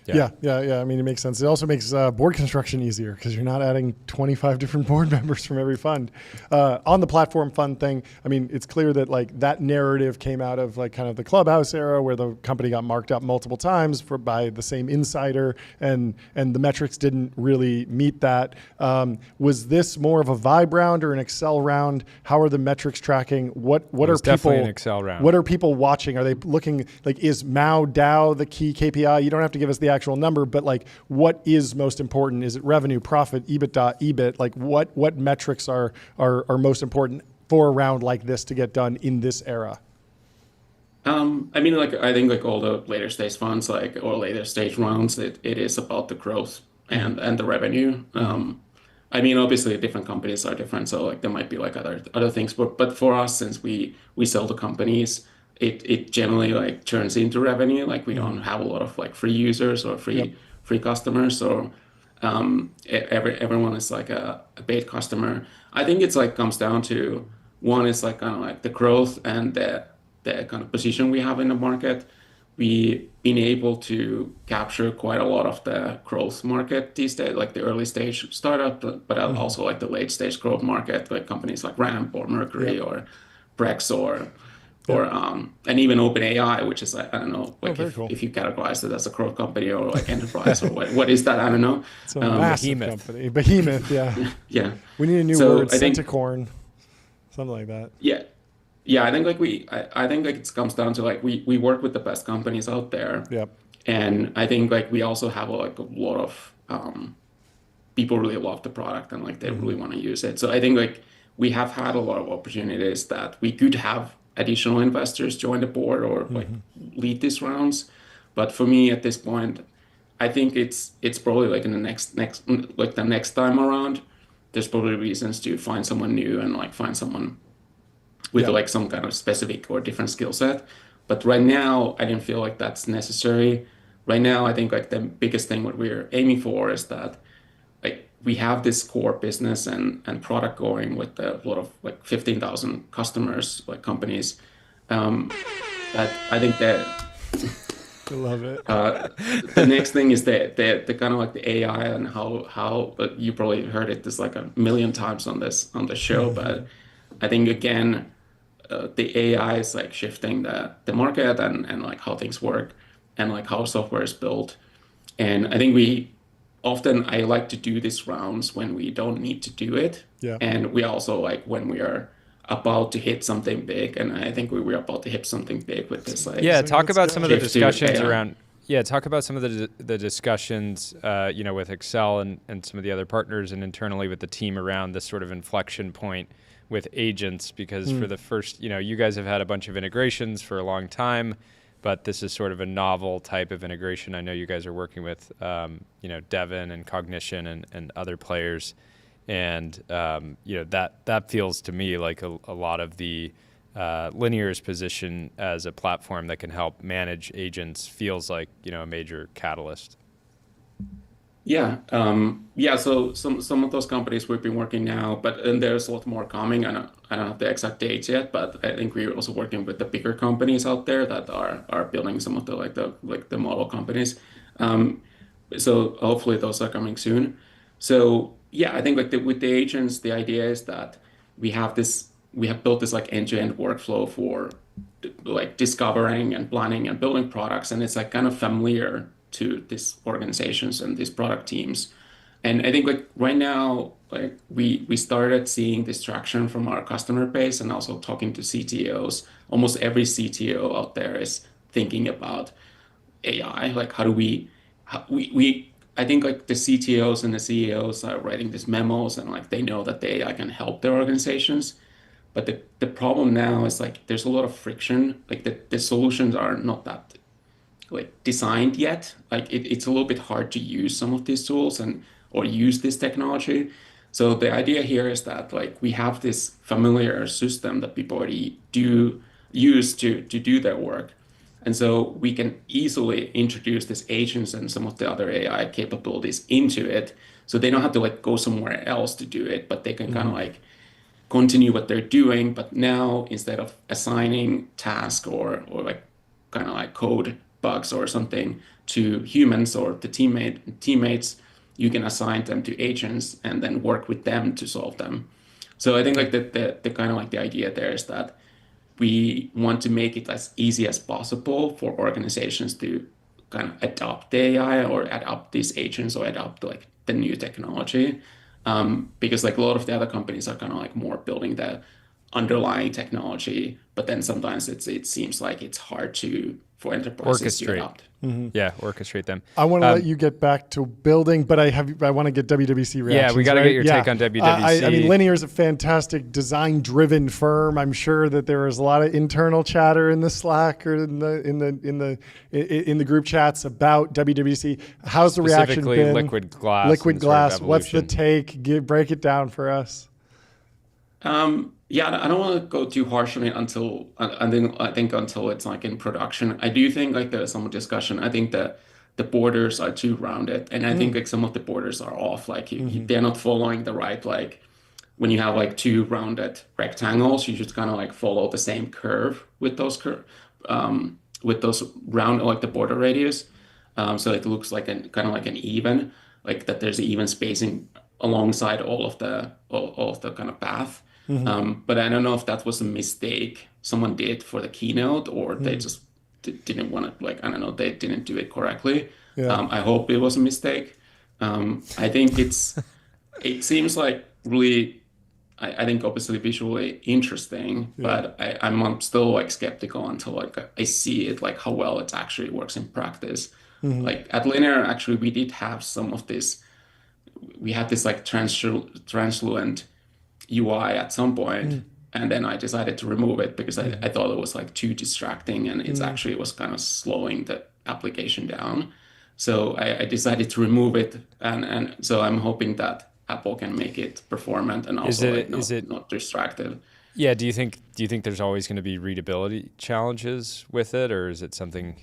Yeah. I mean, it makes sense. It also makes board construction easier because you're not adding 25 different board members from every fund. On the platform fund thing, I mean, it's clear that like that narrative came out of like kind of the Clubhouse era where the company got marked up multiple times by the same insider, and the metrics didn't really meet that. Was this more of a Vibe round or an Excel round? How are the metrics tracking? What are definitely people? an Excel round. What are people watching? Are they looking like is Mao DAO the key KPI? You don't have to give us the actual number, but like what is most important? Is it revenue, profit, EBITDA, EBIT? Like what metrics are most important for a round like this to get done in this era? I mean, like I think like all the later stage funds, like or later stage rounds, it is about the growth and the revenue. I mean, obviously different companies are different, so like there might be like other things, but for us, since we sell to companies, it generally like turns into revenue. Like we don't have a lot of like free users or free customers, so everyone is like a paid customer. I think it's like comes down to one is like kind of like the growth and the kind of position we have in the market. We've been able to capture quite a lot of the growth market these days, like the early stage startup, but also like the late stage growth market, like companies like Ramp or Mercury or Brex or and even OpenAI, which is like, I don't know, like very cool. if you categorize it as a growth company or like enterprise or what is that? I don't know. It's a massive Behemoth. company. Behemoth, yeah. Yeah. We need a new So word, I think- centacorn, something like that. Yeah. Yeah, I think like I think like it comes down to like we work with the best companies out there. Yep. And I think like we also have like a lot of people really love the product and like they really want to use it. So I think like we have had a lot of opportunities that we could have additional investors join the board or like lead these rounds. But for me at this point, I think it's probably like in the next like the next time around, there's probably reasons to find someone new and like find someone with like some kind of specific or different skill set. But right now, I didn't feel like that's necessary. Right now, I think like the biggest thing what we're aiming for is that like we have this core business and product going with a lot of like 15,000 customers, like companies. That I think that I love it. the next thing is the kind of like the AI and how you probably heard it this like a million times on the show, but I think again the AI is like shifting the market and like how things work and like how software is built. And I think I like to do these rounds when we don't need to do it. Yeah. And we also like when we are about to hit something big. And I think we were about to hit something big with this. Like, Yeah, talk let's about go. some of the Shift to discussions AI. around. Yeah, talk about some of the discussions, with Excel and some of the other partners and internally with the team around this sort of inflection point with agents, because for the first, you guys have had a bunch of integrations for a long time, but this is sort of a novel type of integration. I know you guys are working with, Devin and Cognition and other players And that feels to me like a lot of the Linear's position as a platform that can help manage agents feels like a major catalyst. Yeah, yeah. So some of those companies we've been working now, and there's a lot more coming. I don't have the exact dates yet, but I think we're also working with the bigger companies out there that are building some of the model companies. Um, so hopefully those are coming soon. So yeah, I think with the agents, the idea is that we have built this like end-to-end workflow for like discovering and planning and building products, and it's like kind of familiar to these organizations and these product teams. And I think like right now, like we started seeing this traction from our customer base and also talking to CTOs. Almost every CTO out there is thinking about AI. Like how do we I think like the CTOs and the CEOs are writing these memos and like they know that the AI can help their organizations. But the problem now is like there's a lot of friction. Like the solutions are not that like designed yet. Like it's a little bit hard to use some of these tools and or use this technology. So the idea here is that like we have this familiar system that people already do use to do their work. And so we can easily introduce these agents and some of the other AI capabilities into it. So they don't have to like go somewhere else to do it, but they can kind of like continue what they're doing. But now instead of assigning task or like kind of like code bugs or something to humans or the teammates, you can assign them to agents and then work with them to solve them. So I think like the kind of like the idea there is that we want to make it as easy as possible for organizations to kind of adopt the AI or adopt these agents or adopt like the new technology. Because like a lot of the other companies are kind of like more building the underlying technology, but then sometimes it seems like it's hard for enterprises to Orchestrate. adopt. Yeah, orchestrate them. I want to let you get back to building, but I want to get WWC reactions. Yeah, we got to get your take on WWC. I mean, Linear is a fantastic design-driven firm. I'm sure that there is a lot of internal chatter in the Slack or in the group chats about WWC. How's the reaction Specifically been? liquid glass. Liquid and sort of glass. What's the evolution. take? Break it down for us. Yeah, I don't want to go too harsh on it until I think until it's like in production. I do think like there's some discussion. I think that the borders are too rounded, and I think like some of the borders are off. Like they're not following the right like when you have like two rounded rectangles, you should kind of like follow the same curve with with those round like the border radius. So it looks like kind of like an even, like that there's even spacing alongside all of the kind of path. But I don't know if that was a mistake someone did for the keynote or they just didn't want to, like, I don't know, they didn't do it correctly. Yeah. I hope it was a mistake. I think it seems like really, I think obviously visually interesting, but I'm still like skeptical until like I see it, like how well it actually works in practice. Like at Linear, actually, we did have some of this, we had this like translucent UI at some point, and then I decided to remove it because I thought it was like too distracting and it's actually was kind of slowing the application down. So I decided to remove it, and so I'm hoping that Apple can make it performant and also not distracted. Yeah. Do you think there's always going to be readability challenges with it, or is it something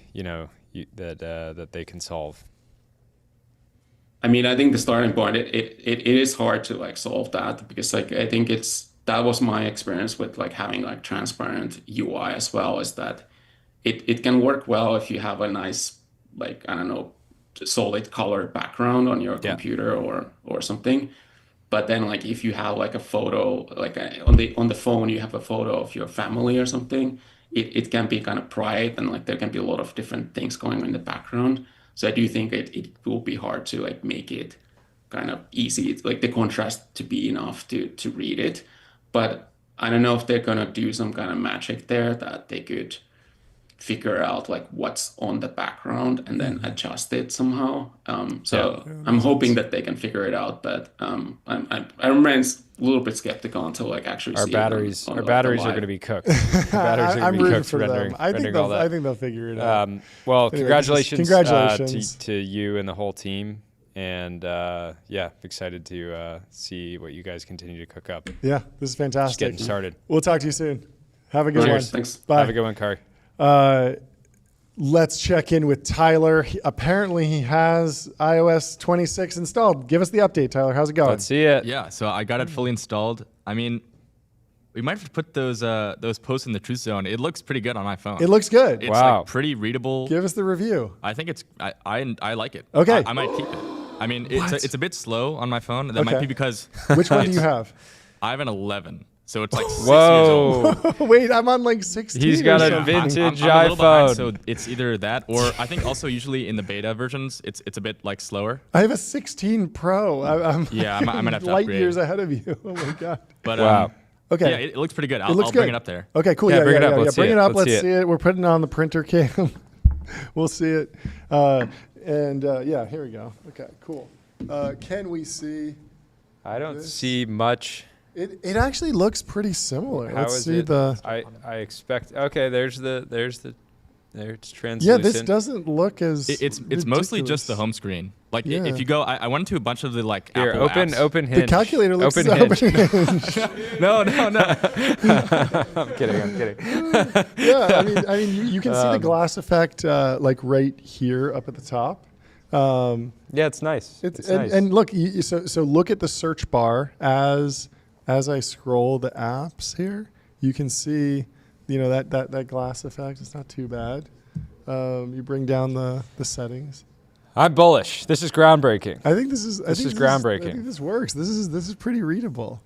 that they can solve? I mean, I think the starting point, it is hard to like solve that because like I think that was my experience with like having like transparent UI as well, is that it can work well if you have a nice, like, I don't know, solid color background on your computer or something. But then like if you have like a photo, like on the phone you have a photo of your family or something, it can be kind of bright and like there can be a lot of different things going on in the background. So I do think it will be hard to like make it kind of easy, like the contrast to be enough to read it. But I don't know if they're gonna do some kind of magic there that they could figure out like what's on the background and then adjust it somehow. I'm hoping that they can figure it out, but I remain a little bit skeptical until like actually Our see batteries it on are the going to be cooked. Our batteries are I'm going to be rooting cooked for rendering, them. I think they'll figure it out. Well, Anyway, congratulations, congratulations. to you and the whole team. And excited to see what you guys continue to cook up. Yeah, this is fantastic. Just getting started. We'll talk to you soon. Have a good one. Thanks. Bye. Have a good one, Kari. Let's check in with Tyler. Apparently, he has iOS 26 installed. Give us the update, Tyler. How's it going? Let's see it. Yeah, so I got it fully installed. I mean, we might have to put those posts in the truth zone. It looks pretty good on my phone. It looks good. It's Wow. like pretty readable. Give us the review. I think it's I like it. Okay. I might keep it. I mean, it's a bit slow on my phone. That Okay. might be because Which one do you have? I have an 11, so it's like 6 years Whoa. old. Wait, I'm on like 16. He's got or a something. vintage I'm a little behind, iPhone. so it's either that or I think also usually in the beta versions it's a bit like slower. I have a 16 Pro. I'm Yeah, I might have to light upgrade. years ahead of you. Oh my god. But Wow. Okay. yeah, it looks pretty good. It looks I'll bring good. it up there. Okay, cool. Yeah, Yeah, bring it yeah, up. yeah. Let's Bring see it it. up. Let's Let's see see it. it. We're putting it on the printer cam. We'll see it. Yeah, here we go. Okay, cool. Can we see? I don't This- see much. It actually looks pretty similar. How Let's is see it? the. I expect. Okay, there's Yeah, translucent. this doesn't look as. It's mostly just the ridiculous. home screen. Like Yeah. if you go, I went to a bunch of the like Here, Apple open apps. Hinge. The calculator looks open open Hinge. Hinge. No. I'm kidding. Yeah, I mean, you can see the glass effect like right here up at the top. Yeah, it's nice. It's It's and, nice. and look, so look at the search bar as I scroll the apps here. You can see, that glass effect. It's not too bad. You bring down the settings. I'm bullish. This is groundbreaking. I think this is groundbreaking. I think this works. This is pretty readable.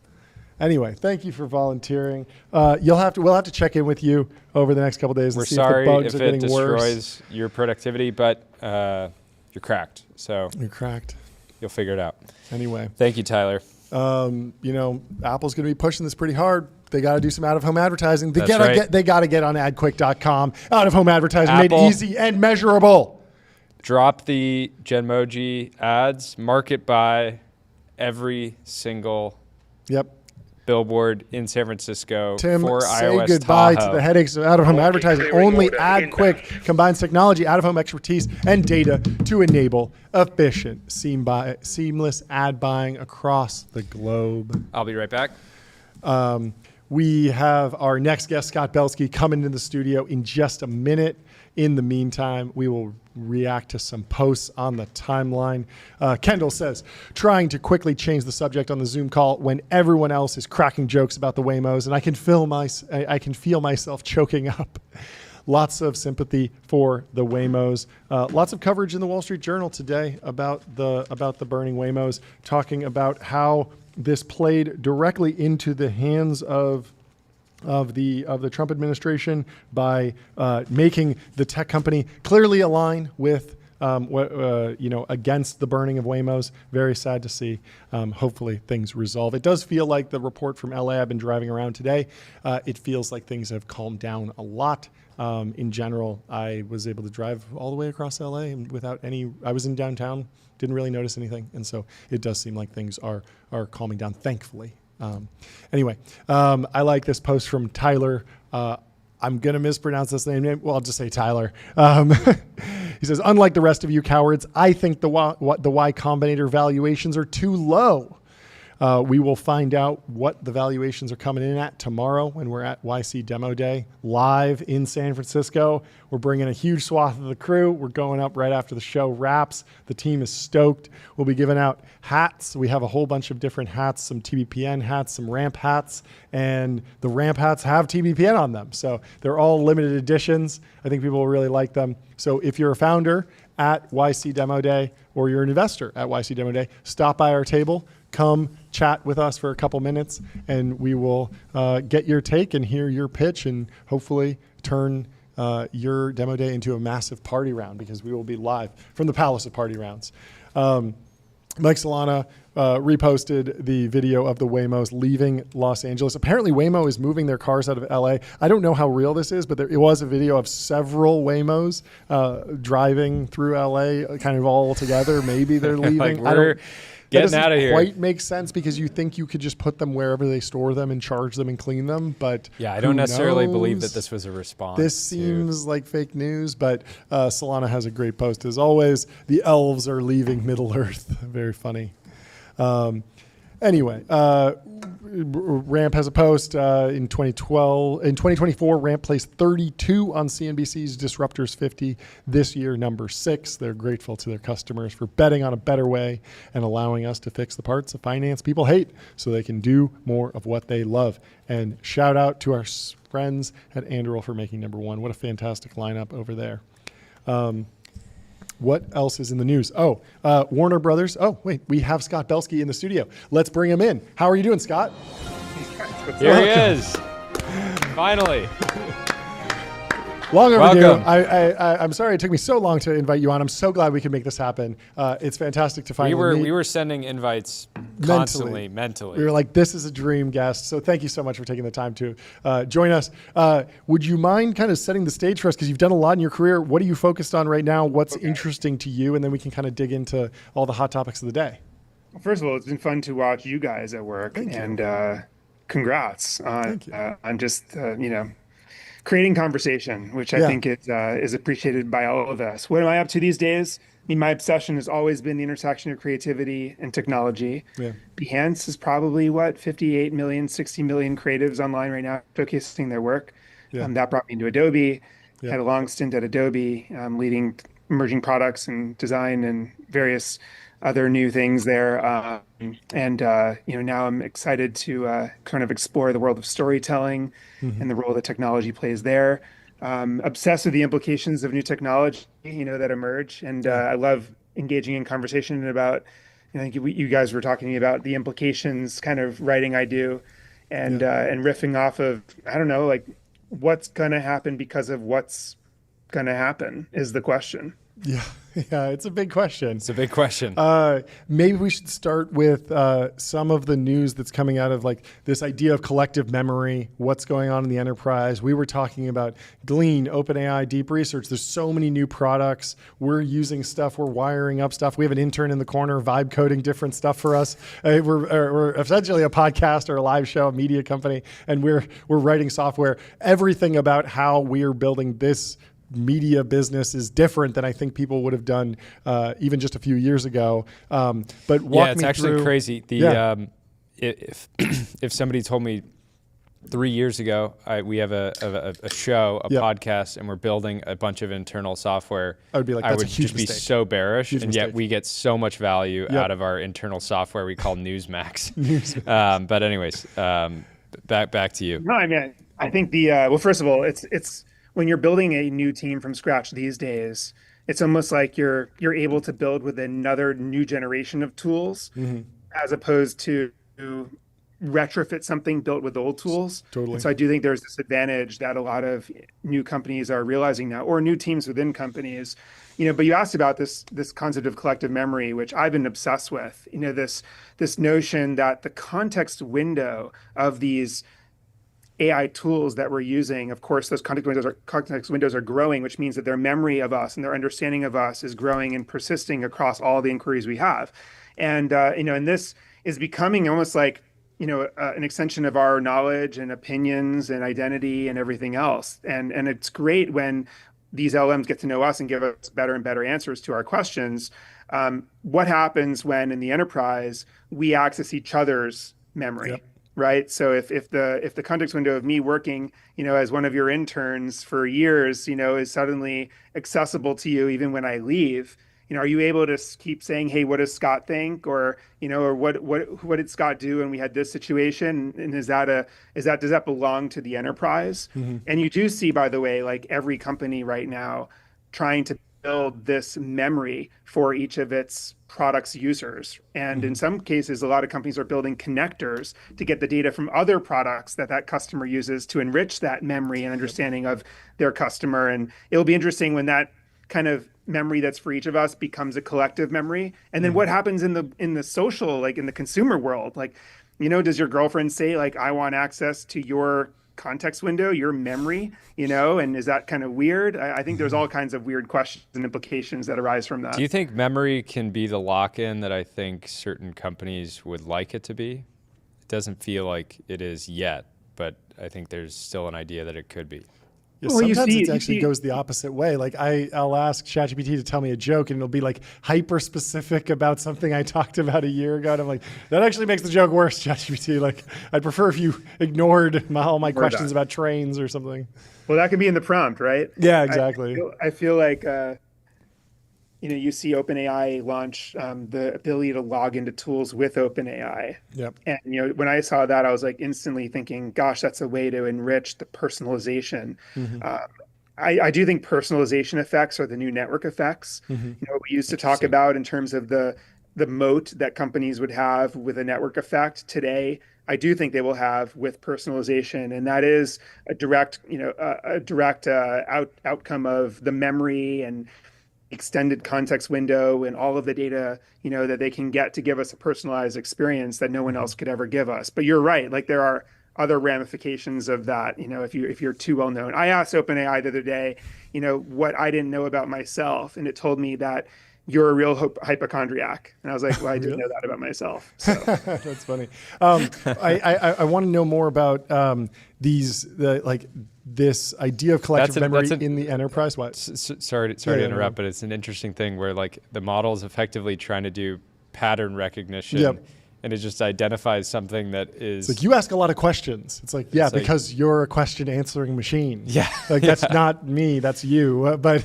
Anyway, thank you for volunteering. We'll have to check in with you over the next couple days We're and see sorry if the bugs if are it getting worse. destroys your productivity, but you're cracked. So You're cracked. you'll figure it out. Anyway, Thank you, Tyler. Apple's going to be pushing this pretty hard. They got to do some out-of-home advertising. They That's gotta right. they got to get on adquick.com. Out-of-home advertising made Apple. easy and measurable. Drop the Genmoji ads. Market by every single Yep. billboard in San Francisco Tim, for say iOS goodbye Tahoe. to the headaches of out-of-home advertising. Only AdQuick combines technology, out-of-home expertise, and data to enable efficient, seamless ad buying across the globe. I'll be right back. We have our next guest, Scott Belsky, coming into the studio in just a minute. In the meantime, we will react to some posts on the timeline. Kendall says, trying to quickly change the subject on the Zoom call when everyone else is cracking jokes about the Waymos, and I can feel myself choking up. Lots of sympathy for the Waymos. Lots of coverage in the Wall Street Journal today about the burning Waymos, talking about how this played directly into the hands of the Trump administration by making the tech company clearly align with against the burning of Waymos. Very sad to see. Hopefully things resolve. It does feel like the report from LA. I've been driving around today. It feels like things have calmed down a lot. In general, I was able to drive all the way across LA and without any. I was in downtown, didn't really notice anything, and so it does seem like things are calming down, thankfully. Anyway, I like this post from Tyler. I'm going to mispronounce this name. Well, I'll just say Tyler. He says, unlike the rest of you cowards, I think the Y Combinator valuations are too low. We will find out what the valuations are coming in at tomorrow when we're at YC Demo Day live in San Francisco. We're bringing a huge swath of the crew. We're going up right after the show wraps. The team is stoked. We'll be giving out hats. We have a whole bunch of different hats, some TBPN hats, some ramp hats, and the ramp hats have TBPN on them. So they're all limited editions. I think people will really like them. So if you're a founder at YC Demo Day or you're an investor at YC Demo Day, stop by our table. Come chat with us for a couple minutes, and we will get your take and hear your pitch and hopefully turn your demo day into a massive party round because we will be live from the Palace of Party Rounds. Mike Solana, reposted the video of the Waymos leaving Los Angeles. Apparently, Waymo is moving their cars out of LA. I don't know how real this is, but it was a video of several Waymos driving through LA, kind of all together. Maybe they're leaving. We're getting out of here. Quite makes sense because you think you could just put them wherever they store them and charge them and clean them, but yeah, I don't necessarily believe that knows? this was a response. This seems like fake news, but Solana has a great post as always. The elves are leaving Middle Earth. Very funny. Anyway, Ramp has a post in 2012. In 2024, Ramp placed 32 on CNBC's Disruptors 50. This year, number 6. They're grateful to their customers for betting on a better way and allowing us to fix the parts of finance people hate so they can do more of what they love. And shout out to our friends at Anduril for making number 1. What a fantastic lineup over there. What else is in the news? Warner Brothers. Oh, wait, we have Scott Belsky in the studio. Let's bring him in. How are you doing, Scott? Here he is. Finally. Long overdue. Welcome. I'm sorry it took me so long to invite you on. I'm so glad we could make this happen. It's fantastic to finally meet. We were sending invites constantly, mentally. We were like, this is a dream guest. So thank you so much for taking the time to join us. Would you mind kind of setting the stage for us? Because you've done a lot in your career. What are you focused on right now? What's interesting to you? And then we can kind of dig into all the hot topics of the day. Well, first of all, it's been fun to watch you guys at work. And congrats on just, creating conversation, which I think is appreciated by all of us. What am I up to these days? I mean, my obsession has always been the intersection of creativity and technology. Yeah. Behance is probably 58 million, 60 million creatives online right now showcasing their work. Yeah. That brought me into Adobe. Yeah. Had a long stint at Adobe, leading emerging products and design and various other new things there. Now I'm excited to kind of explore the world of storytelling and the role that technology plays there. Obsessed with the implications of new technology, that emerge. And I love engaging in conversation about, I think you guys were talking to me about the implications kind of writing I do and riffing off of, I don't know, like what's going to happen because of what's going to happen is the question. Yeah, it's a big question. It's a big question. Maybe we should start with some of the news that's coming out of like this idea of collective memory, what's going on in the enterprise. We were talking about Glean, OpenAI, Deep Research. There's so many new products. We're using stuff. We're wiring up stuff. We have an intern in the corner vibe coding different stuff for us. We're essentially a podcast or a live show, a media company, and we're writing software. Everything about how we're building this media business is different than I think people would have done even just a few years ago. But it's actually crazy. If somebody told me 3 years ago we have a show, podcast, and we're building a bunch of internal software, I would be like, that's a huge mistake. Be so bearish. Huge and mistake. Yet we get so much value out of our internal software we call Newsmax. But anyways, back to you. No, I mean, I think first of all, it's when you're building a new team from scratch these days, it's almost like you're able to build with another new generation of tools, as opposed to retrofit something built with old tools. Totally. And so I do think there's this advantage that a lot of new companies are realizing now, or new teams within companies. But you asked about this concept of collective memory, which I've been obsessed with. This notion that the context window of these AI tools that we're using, of course, those context windows are growing, which means that their memory of us and their understanding of us is growing and persisting across all the inquiries we have. And this is becoming almost like an extension of our knowledge and opinions and identity and everything else. And it's great when these LLMs get to know us and give us better and better answers to our questions. What happens when in the enterprise we access each other's memory? Yep. Right. So if the context window of me working, as one of your interns for years, is suddenly accessible to you even when I leave, are you able to keep saying, hey, what does Scott think? Or, or what did Scott do? And we had this situation. And does that belong to the enterprise? Mm-hmm. And you do see, by the way, like every company right now trying to build this memory for each of its products users. And in some cases, a lot of companies are building connectors to get the data from other products that customer uses to enrich that memory and understanding of their customer. And it'll be interesting when that kind of memory that's for each of us becomes a collective memory. And then what happens in the social, like in the consumer world? Like, does your girlfriend say like, I want access to your context window, your memory, and is that kind of weird? I think there's all kinds of weird questions and implications that arise from that. Do you think memory can be the lock-in that I think certain companies would like it to be? It doesn't feel like it is yet, but I think there's still an idea that it could be. Yeah, Well, sometimes it actually goes the opposite way. Like I'll ask ChatGPT to tell me a joke, and it'll be like hyper specific about something I talked about a year ago. And I'm like, that actually makes the joke worse, ChatGPT. Like, I'd prefer if you ignored all my questions about trains or something. Well, that could be in the prompt, right? Yeah, exactly. I feel like you see OpenAI launch the ability to log into tools with OpenAI. Yep. And when I saw that, I was like instantly thinking, gosh, that's a way to enrich the personalization. I do think personalization effects are the new network effects. What we used to talk about in terms of the moat that companies would have with a network effect today, I do think they will have with personalization, and that is a direct outcome of the memory and extended context window and all of the data that they can get to give us a personalized experience that no one else could ever give us. But you're right, like there are other ramifications of that. If you're too well known. I asked OpenAI the other day what I didn't know about myself, and it told me that you're a real hypochondriac. And I was like, well, I didn't know that about myself. So. That's funny. I want to know more about this idea of collective memory in the enterprise. What? Sorry to interrupt, but it's an interesting thing where like the model is effectively trying to do pattern recognition. And it just identifies something that is... It's like, you ask a lot of questions. It's like, yeah, because you're a question answering machine. Yeah. Like, that's not me, that's you. But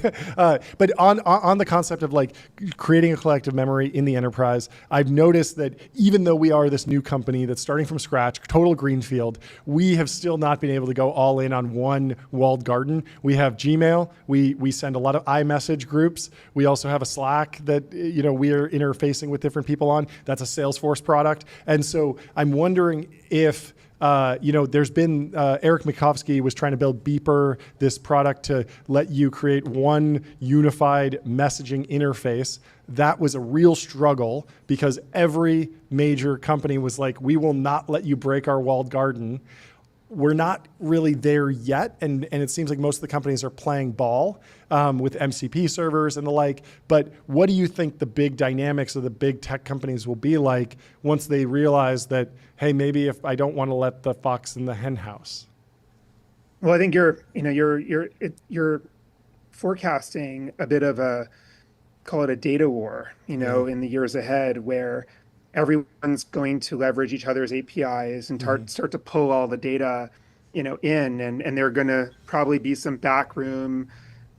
on the concept of like creating a collective memory in the enterprise, I've noticed that even though we are this new company that's starting from scratch, total greenfield, we have still not been able to go all in on one walled garden. We have Gmail. We send a lot of iMessage groups. We also have a Slack that we are interfacing with different people on. That's a Salesforce product. And so I'm wondering if, there's been, Eric Mikovsky was trying to build Beeper, this product to let you create one unified messaging interface. That was a real struggle because every major company was like, we will not let you break our walled garden. We're not really there yet, and it seems like most of the companies are playing ball with MCP servers and the like. But what do you think the big dynamics of the big tech companies will be like once they realize that, hey, maybe if I don't want to let the fox in the hen house? Well, I think you're forecasting a bit of a, call it a data war, in the years ahead, where everyone's going to leverage each other's APIs and start to pull all the data, in, and there are going to probably be some backroom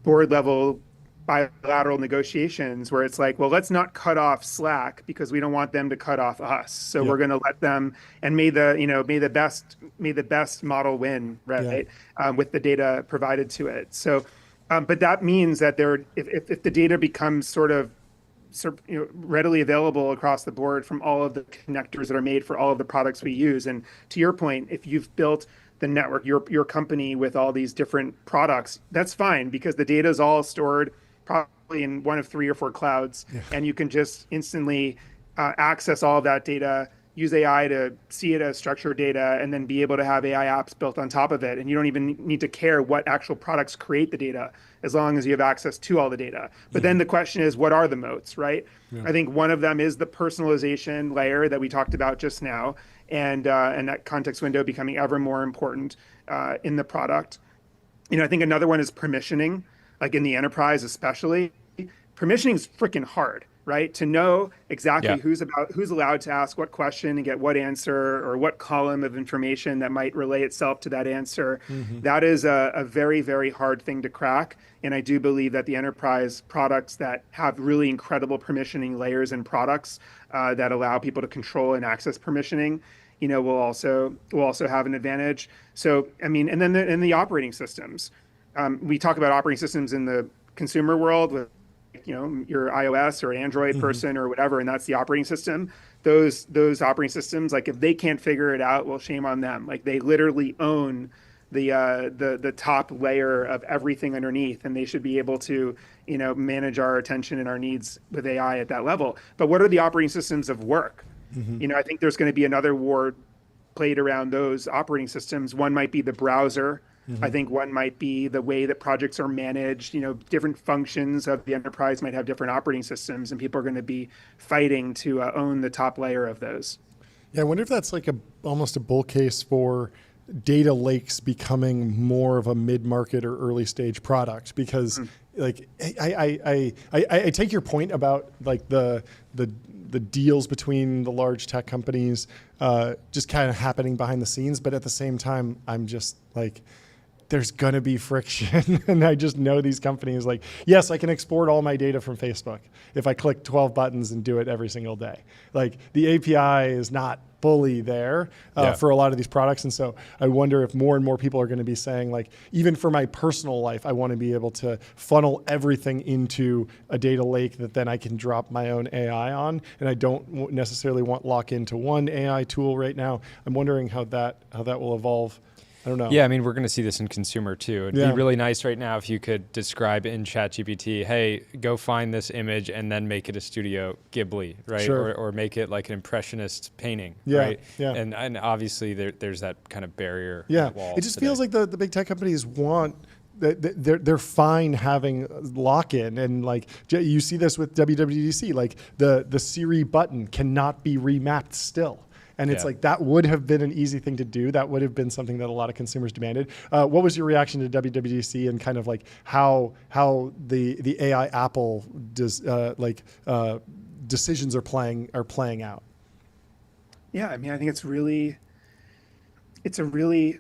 board level bilateral negotiations where it's like, well, let's not cut off Slack because we don't want them to cut off us. So we're going to let them, and may the best model win, right? With the data provided to it. So, but that means that if the data becomes sort of readily available across the board from all of the connectors that are made for all of the products we use. And to your point, if you've built the network, your company with all these different products, that's fine because the data is all stored probably in one of 3 or 4 clouds, and you can just instantly access all of that data, use AI to see it as structured data, and then be able to have AI apps built on top of it. And you don't even need to care what actual products create the data, as long as you have access to all the data. But then the question is, what are the moats, right? I think one of them is the personalization layer that we talked about just now, and that context window becoming ever more important in the product. I think another one is permissioning, like in the enterprise especially. Permissioning is freaking hard, right? To know exactly who's allowed to ask what question and get what answer, or what column of information that might relay itself to that answer. That is a very, very hard thing to crack. And I do believe that the enterprise products that have really incredible permissioning layers and products that allow people to control and access permissioning, will also have an advantage. So, I mean, and then in the operating systems, we talk about operating systems in the consumer world with your iOS or Android person or whatever, and that's the operating system. Those operating systems, like if they can't figure it out, well, shame on them. Like they literally own the top layer of everything underneath, and they should be able to, manage our attention and our needs with AI at that level. But what are the operating systems of work? I think there's going to be another war played around those operating systems. One might be the browser. I think one might be the way that projects are managed. Different functions of the enterprise might have different operating systems, and people are going to be fighting to own the top layer of those. Yeah, I wonder if that's like almost a bull case for data lakes becoming more of a mid-market or early stage product, because like I take your point about like the deals between the large tech companies just kind of happening behind the scenes, but at the same time, I'm just like, there's gonna be friction. And I just know these companies like, yes, I can export all my data from Facebook if I click 12 buttons and do it every single day. Like the API is not fully there for a lot of these products. And so I wonder if more and more people are gonna be saying like, even for my personal life, I wanna be able to funnel everything into a data lake that then I can drop my own AI on. And I don't necessarily want lock into one AI tool right now. I'm wondering how that will evolve. I don't know. Yeah, I mean, we're going to see this in consumer too. It'd be really nice right now if you could describe in ChatGPT, hey, go find this image and then make it a Studio Ghibli, right? Sure. Or make it like an impressionist painting, Yeah, right? yeah. And obviously there's that kind of barrier. Yeah, wall it just today. feels like the big tech companies want they're fine having lock-in, and like you see this with WWDC, like the Siri button cannot be remapped still. And it's like, that would have been an easy thing to do. That would have been something that a lot of consumers demanded. What was your reaction to WWDC and kind of like how the AI Apple decisions are playing out? Yeah, I mean, I think it's a really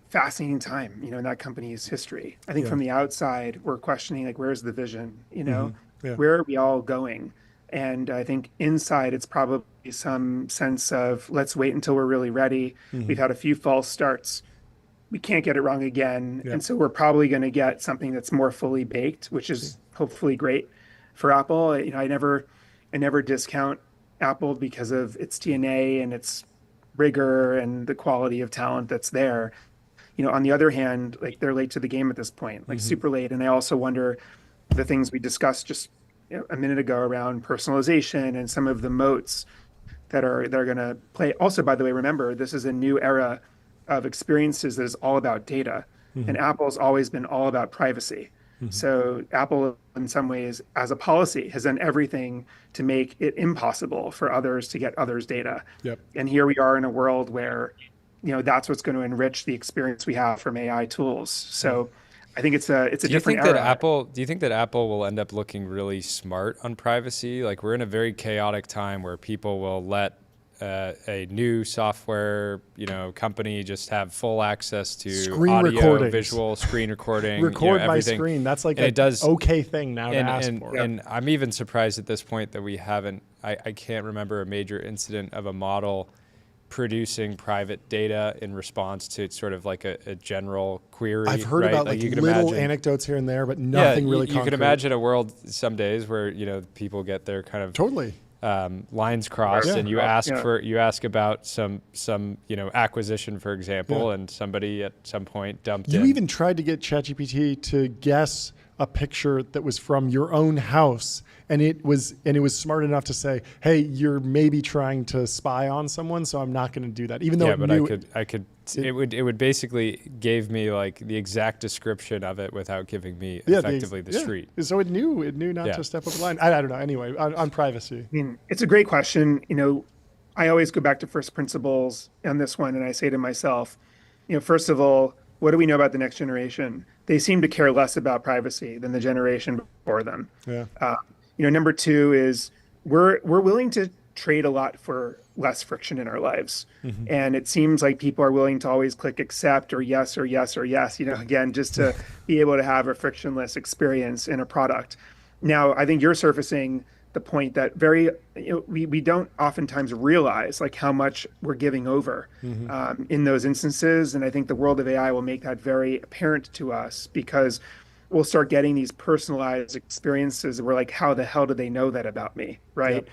fascinating time, in that company's history. I think from the outside, we're questioning like, where's the vision? Where are we all going? And I think inside, it's probably some sense of let's wait until we're really ready. We've had a few false starts. We can't get it wrong again. And so we're probably going to get something that's more fully baked, which is hopefully great for Apple. I never discount Apple because of its DNA and its rigor and the quality of talent that's there. On the other hand, like they're late to the game at this point, like super late. And I also wonder the things we discussed just a minute ago around personalization and some of the moats they're going to play. Also, by the way, remember, this is a new era of experiences that is all about data. And Apple's always been all about privacy. So Apple, in some ways, as a policy, has done everything to make it impossible for others to get others' data. And here we are in a world where, that's what's going to enrich the experience we have from AI tools. So I think it's a different era. Do you think that Apple will end up looking really smart on privacy? Like, we're in a very chaotic time where people will let a new software, company just have full access to screen audio, recordings. Visual, screen recording, record my everything. screen. That's like it does okay thing now to ask for. And I'm even surprised at this point that we haven't. I can't remember a major incident of a model producing private data in response to sort of like a general query. I've heard right? about like little anecdotes here and there, but nothing really concrete. You can imagine a world some days where people get their kind of totally lines crossed, and you ask about some acquisition, for example, and somebody at some point dumped in. You even tried to get ChatGPT to guess a picture that was from your own house, and it was smart enough to say, "Hey, you're maybe trying to spy on someone, so I'm not going to do that." Even though it would basically gave me like the exact description of it without giving me effectively the street. So it knew not to step up the line. I don't know. Anyway, on privacy. I mean, it's a great question. I always go back to first principles on this one, and I say to myself, first of all, what do we know about the next generation? They seem to care less about privacy than the generation before them. Number two is we're willing to trade a lot for less friction in our lives. And it seems like people are willing to always click accept or yes or yes or yes, again, just to be able to have a frictionless experience in a product. Now, I think you're surfacing the point that we don't oftentimes realize like how much we're giving over in those instances. And I think the world of AI will make that very apparent to us, because we'll start getting these personalized experiences where like, how the hell do they know that about me, right?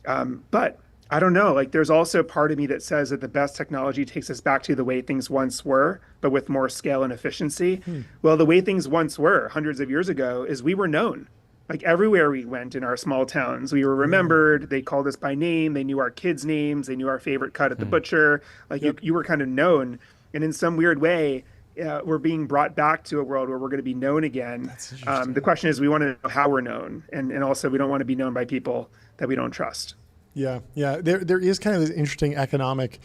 But I don't know. Like, there's also a part of me that says that the best technology takes us back to the way things once were, but with more scale and efficiency. Well, the way things once were hundreds of years ago is we were known. Like everywhere we went in our small towns, we were remembered. They called us by name. They knew our kids' names. They knew our favorite cut at the butcher. Like you were kind of known. And in some weird way, we're being brought back to a world where we're going to be known again. That's interesting. The question is, we want to know how we're known, and also we don't want to be known by people that we don't trust. Yeah, yeah. There is kind of this interesting economic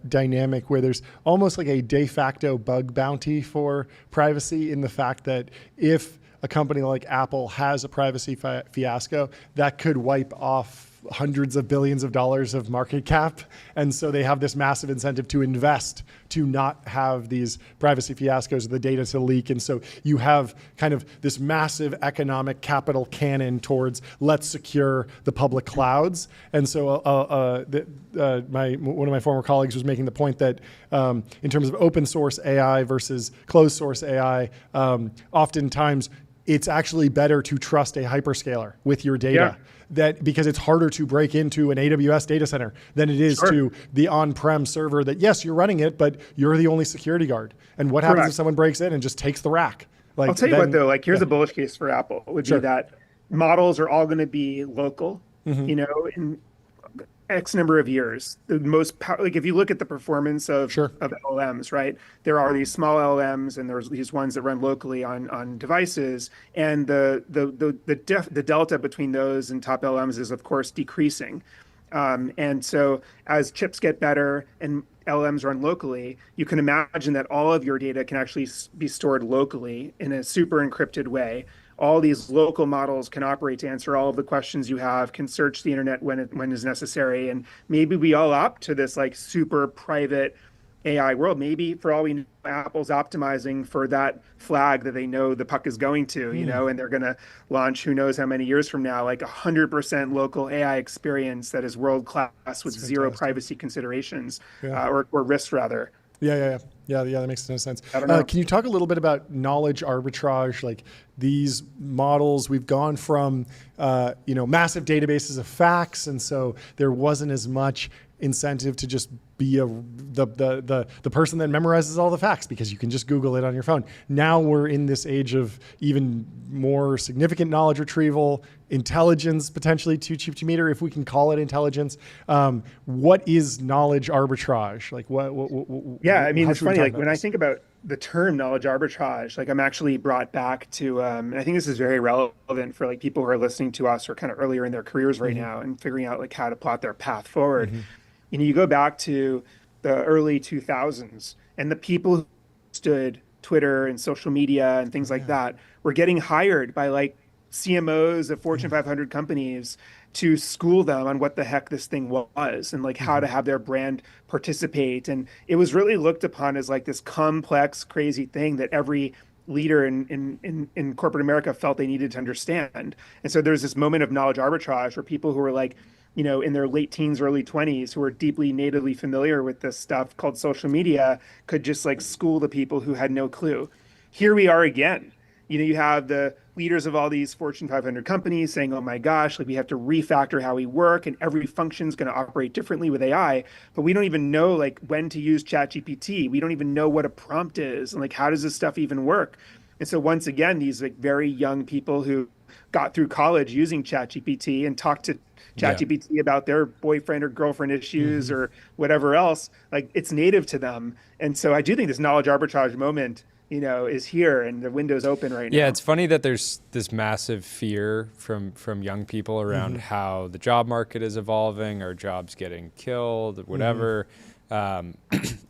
dynamic where there's almost like a de facto bug bounty for privacy in the fact that if a company like Apple has a privacy fiasco, that could wipe off hundreds of billions of dollars of market cap. And so they have this massive incentive to invest to not have these privacy fiascos of the data to leak. And so you have kind of this massive economic capital cannon towards let's secure the public clouds. And so one of my former colleagues was making the point that in terms of open source AI versus closed source AI, oftentimes it's actually better to trust a hyperscaler with your data. Yeah. That because it's harder to break into an AWS data center than it is to the on-prem server that, yes, you're running it, but you're the only security guard. And what happens if someone breaks in and just takes the rack? Like, I'll tell you what, though, like here's a bullish case for Apple, would be that models are all going to be local, in X number of years. The most like if you look at the performance of LLMs, right? There are these small LLMs and there's these ones that run locally on devices, and the delta between those and top LLMs is of course decreasing. And so as chips get better and LLMs run locally, you can imagine that all of your data can actually be stored locally in a super encrypted way. All these local models can operate to answer all of the questions you have, can search the internet when is necessary. And maybe we all opt to this like super private AI world. Maybe for all we know, Apple's optimizing for that flag that they know the puck is going to, and they're going to launch who knows how many years from now, like 100% local AI experience that is world class with zero privacy considerations or risks rather. Yeah, that makes a ton of sense. Can you talk a little bit about knowledge arbitrage? Like these models, we've gone from massive databases of facts, and so there wasn't as much incentive to just be the person that memorizes all the facts because you can just Google it on your phone. Now we're in this age of even more significant knowledge retrieval, intelligence potentially too cheap to meter, if we can call it intelligence. What is knowledge arbitrage? Like what yeah, I mean, it's funny. Like when I think about the term knowledge arbitrage, like I'm actually brought back to, and I think this is very relevant for like people who are listening to us or kind of earlier in their careers right now and figuring out like how to plot their path forward. You go back to the early 2000s and the people who stood Twitter and social media and things like that were getting hired by like CMOs of Fortune 500 companies to school them on what the heck this thing was and like how to have their brand participate. And it was really looked upon as like this complex, crazy thing that every leader in corporate America felt they needed to understand. And so there's this moment of knowledge arbitrage where people who were like, in their late teens, early 20s, who were deeply natively familiar with this stuff called social media could just like school the people who had no clue. Here we are again. You have the leaders of all these Fortune 500 companies saying, oh my gosh, like we have to refactor how we work and every function is going to operate differently with AI, but we don't even know like when to use ChatGPT. We don't even know what a prompt is and like how does this stuff even work? And so once again, these like very young people who got through college using ChatGPT and talked to ChatGPT about their boyfriend or girlfriend issues or whatever else, like it's native to them. And so I do think this knowledge arbitrage moment, is here and the window's open right now. Yeah, it's funny that there's this massive fear from young people around how the job market is evolving, or jobs getting killed, or whatever. And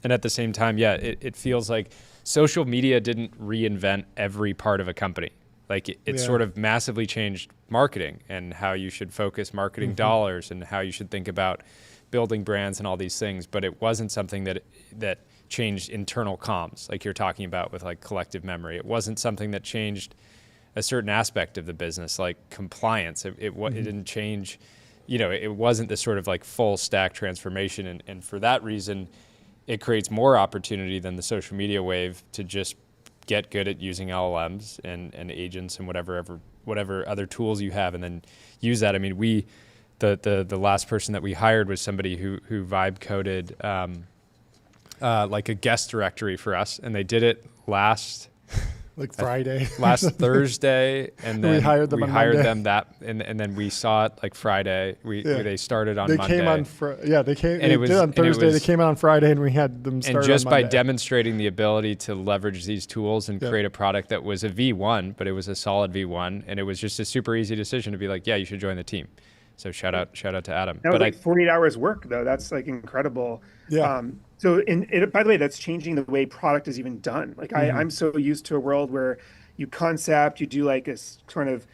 at the same time, it feels like social media didn't reinvent every part of a company. Like it sort of massively changed marketing and how you should focus marketing dollars and how you should think about building brands and all these things. But it wasn't something that changed internal comms, like you're talking about with like collective memory. It wasn't something that changed a certain aspect of the business, like compliance. It didn't change, it wasn't this sort of like full stack transformation. And for that reason, it creates more opportunity than the social media wave to just get good at using LLMs and agents and whatever other tools you have, and then use that. I mean, the last person that we hired was somebody who vibe coded like a guest directory for us, and they did it last Like Friday. last Thursday, and then we hired them on Monday. and then we saw it like Friday. They started on They Monday. came on they came And they it was- did on and it Thursday. was- They came out on Friday, and we had them start And just on by Monday. demonstrating the ability to leverage these tools and Yeah. create a product that was a V1, but it was a solid V1, and it was just a super easy decision to be like, yeah, you should join the team. So shout out to Adam. That was But like 48 hours work, though. That's like incredible. Yeah. So, by the way, that's changing the way product is even done. Like I'm so used to a world where you concept, you do like a sort of,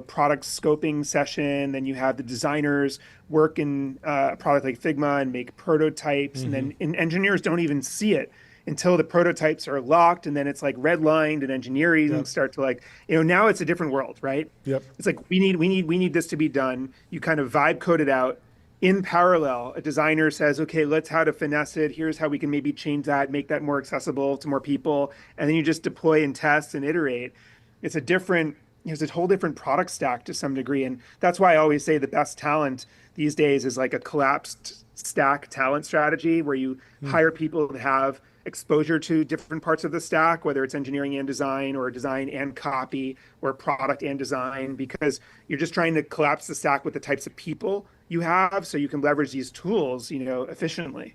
product scoping session, then you have the designers work in a product like Figma and make prototypes, and then engineers don't even see it until the prototypes are locked, and then it's like redlined, and engineering start to like, now it's a different world, right? Yep. It's like we need this to be done. You kind of vibe code it out. In parallel, a designer says, okay, let's how to finesse it. Here's how we can maybe change that, make that more accessible to more people. And then you just deploy and test and iterate. It's a whole different product stack to some degree. And that's why I always say the best talent these days is like a collapsed stack talent strategy where you hire people that have exposure to different parts of the stack, whether it's engineering and design or design and copy or product and design, because you're just trying to collapse the stack with the types of people you have so you can leverage these tools, efficiently.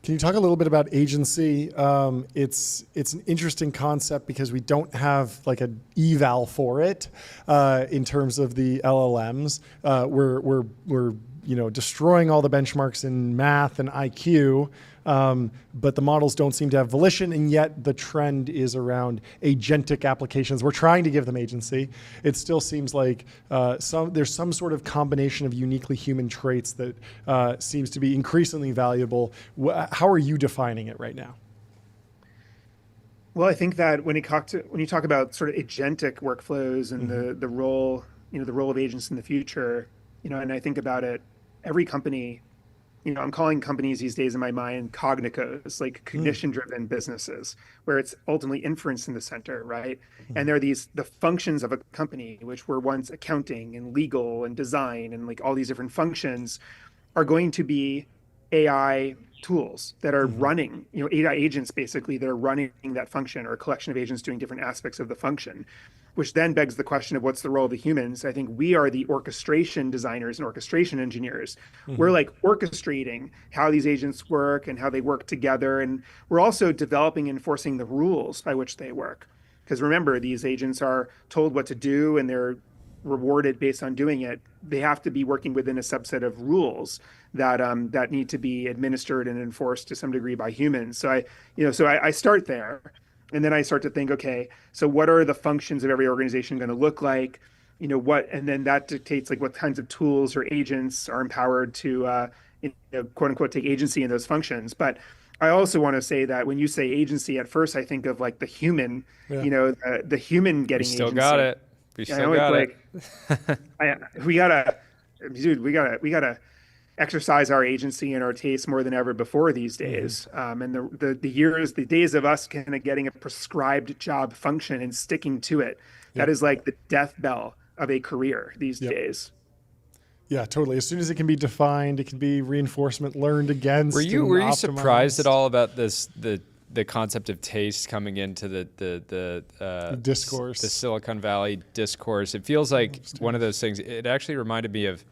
Can you talk a little bit about agency? It's an interesting concept because we don't have like an eval for it in terms of the LLMs. We're destroying all the benchmarks in math and IQ, but the models don't seem to have volition, and yet the trend is around agentic applications. We're trying to give them agency. It still seems like there's some sort of combination of uniquely human traits that seems to be increasingly valuable. How are you defining it right now? Well, I think that when you talk about sort of agentic workflows and the role, the role of agents in the future, and I think about it, every company, I'm calling companies these days in my mind cognicos, like cognition-driven businesses, where it's ultimately inference in the center, right? And there are the functions of a company, which were once accounting and legal and design and like all these different functions, are going to be AI tools that are running, AI agents basically that are running that function, or a collection of agents doing different aspects of the function, which then begs the question of what's the role of the humans. I think we are the orchestration designers and orchestration engineers. We're like orchestrating how these agents work and how they work together. And we're also developing and enforcing the rules by which they work. Because remember, these agents are told what to do and they're rewarded based on doing it. They have to be working within a subset of rules that need to be administered and enforced to some degree by humans. So I start there. And then I start to think, okay, so what are the functions of every organization going to look like? And then that dictates like what kinds of tools or agents are empowered to, quote unquote, take agency in those functions. But I also want to say that when you say agency, at first I think of like the human, the human getting We still agency. got it. We still got it. We gotta exercise our agency and our taste more than ever before these days. And the days of us kind of getting a prescribed job function and sticking to it, that is like the death bell of a career these days. Yeah, totally. As soon as it can be defined, it can be reinforcement learned against. Were you surprised at all about the concept of taste coming into the discourse, the Silicon Valley discourse? It feels like one of those things. It actually reminded me of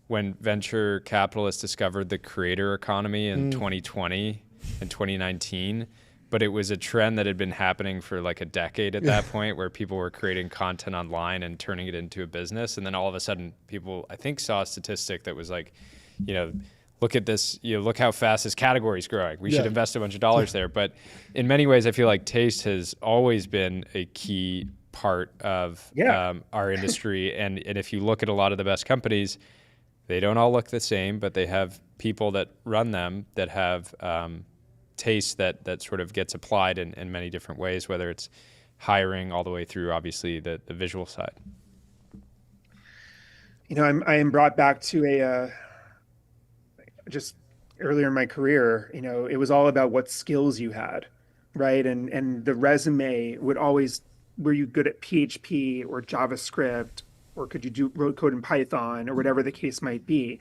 when venture capitalists discovered the creator economy in 2020 and 2019, but it was a trend that had been happening for like a decade at that point, where people were creating content online and turning it into a business. And then all of a sudden people, I think, saw a statistic that was like, look at this, look how fast this category is growing. We should invest a bunch of dollars there. But in many ways, I feel like taste has always been a key part of our industry. And if you look at a lot of the best companies, they don't all look the same, but they have people that run them that have taste that sort of gets applied in many different ways, whether it's hiring all the way through, obviously, the visual side. I am brought back to just earlier in my career, it was all about what skills you had, right? And the resume would always, were you good at PHP or JavaScript or could you do road code in Python or whatever the case might be.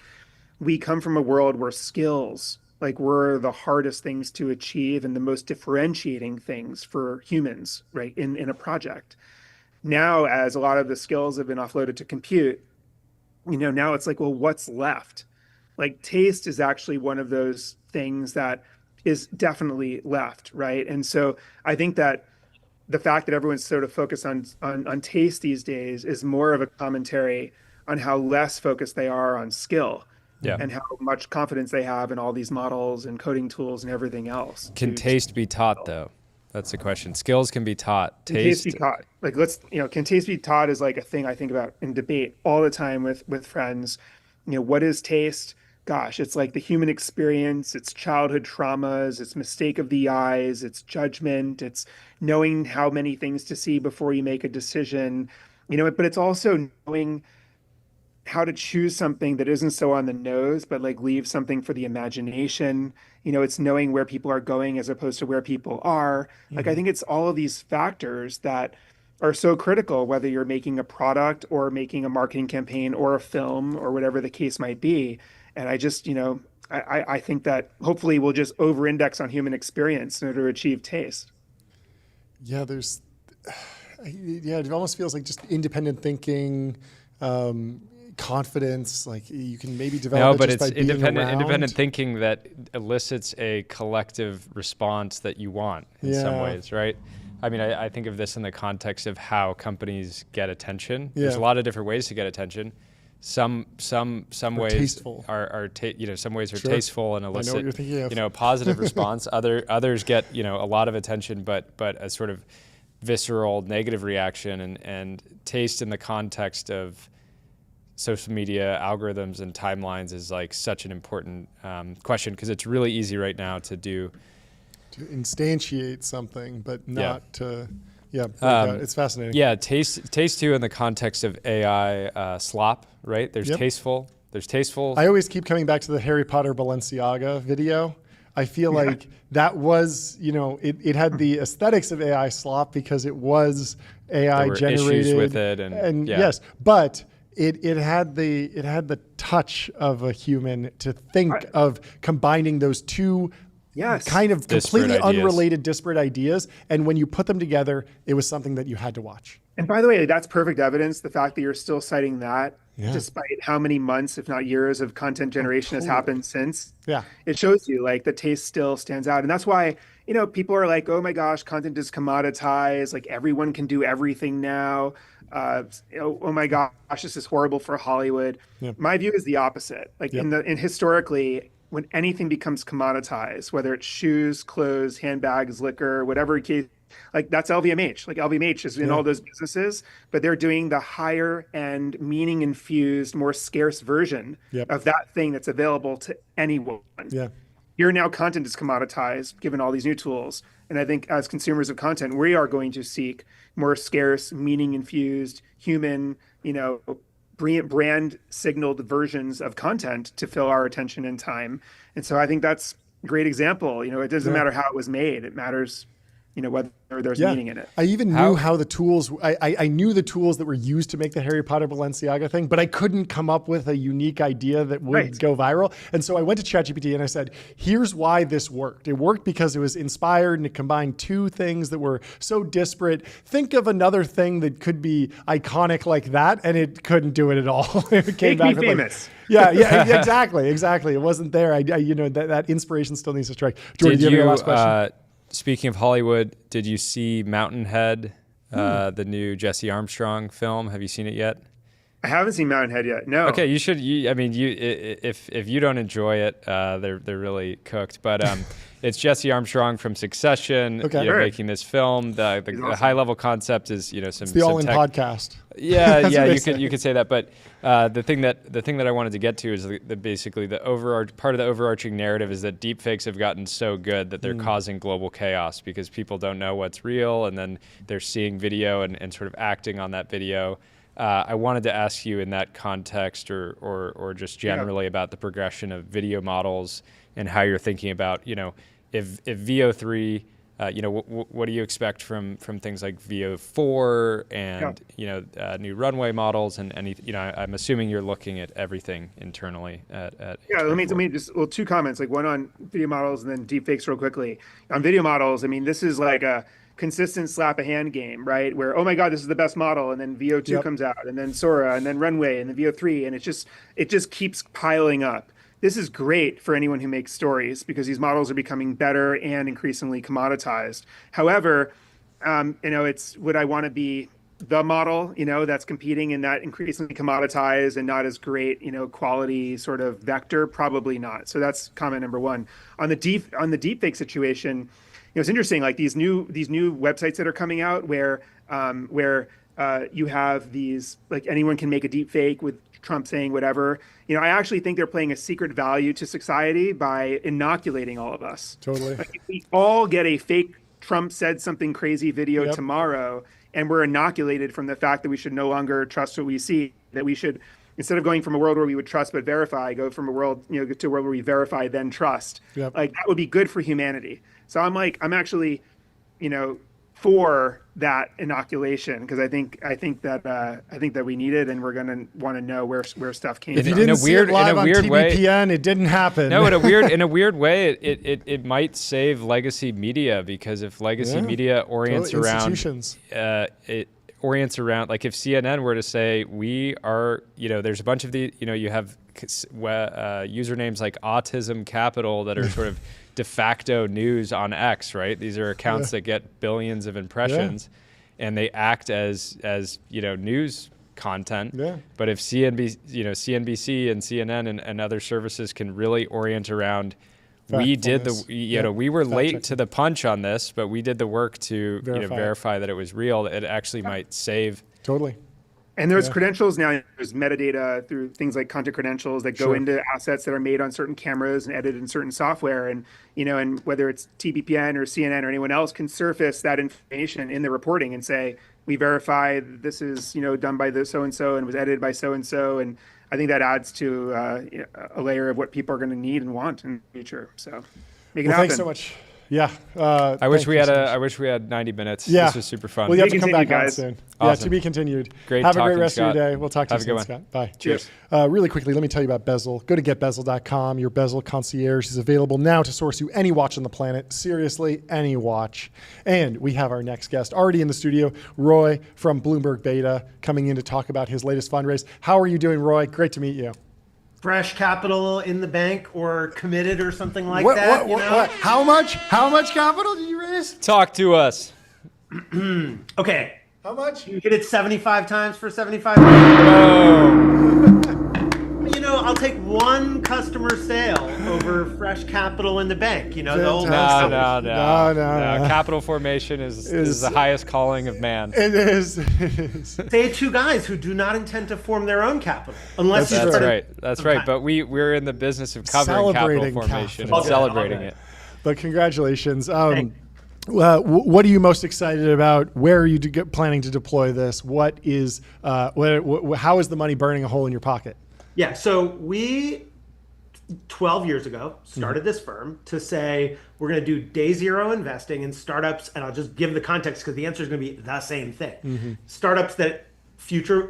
We come from a world where skills like were the hardest things to achieve and the most differentiating things for humans, right, in a project. Now, as a lot of the skills have been offloaded to compute, now it's like, well, what's left? Like taste is actually one of those things that is definitely left, right? And so I think that the fact that everyone's sort of focused on taste these days is more of a commentary on how less focused they are on skill. Yeah. And how much confidence they have in all these models and coding tools and everything else. Can taste be taught, though? That's the question. Skills can be taught. Can taste be taught? Like, can taste be taught is like a thing I think about in debate all the time with friends. What is taste? Gosh, it's like the human experience, it's childhood traumas, it's mistake of the eyes, it's judgment, it's knowing how many things to see before you make a decision, but it's also knowing how to choose something that isn't so on the nose, but like leave something for the imagination. It's knowing where people are going as opposed to where people are. Like, I think it's all of these factors that are so critical, whether you're making a product or making a marketing campaign or a film or whatever the case might be. And I just, I think that hopefully we'll just over-index on human experience in order to achieve taste. Yeah, it almost feels like just independent thinking, confidence, like you can maybe develop. No, but just it's by being independent around. thinking that elicits a collective response that you want in some ways, right? I mean, I think of this in the context of how companies get attention. There's a lot of different ways to get attention. Some ways tasteful. Some ways are Sure. tasteful and elicit, I know what you're thinking of. a positive response. Others get, a lot of attention, but a sort of visceral negative reaction, and taste in the context of social media algorithms and timelines is like such an important question, because it's really easy right now to instantiate something, but not to. Yeah, it's fascinating. Yeah, taste too in the context of AI slop, right? There's tasteful. I always keep coming back to the Harry Potter Balenciaga video. I feel like that was, it had the aesthetics of AI slop because it was AI there were generated. Issues with it, and yes, but it had the touch of a human to think of combining those two. Yes. Kind of completely Disparate ideas. unrelated, disparate ideas. And when you put them together, it was something that you had to watch. And by the way, that's perfect evidence. The fact that you're still citing that, despite how many months, if not years, of content generation has happened since, it shows you like the taste still stands out. And that's why, people are like, oh my gosh, content is commoditized. Like everyone can do everything now. Oh my gosh, this is horrible for Hollywood. Yeah. My view is the opposite. Like in historically, when anything becomes commoditized, whether it's shoes, clothes, handbags, liquor, whatever case, like that's LVMH. Like LVMH is in all those businesses, but they're doing the higher end, meaning infused, more scarce version of that thing that's available to anyone. Yeah. Here now content is commoditized given all these new tools. And I think as consumers of content, we are going to seek more scarce, meaning infused, human, brand signaled versions of content to fill our attention and time. And so I think that's a great example. It doesn't matter how it was made. It matters, whether there's meaning in it. I even knew how the tools, I knew the tools that were used to make the Harry Potter Balenciaga thing, but I couldn't come up with a unique idea that would go viral. And so I went to ChatGPT and I said, here's why this worked. It worked because it was inspired and it combined two things that were so disparate. Think of another thing that could be iconic like that, and it couldn't do it at all. It came back with famous. Exactly. It wasn't there. That inspiration still needs to strike. Jordan, do you have your last question? Speaking of Hollywood, did you see Mountainhead, the new Jesse Armstrong film? Have you seen it yet? I haven't seen Mountainhead yet. No. Okay, you should. If you don't enjoy it, they're really cooked. But it's Jesse Armstrong from Succession, making this film. The high level concept is some. It's the all-in podcast. Yeah, you could say that. But the thing that I wanted to get to is basically the part of the overarching narrative is that deepfakes have gotten so good that they're causing global chaos because people don't know what's real, and then they're seeing video and sort of acting on that video. I wanted to ask you in that context or just generally about the progression of video models and how you're thinking about, if VO3 what do you expect from things like VO4 and new runway models and any? I'm assuming you're looking at everything internally at yeah. Let me just 2 comments, like one on video models and then deepfakes real quickly. On video models, I mean, this is like a consistent slap a hand game, right? Where, oh my God, this is the best model, and then VO2 comes out, and then Sora, and then Runway, and then VO3, and it just keeps piling up. This is great for anyone who makes stories because these models are becoming better and increasingly commoditized. However, it's would I want to be the model, that's competing in that increasingly commoditized and not as great, quality sort of vector? Probably not. So that's comment number 1. On the deepfake situation, it's interesting, like these new websites that are coming out where you have these, like anyone can make a deep fake with Trump saying whatever. I actually think they're playing a secret value to society by inoculating all of us. Totally. Like if we all get a fake Trump said something crazy video tomorrow, and we're inoculated from the fact that we should no longer trust what we see, that we should, instead of going from a world where we would trust but verify, go from a world, to a world where we verify then trust. Yep. Like that would be good for humanity. So I'm actually, for that inoculation because I think that we need it, and we're gonna want to know where stuff came If from. you didn't see it live on TBPN, it didn't happen. No, in a weird way, it might save legacy media, because if legacy media orients around it orients around, like if CNN were to say we are, there's a bunch of the, you have usernames like Autism Capital that are sort of de facto news on X, right? These are accounts that get billions of impressions, and they act as news content. Yeah. But if CNBC and CNN and other services can really orient around, we did we were late to the punch on this, but we did the work to verify that it was real. It actually might save. Totally. And there's credentials now. There's metadata through things like content credentials that go into assets that are made on certain cameras and edited in certain software. And and whether it's TBPN or CNN or anyone else can surface that information in the reporting and say, we verify this is done by the so and so and was edited by so and so. And I think that adds to a layer of what people are going to need and want in the future. So make it happen. Thanks so much. Yeah. I wish we had 90 minutes. Yeah. This was super fun. Well, you have to come back guys. on soon. Awesome. Yeah, to be continued. Great. Have a great talking, rest Scott. of your day. We'll talk to Have you a soon, good one. Scott. Bye. Cheers. Really quickly, let me tell you about Bezel. Go to getbezel.com. Your Bezel concierge is available now to source you any watch on the planet. Seriously, any watch. And we have our next guest already in the studio, Roy from Bloomberg Beta, coming in to talk about his latest fundraise. How are you doing, Roy? Great to meet you. Fresh capital in the bank or committed or something like that. What? How much capital did you raise? Talk to us. Okay. How much? You hit it 75 times for 75 million. I'll take one customer sale over fresh capital in the bank. The old No. Capital formation is the highest calling of man. It is. Say 2 guys who do not intend to form their own capital unless That's right. That's right. But we're in the business of covering capital formation and celebrating it. But congratulations. What are you most excited about? Where are you planning to deploy this? What is how is the money burning a hole in your pocket? Yeah, so we 12 years ago started this firm to say we're going to do day zero investing in startups, and I'll just give the context because the answer is going to be the same thing. Startups that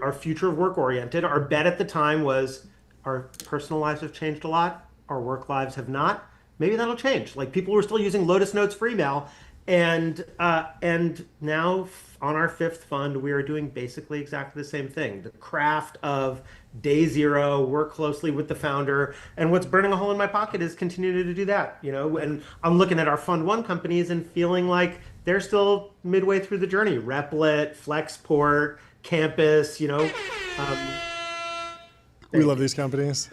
are future work oriented. Our bet at the time was our personal lives have changed a lot, our work lives have not. Maybe that'll change. Like people were still using Lotus Notes for email, and now on our 5th fund, we are doing basically exactly the same thing. The craft of day zero, work closely with the founder. And what's burning a hole in my pocket is continuing to do that, and I'm looking at our fund 1 companies and feeling like they're still midway through the journey. Replit, Flexport, Campus, We love these companies.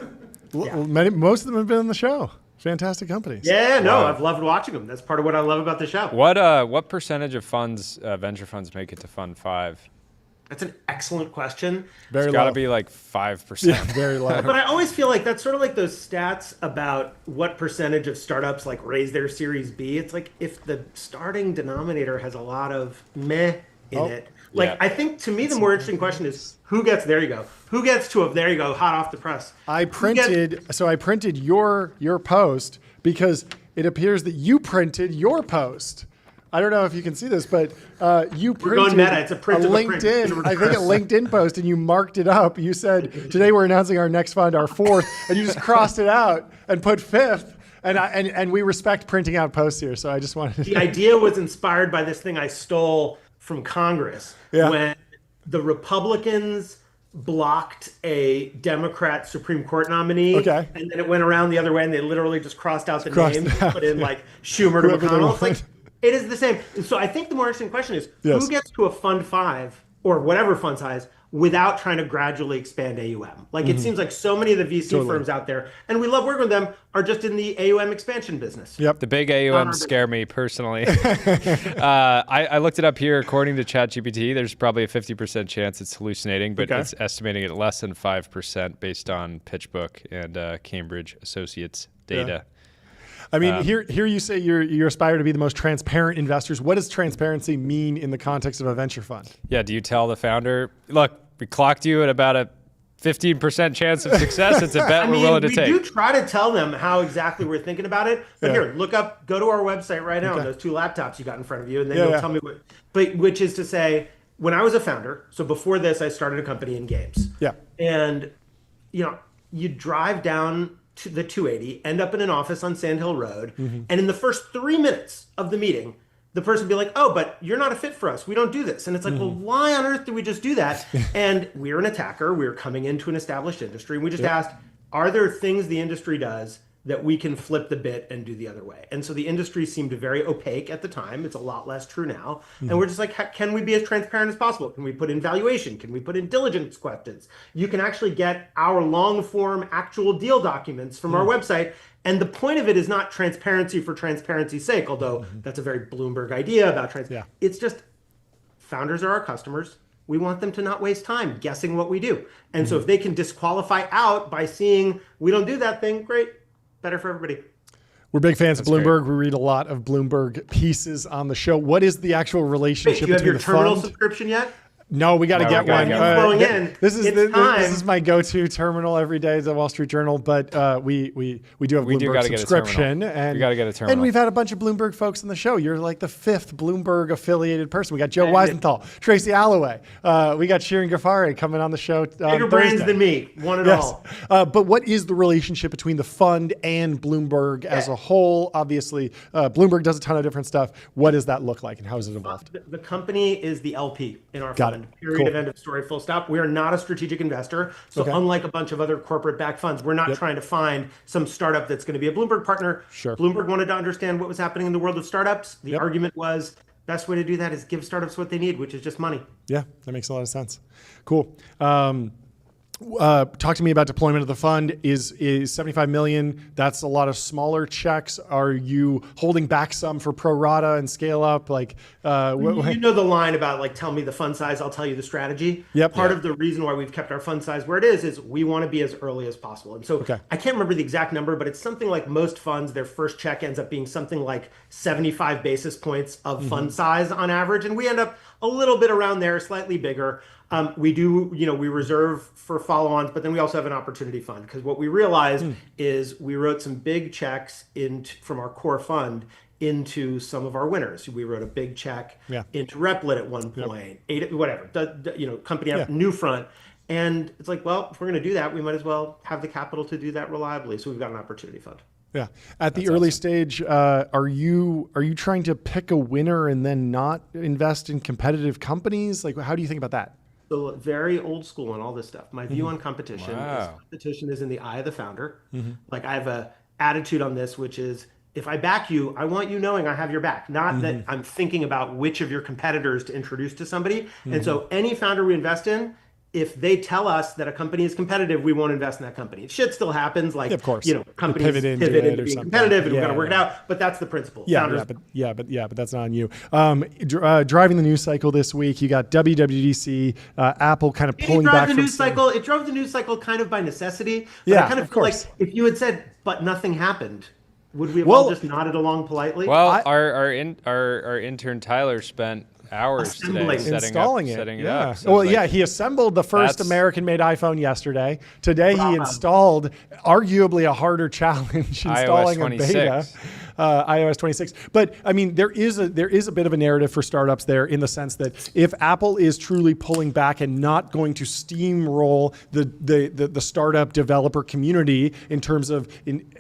Most of them have been on the show. Fantastic companies. Yeah, no, I've loved watching them. That's part of what I love about the show. What percentage of funds, venture funds, make it to Fund 5? That's an excellent question. It's got to be like 5%. Yeah, very low. But I always feel like that's sort of like those stats about what percentage of startups like raise their Series B. It's like if the starting denominator has a lot of meh in it. Like I think to me the more interesting question is who gets there you go. Who gets to there you go, hot off the press. I printed your post because it appears that you printed your post. I don't know if you can see this, but you We're going printed meta. It's a print of a print. LinkedIn, I think a LinkedIn post, and you marked it up. You said, today we're announcing our next fund, our fourth, and you just crossed it out and put fifth. And we respect printing out posts here, so I just wanted to. The idea was inspired by this thing I stole from Congress when the Republicans blocked a Democrat Supreme Court nominee, and then it went around the other way, and they literally just crossed out the names and put in like Schumer to McConnell. It's like, it is the same. So I think the more interesting question is who gets to a fund 5 or whatever fund size without trying to gradually expand AUM. Like it seems like so many of the VC firms out there, and we love working with them, are just in the AUM expansion business. Yep, the big AUM scare me personally. I looked it up here. According to ChatGPT, there's probably a 50% chance it's hallucinating, but it's estimating it less than 5% based on PitchBook and Cambridge Associates data. I mean, here you say you aspire to be the most transparent investors. What does transparency mean in the context of a venture fund? Yeah, do you tell the founder, look, we clocked you at about a 15% chance of success. It's a bet we're willing to take. We do try to tell them how exactly we're thinking about it. But here, go to our website right now, those 2 laptops you got in front of you, and then you'll tell me what. But which is to say, when I was a founder, so before this, I started a company in games. Yeah. And you drive down to the 280, end up in an office on Sand Hill Road, and in the first 3 minutes of the meeting, the person would be like, oh, but you're not a fit for us. We don't do this. And it's like, well, why on earth did we just do that? And we're an attacker. We're coming into an established industry. And we just asked, are there things the industry does that we can flip the bit and do the other way? And so the industry seemed very opaque at the time. It's a lot less true now. And we're just like, can we be as transparent as possible? Can we put in valuation? Can we put in diligence questions? You can actually get our long form actual deal documents from our website. And the point of it is not transparency for transparency's sake, although that's a very Bloomberg idea about transparency. It's just founders are our customers. We want them to not waste time guessing what we do. And so if they can disqualify out by seeing we don't do that thing, great. Better for everybody. We're big fans of Bloomberg. Great. We read a lot of Bloomberg pieces on the show. What is the actual relationship between the fund? Do you have your terminal subscription yet? No, we got to get one. This is my go-to terminal every day, the Wall Street Journal. But we do have Bloomberg subscription, and we got to get a terminal. And we've had a bunch of Bloomberg folks on the show. You're like the 5th Bloomberg affiliated person. We got Joe Weisenthal, Tracy Alloway. We got Shirin Ghaffari coming on the show. Bigger brains than me, one and all. But what is the relationship between the fund and Bloomberg as a whole? Obviously, Bloomberg does a ton of different stuff. What does that look like, and how has it evolved? The company is the LP in our fund. Period of end of story, full stop. We are not a strategic investor. So unlike a bunch of other corporate backed funds, we're not trying to find some startup that's going to be a Bloomberg partner. Bloomberg wanted to understand what was happening in the world of startups. The argument was best way to do that is give startups what they need, which is just money. Yeah, that makes a lot of sense. Cool. Talk to me about deployment of the fund. Is $75 million? That's a lot of smaller checks. Are you holding back some for pro rata and scale up? Like, you know the line about like, tell me the fund size, I'll tell you the strategy. Part of the reason why we've kept our fund size where it is we want to be as early as possible. And so I can't remember the exact number, but it's something like most funds, their first check ends up being something like 75 basis points of fund size on average, and we end up a little bit around there, slightly bigger. We do, we reserve for follow-ons, but then we also have an opportunity fund because what we realized is we wrote some big checks from our core fund into some of our winners. We wrote a big check into Replit at one point, company out Newfront. And it's like, well, if we're going to do that, we might as well have the capital to do that reliably. So we've got an opportunity fund. Yeah. At the early stage, are you trying to pick a winner and then not invest in competitive companies? Like, how do you think about that? So very old school on all this stuff. My view on competition is competition is in the eye of the founder. Like I have a attitude on this, which is if I back you, I want you knowing I have your back, not that I'm thinking about which of your competitors to introduce to somebody. And so any founder we invest in, if they tell us that a company is competitive, we won't invest in that company. Shit still happens. Like, of course, companies pivot into being competitive and we've got to work it out. But that's the principle. But that's not on you. Driving the news cycle this week, you got WWDC, Apple kind of pulling back from It drove the news cycle kind of by necessity. But I kind of feel like if you had said, but nothing happened, would we have all just nodded along politely? Well, our intern Tyler spent hours today installing setting it up. So he assembled the first American-made iPhone yesterday. Today he installed arguably a harder challenge installing a beta. iOS 26. But I mean, there is a bit of a narrative for startups there in the sense that if Apple is truly pulling back and not going to steamroll the startup developer community in terms of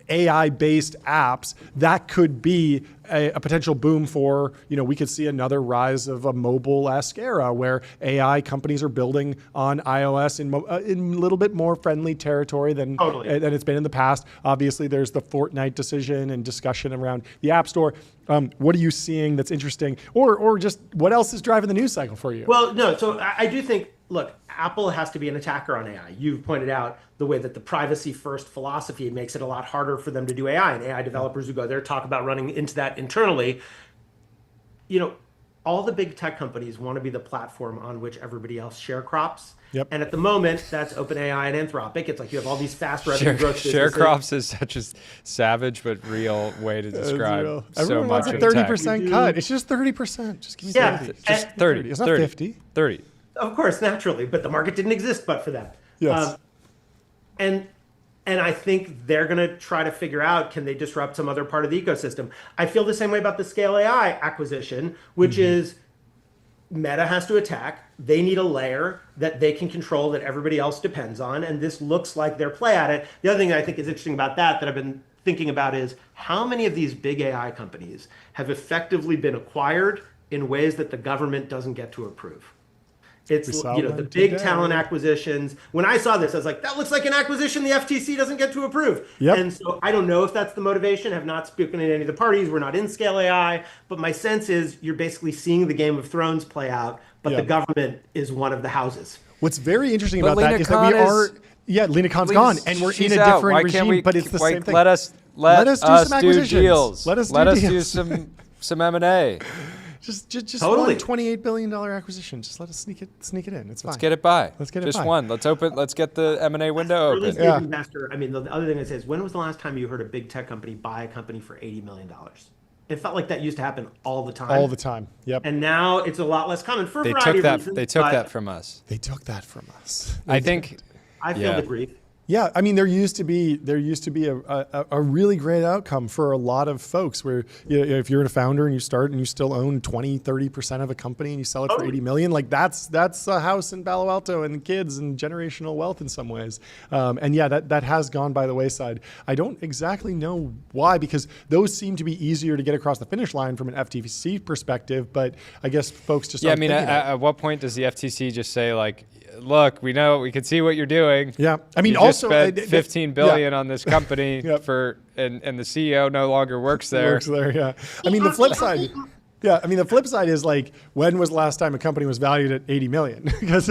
AI-based apps, that could be a potential boom for, we could see another rise of a mobile-esque era where AI companies are building on iOS in a little bit more friendly territory than it's been in the past. Obviously, there's the Fortnite decision and discussion around the App Store. What are you seeing that's interesting? Or just what else is driving the news cycle for you? Well, no, so I do think, look, Apple has to be an attacker on AI. You've pointed out the way that the privacy first philosophy makes it a lot harder for them to do AI, and AI developers who go there talk about running into that internally. All the big tech companies want to be the platform on which everybody else sharecrops. Yep. And at the moment, that's OpenAI and Anthropic. It's like you have all these fast revenue growth businesses. Sharecrops is such a savage but real way to describe so Everyone much wants a of 30% cut. It's just 30%. Just give me 30. Just 30. It's not 50. 30. Of course, naturally, but the market didn't exist but for them. Yes. And I think they're going to try to figure out, can they disrupt some other part of the ecosystem? I feel the same way about the Scale AI acquisition, which is Meta has to attack. They need a layer that they can control that everybody else depends on. And this looks like their play at it. The other thing that I think is interesting about that I've been thinking about is how many of these big AI companies have effectively been acquired in ways that the government doesn't get to approve. It's the big talent acquisitions. When I saw this, I was like, that looks like an acquisition the FTC doesn't get to approve. Yep. And so I don't know if that's the motivation. Have not spoken to any of the parties. We're not in Scale AI. But my sense is you're basically seeing the Game of Thrones play out, but the government is one of the houses. What's very interesting But about Lena that is Khan that we are... Yeah, Lena Khan's gone, and we're in a different regime, but it's the same thing. Let us do some acquisitions. deals. Let us do deals. some M&A. Just Totally. one $28 billion acquisition. Just let us sneak it in. It's fine. Let's get it by. Let's get it Just by. one. Let's get the M&A window Early open. stage investor. I mean, the other thing I say is, when was the last time you heard a big tech company buy a company for $80 million? It felt like that used to happen all the time. All the time. Yep. And now it's a lot less common for a They variety took of that. reasons. They took but that from us. They took that from us. I think. I feel Yeah. the grief. Yeah, I mean, there used to be a really great outcome for a lot of folks where if you're a founder and you start and you still own 20-30% of a company and you sell it for 80 million, like that's a house in Palo Alto and kids and generational wealth in some ways. And yeah, that has gone by the wayside. I don't exactly know why, because those seem to be easier to get across the finish line from an FTC perspective, but I guess folks just aren't thinking about it. At what point does the FTC just say, like, look, we can see what you're doing. Yeah, I mean, you also just spent $15 billion on this company Yep. and the CEO no longer works there. Works there, yeah. I mean, the flip side. Yeah, I mean, the flip side is like, when was the last time a company was valued at 80 million? Because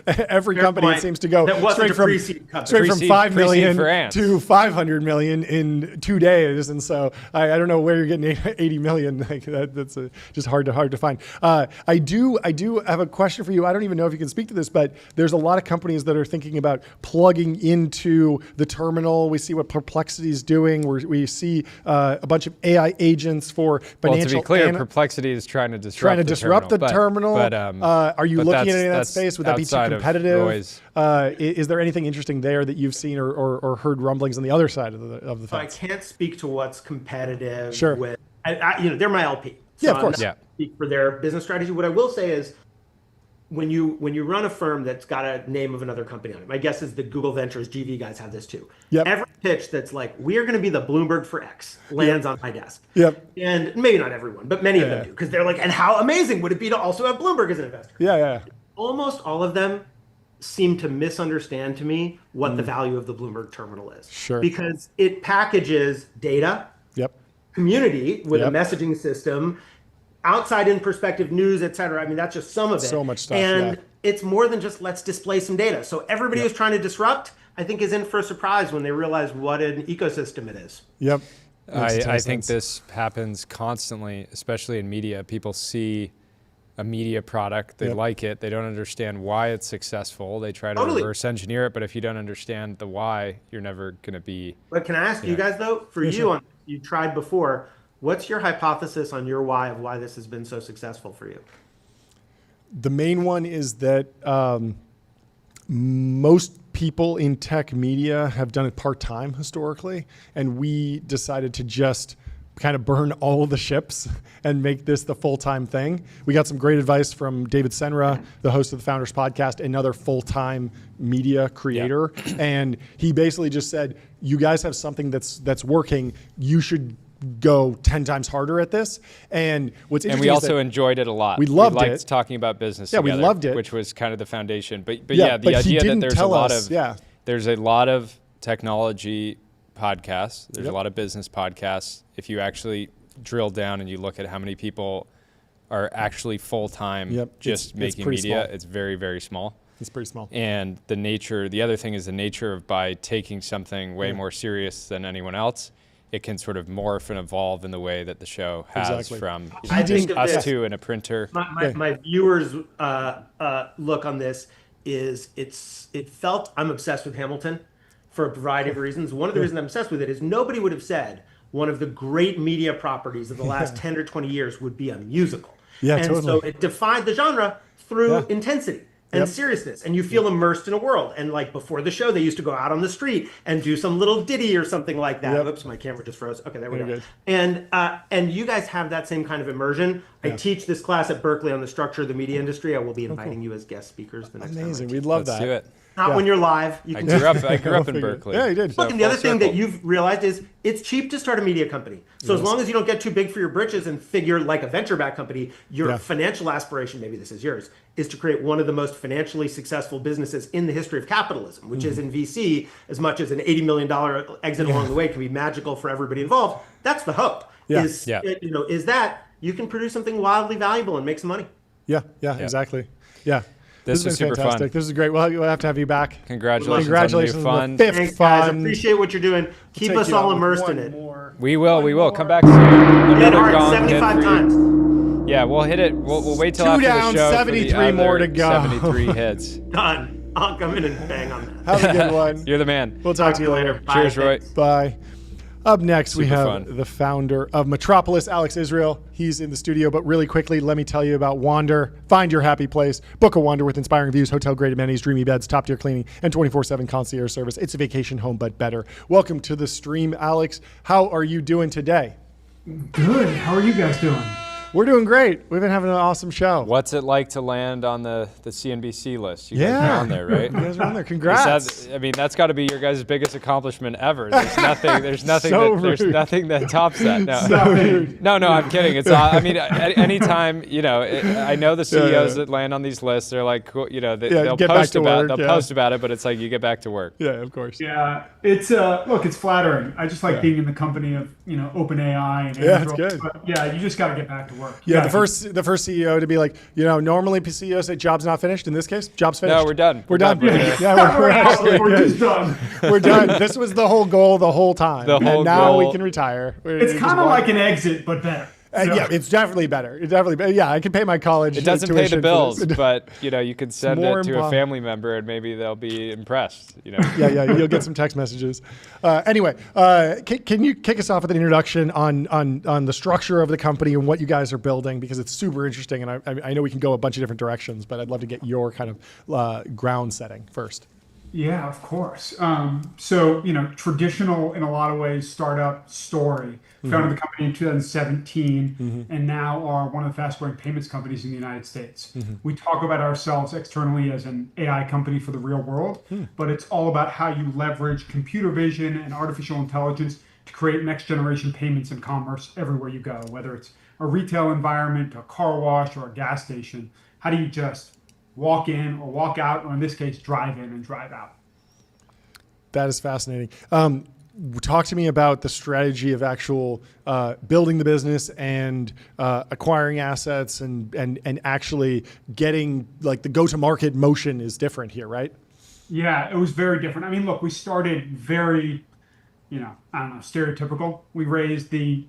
every company point. seems to go That wasn't straight a from pre-seed company. Pre-seed 5 million for ants. to 500 million in 2 days, and so I don't know where you're getting 80 million. Like that's just hard to find. I do have a question for you. I don't even know if you can speak to this, but there's a lot of companies that are thinking about plugging into the terminal. We see what Perplexity is doing. We see a bunch of AI agents for financial. Well, to be clear, Perplexity is trying to disrupt the terminal. But are you looking at any of that that's space? Would that be too outside of competitive? noise. Is there anything interesting there that you've seen or heard rumblings on the other side of the So I fence? can't speak to what's competitive. Sure. With, they're my LP. So Yeah, of course. I'm not gonna speak for their business strategy. What I will say is, when you run a firm that's got a name of another company on it, my guess is the Google Ventures GV guys have this too. Yep. Every pitch that's like, we're going to be the Bloomberg for X lands on my desk. Yep. And maybe not everyone, but many of them Yeah. do, because they're like, and how amazing would it be to also have Bloomberg as an investor? Yeah. Almost all of them seem to misunderstand to me what the value of the Bloomberg terminal is. Sure. Because it packages data, Yep. community with Yep. a messaging system, outside in perspective news, et cetera. I mean, that's just some of it. So much stuff, And yeah. it's more than just let's display some data. So everybody who's trying to disrupt, I think, is in for a surprise when they realize what an ecosystem it is. Yep. Makes a ton I of think sense. this happens constantly, especially in media. People see a media product, they Yep. like it, they don't understand why it's successful. They try to Totally. reverse engineer it, but if you don't understand the why, you're never going to be. But can I ask you guys, though, for you, sure. you tried before, what's your hypothesis on your why of why this has been so successful for you? The main one is that most people in tech media have done it part-time historically, and we decided to just kind of burn all the ships and make this the full-time thing. We got some great advice from David Senra, the host of the Founders Podcast, another full-time media creator. Yeah. And he basically just said, you guys have something that's working. You should go 10 times harder at this. And what's interesting, and we also enjoyed it a lot. We loved liked it. Talking about business. Yeah, together, we loved it, which was kind of the foundation. But yeah, the idea that there's a lot of technology podcasts. There's a lot of business podcasts. If you actually drill down and you look at how many people are actually full time just making media, it's very, very small. It's pretty small. And the other thing is the nature of by taking something way more serious than anyone else, it can sort of morph and evolve in the way that the show has from us two and a printer. My viewers' look on this is it felt I'm obsessed with Hamilton for a variety of reasons. One of the reasons I'm obsessed with it is nobody would have said one of the great media properties of the last 10 or 20 years would be a musical. Yeah, and totally. so it defied the genre through intensity and seriousness, and you feel immersed in a world. And like before the show, they used to go out on the street and do some little ditty or something like that. Oops, my camera just froze. Okay, there we go. Good. And you guys have that same kind of immersion. I teach this class at Berkeley on the structure of the media industry. I will be inviting you as guest speakers the next time. Amazing. We'd love Let's that. do it. Not when you're live. You can I grew up in Berkeley. Yeah, you did. Look, and the other thing that you've realized is it's cheap to start a media company. So as long as you don't get too big for your britches and figure like a venture-backed company, your financial aspiration, maybe this is yours, is to create one of the most financially successful businesses in the history of capitalism, which is in VC, as much as an $80 million exit along the way can be magical for everybody involved. That's the hope. Is that you can produce something wildly valuable and make some money. Yeah, exactly. Yeah. This was super fantastic. fun. This is great. We'll have to have you back. Congratulations on the fifth Thanks, fun. guys. Appreciate what you're doing. Keep us all immersed in it. We will. Come back soon. Another gong 75 hit for times. you. Yeah, we'll hit it. We'll wait till Two after down, the show 73 for the more other to go. 73 hits. Done. I'll come in and bang on that. Have a good one. You're the man. We'll talk to you later. Bye. Cheers, Roy. Bye. Up next, we Super have fun. the founder of Metropolis, Alex Israel. He's in the studio, but really quickly, let me tell you about Wander. Find your happy place. Book a Wander with inspiring views, hotel-grade amenities, dreamy beds, top-tier cleaning, and 24/7 concierge service. It's a vacation home, but better. Welcome to the stream, Alex. How are you doing today? Good. How are you guys doing? We're doing great. We've been having an awesome show. What's it like to land on the CNBC list? You guys are on there, right? You guys are on there. Congrats. That's got to be your guys' biggest accomplishment ever. There's nothing. There's nothing. So There's nothing that tops that. No, So rude. no, I'm kidding. It's. Anytime I know the CEOs that land on these lists. They're like, they'll get back post to about. work, They'll post about it, but it's like you get back to work. Yeah, of course. Yeah, it's look, it's flattering. I just like being in the company of OpenAI and Yeah, it's Android. good. But yeah, you just got to get back to work. Yeah, the first CEO to be like, normally CEOs say job's not finished. In this case, job's finished. No, we're done. We're done. Yeah. Yeah, we're actually We're good. just done. We're done. This was the whole goal the whole time. The whole and now goal. we can retire. It's kind of like an exit, but better. Yeah, it's definitely better. I can pay my college. It doesn't pay the tuition for bills, this. but you can send more it to a important. family member and maybe they'll be impressed. Yeah, you'll get some text messages. Anyway, can you kick us off with an introduction on the structure of the company and what you guys are building, because it's super interesting, and I know we can go a bunch of different directions, but I'd love to get your kind of ground setting first. Yeah, of course. Traditional in a lot of ways startup story. Founded the company in 2017 and now are one of the fast growing payments companies in the United States. We talk about ourselves externally as an AI company for the real world, but it's all about how you leverage computer vision and artificial intelligence to create next generation payments and commerce everywhere you go, whether it's a retail environment, a car wash, or a gas station. How do you just walk in or walk out, or in this case, drive in and drive out? That is fascinating. Talk to me about the strategy of actual building the business and acquiring assets and actually getting, like, the go-to-market motion is different here, right? Yeah, it was very different. I mean, look, we started very, stereotypical. We raised the,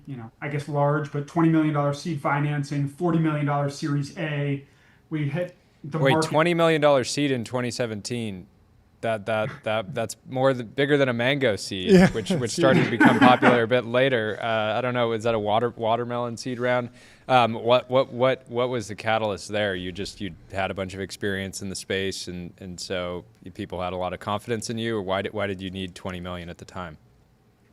large, but $20 million seed financing, $40 million Series A. We hit the market. $20 million seed in 2017. That's bigger than a mango seed, which started to become popular a bit later. I don't know, is that a watermelon seed round? What was the catalyst there? You had a bunch of experience in the space, and so people had a lot of confidence in you, or why did you need 20 million at the time?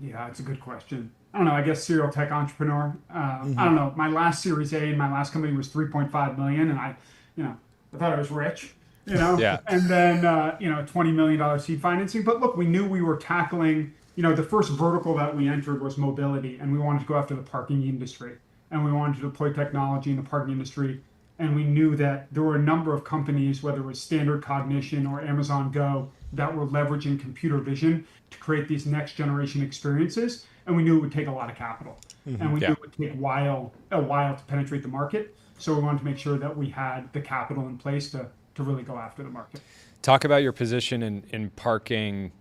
Yeah, it's a good question. I don't know, I guess serial tech entrepreneur. I don't know. My last Series A in my last company was 3.5 million, and you know, I thought I was rich, Yeah. and then $20 million seed financing. But look, we knew we were tackling, the first vertical that we entered was mobility, and we wanted to go after the parking industry, and we wanted to deploy technology in the parking industry. And we knew that there were a number of companies, whether it was Standard Cognition or Amazon Go, that were leveraging computer vision to create these next generation experiences. And we knew it would take a lot of capital. And we knew it would take a while to penetrate the market. So we wanted to make sure that we had the capital in place to really go after the market. Talk about your position in parking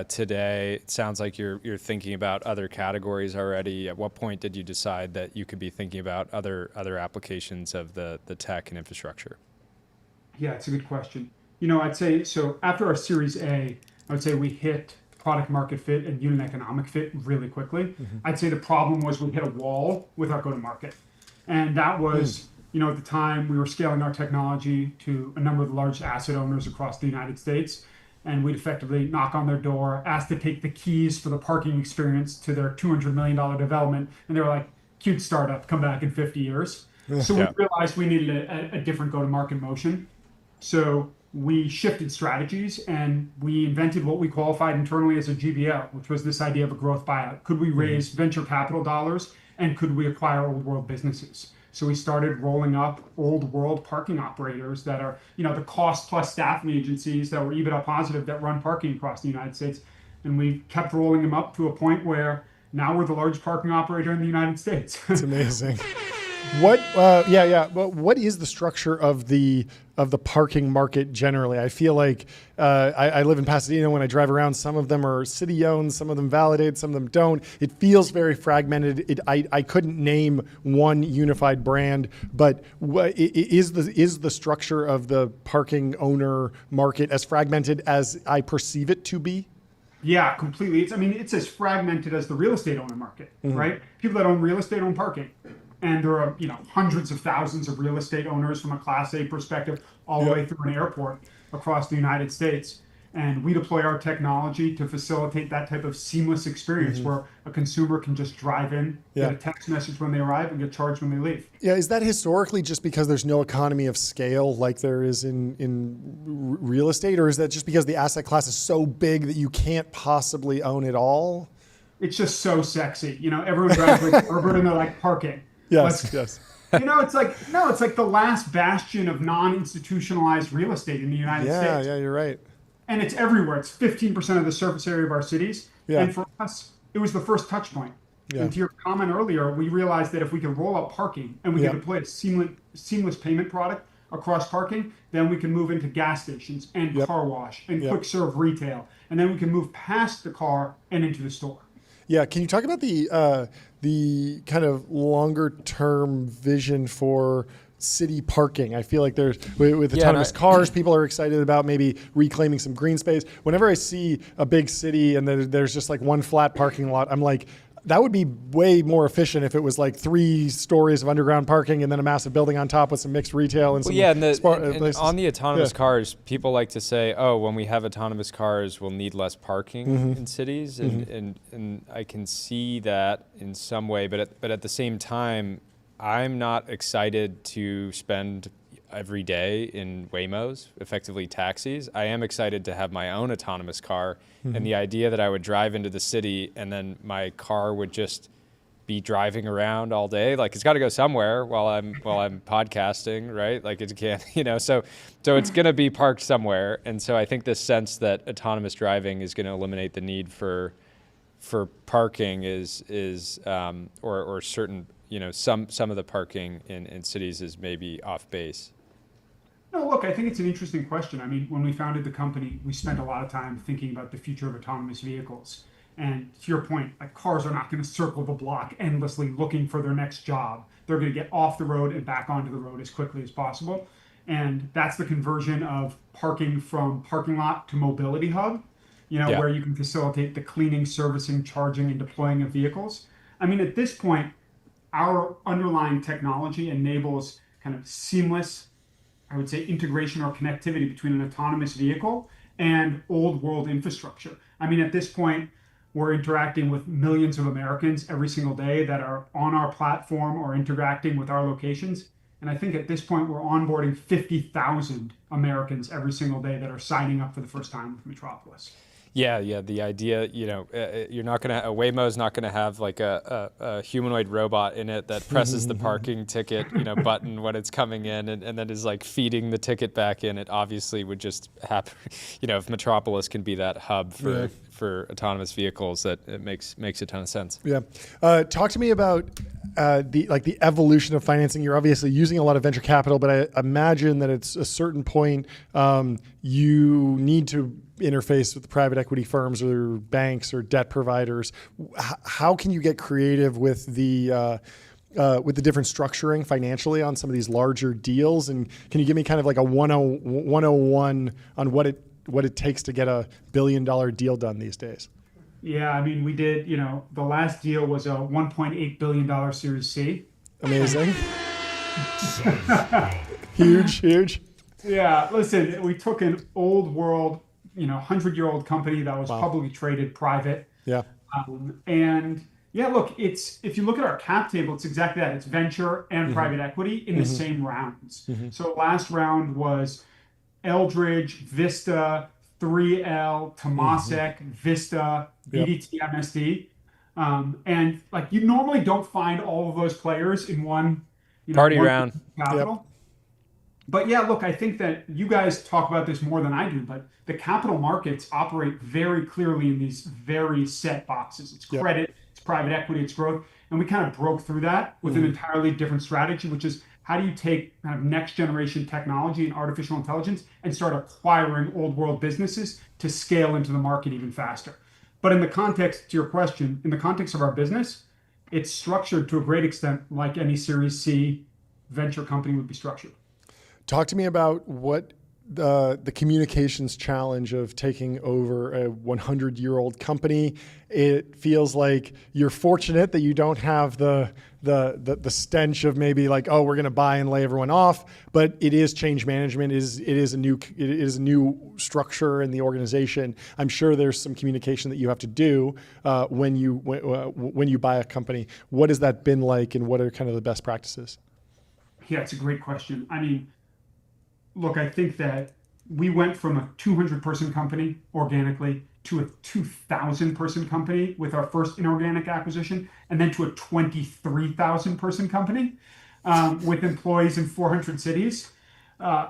today. It sounds like you're thinking about other categories already. At what point did you decide that you could be thinking about other applications of the tech and infrastructure? Yeah, it's a good question. I'd say, so after our Series A, I would say we hit product market fit and unit economic fit really quickly. I'd say the problem was we hit a wall with our go-to-market. And that was, at the time we were scaling our technology to a number of the largest asset owners across the United States. And we'd effectively knock on their door, ask to take the keys for the parking experience to their $200 million development. And they were like, cute startup, come back in 50 years. So we realized we needed a different go-to-market motion. So we shifted strategies and we invented what we qualified internally as a GBO, which was this idea of a growth buyout. Could we raise venture capital dollars and could we acquire old world businesses? So we started rolling up old world parking operators that are, the cost plus staffing agencies that were EBITDA positive that run parking across the United States. And we kept rolling them up to a point where now we're the largest parking operator in the United States. It's amazing. What is the structure of the parking market generally? I feel like I live in Pasadena. When I drive around, some of them are city owned, some of them validated, some of them don't. It feels very fragmented. I couldn't name one unified brand, but is the structure of the parking owner market as fragmented as I perceive it to be? Yeah, completely. It's as fragmented as the real estate owner market, right? People that own real estate own parking. And there are, hundreds of thousands of real estate owners from a Class A perspective, all the way through an airport across the United States. And we deploy our technology to facilitate that type of seamless experience where a consumer can just drive in, get a text message when they arrive, and get charged when they leave. Yeah, is that historically just because there's no economy of scale like there is in real estate? Or is that just because the asset class is so big that you can't possibly own it all? It's just so sexy. Everyone drives like urban and they're like parking. Yes. It's like the last bastion of non-institutionalized real estate in the United States. Yeah, you're right. And it's everywhere. It's 15% of the surface area of our cities. Yeah. And for us, it was the first touch point. Yeah. And to your comment earlier, we realized that if we could roll out parking and we could deploy a seamless payment product across parking, then we can move into gas stations and car wash and quick serve retail. And then we can move past the car and into the store. Yeah, can you talk about the kind of longer term vision for city parking? I feel like there's with autonomous cars, people are excited about maybe reclaiming some green space. Whenever I see a big city and there's just like one flat parking lot, I'm like, that would be way more efficient if it was like 3 stories of underground parking and then a massive building on top with some mixed retail and some and on the autonomous cars, people like to say, oh, when we have autonomous cars, we'll need less parking in cities. And I can see that in some way, but at the same time, I'm not excited to spend every day in Waymos, effectively taxis. I am excited to have my own autonomous car, and the idea that I would drive into the city and then my car would just be driving around all day. Like, it's got to go somewhere while I'm podcasting, right? Like, it can't, so it's going to be parked somewhere. And so I think this sense that autonomous driving is going to eliminate the need for parking is or certain, some of the parking in cities is maybe off base. No, look, I think it's an interesting question. When we founded the company, we spent a lot of time thinking about the future of autonomous vehicles. And to your point, like, cars are not going to circle the block endlessly looking for their next job. They're going to get off the road and back onto the road as quickly as possible. And that's the conversion of parking from parking lot to mobility hub, where you can facilitate the cleaning, servicing, charging, and deploying of vehicles. At this point, our underlying technology enables kind of seamless, I would say, integration or connectivity between an autonomous vehicle and old world infrastructure. At this point, we're interacting with millions of Americans every single day that are on our platform or interacting with our locations. And I think at this point, we're onboarding 50,000 Americans every single day that are signing up for the first time with Metropolis. Yeah, yeah. The idea, you're not gonna Waymo's not gonna have like a humanoid robot in it that presses the parking ticket, button when it's coming in, and then is like feeding the ticket back in. It obviously would just happen. If Metropolis can be that hub for autonomous vehicles, that it makes a ton of sense. Yeah. Talk to me about the evolution of financing. You're obviously using a lot of venture capital, but I imagine that at a certain point you need to interface with the private equity firms or banks or debt providers. How can you get creative with the different structuring financially on some of these larger deals? And can you give me kind of like a 101 on what it takes to get $1 billion deal done these days? Yeah, I mean, we did, the last deal was a $1.8 billion Series C. Amazing. Huge. Yeah, listen, we took an old world, 100-year-old company that was publicly traded private. Yeah. And yeah, look, if you look at our cap table, it's exactly that. It's venture and private equity in the same rounds. So last round was Eldridge, Vista, 3L, Temasek, Vista, BDT, MSD. And like you normally don't find all of those players in one party round capital. Yep. But yeah, look, I think that you guys talk about this more than I do, but the capital markets operate very clearly in these very set boxes. It's credit, it's private equity, it's growth. And we kind of broke through that with an entirely different strategy, which is how do you take kind of next generation technology and artificial intelligence and start acquiring old world businesses to scale into the market even faster? But in the context, to your question, in the context of our business, it's structured to a great extent like any Series C venture company would be structured. Talk to me about what the communications challenge of taking over a 100-year-old company. It feels like you're fortunate that you don't have the stench of maybe like, oh, we're going to buy and lay everyone off, but it is change management. It is a new structure in the organization. I'm sure there's some communication that you have to do when you buy a company. What has that been like, and what are kind of the best practices? Yeah, it's a great question. I mean, look, I think that we went from a 200-person company organically to a 2,000-person company with our first inorganic acquisition, and then to a 23,000-person company with employees in 400 cities.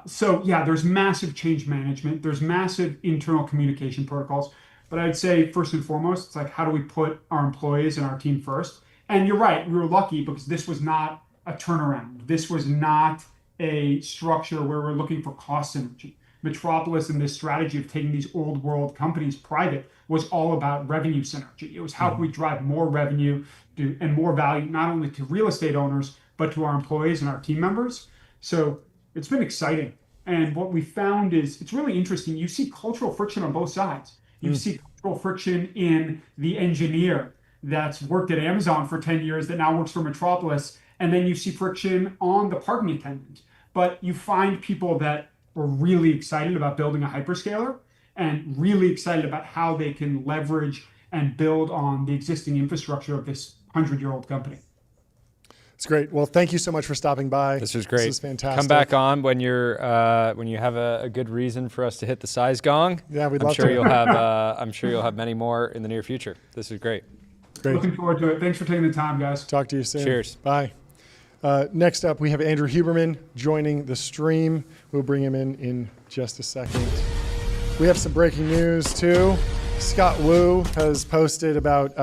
So yeah, there's massive change management. There's massive internal communication protocols. But I'd say first and foremost, it's like, how do we put our employees and our team first? And you're right, we were lucky because this was not a turnaround. This was not a structure where we're looking for cost synergy. Metropolis and this strategy of taking these old world companies private was all about revenue synergy. It was how can we drive more revenue and more value, not only to real estate owners, but to our employees and our team members. So it's been exciting. And what we found is it's really interesting. You see cultural friction on both sides. You see cultural friction in the engineer that's worked at Amazon for 10 years that now works for Metropolis. And then you see friction on the parking attendant. But you find people that were really excited about building a hyperscaler and really excited about how they can leverage and build on the existing infrastructure of this 100-year-old company. It's great. Well, thank you so much for stopping by. This was great. This is fantastic. Come back on when you're when you have a good reason for us to hit the size gong. Yeah, we'd I'm love sure to. I'm sure you'll have many more in the near future. This is great. Great. Looking forward to it. Thanks for taking the time, guys. Talk to you soon. Cheers. Bye. Next up, we have Andrew Huberman joining the stream. We'll bring him in just a second. We have some breaking news, too. Scott Wu has posted about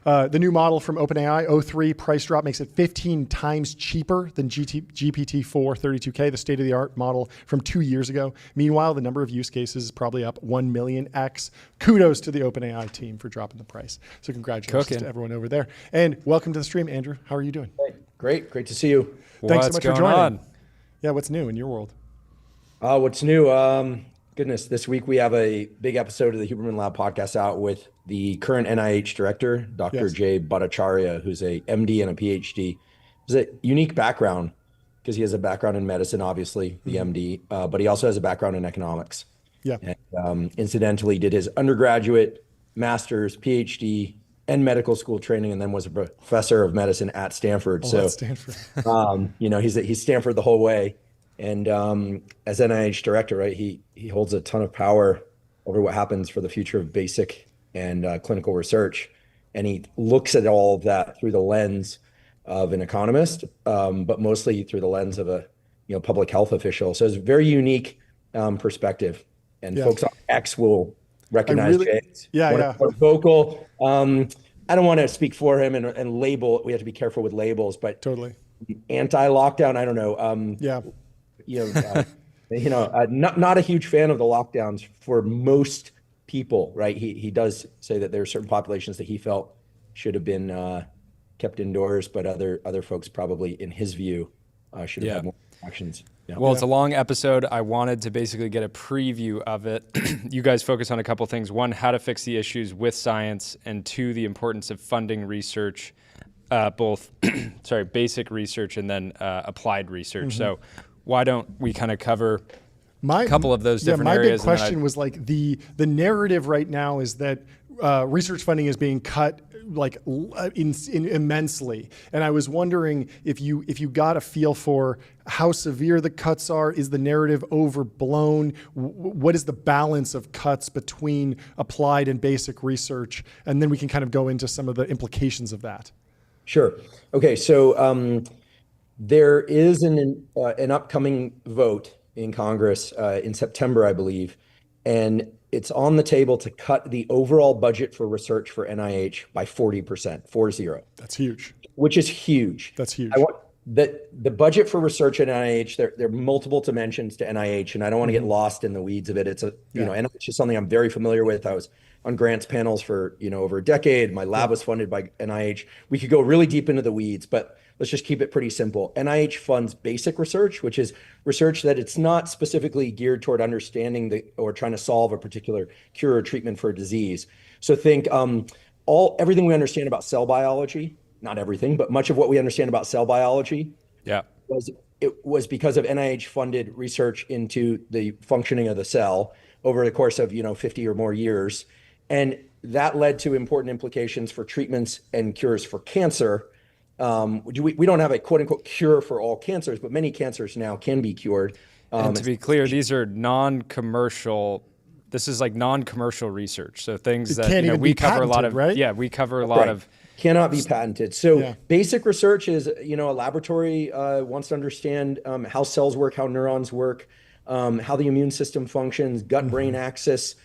the new model from OpenAI, O3 price drop makes it 15 times cheaper than GPT-4 32K, the state-of-the-art model from 2 years ago. Meanwhile, the number of use cases is probably up 1 million x. Kudos to the OpenAI team for dropping the price. So congratulations to everyone over there. And welcome to the stream, Andrew. How are you doing? Great to see you. Thanks so much for joining. Yeah, what's new in your world? What's new? Goodness, this week we have a big episode of the Huberman Lab podcast out with the current NIH director, Dr. Jay Bhattacharya, who's a MD and a PhD. He's a unique background because he has a background in medicine, obviously, the MD, but he also has a background in economics. Yeah. And incidentally, did his undergraduate master's, PhD, and medical school training, and then was a professor of medicine at Stanford. Oh, so, at Stanford. He's Stanford the whole way. And as NIH director, right, he holds a ton of power over what happens for the future of basic and clinical research. And he looks at all of that through the lens of an economist, but mostly through the lens of a public health official. So it's a very unique perspective. And folks on X will recognize Jay. Vocal. I don't want to speak for him and label. We have to be careful with labels, but totally anti-lockdown. I don't know. Not a huge fan of the lockdowns for most people, right? He does say that there are certain populations that he felt should have been kept indoors, but other folks probably, in his view, should have had more actions. Well, it's a long episode. I wanted to basically get a preview of it. You guys focus on a couple things. One, how to fix the issues with science, and two, the importance of funding research, both basic research and then applied research. So why don't we kind of cover a couple of those different areas? My big question was like the narrative right now is that research funding is being cut like immensely, and I was wondering if you got a feel for how severe the cuts are. Is the narrative overblown? What is the balance of cuts between applied and basic research? And then we can kind of go into some of the implications of that. Sure. Okay. So there is an upcoming vote in Congress in September, I believe, and it's on the table to cut the overall budget for research for NIH by 40%, 40. That's huge. Which is huge. That's huge. I want the budget for research at NIH, there are multiple dimensions to NIH, and I don't want to get lost in the weeds of it. It's NIH is something I'm very familiar with. I was on grants panels for over a decade. My lab was funded by NIH. We could go really deep into the weeds, but let's just keep it pretty simple. NIH funds basic research, which is research that it's not specifically geared toward understanding or trying to solve a particular cure or treatment for a disease. So think everything we understand about cell biology, not everything, but much of what we understand about cell biology was because of NIH funded research into the functioning of the cell over the course of 50 or more years. And that led to important implications for treatments and cures for cancer. We don't have a quote unquote cure for all cancers, but many cancers now can be cured. And to be clear, these are non-commercial. This is like non-commercial research. So things that we cover a lot of, right? Yeah, we cover a lot of. Cannot be patented. So basic research is, a laboratory wants to understand how cells work, how neurons work, how the immune system functions, gut-brain axis,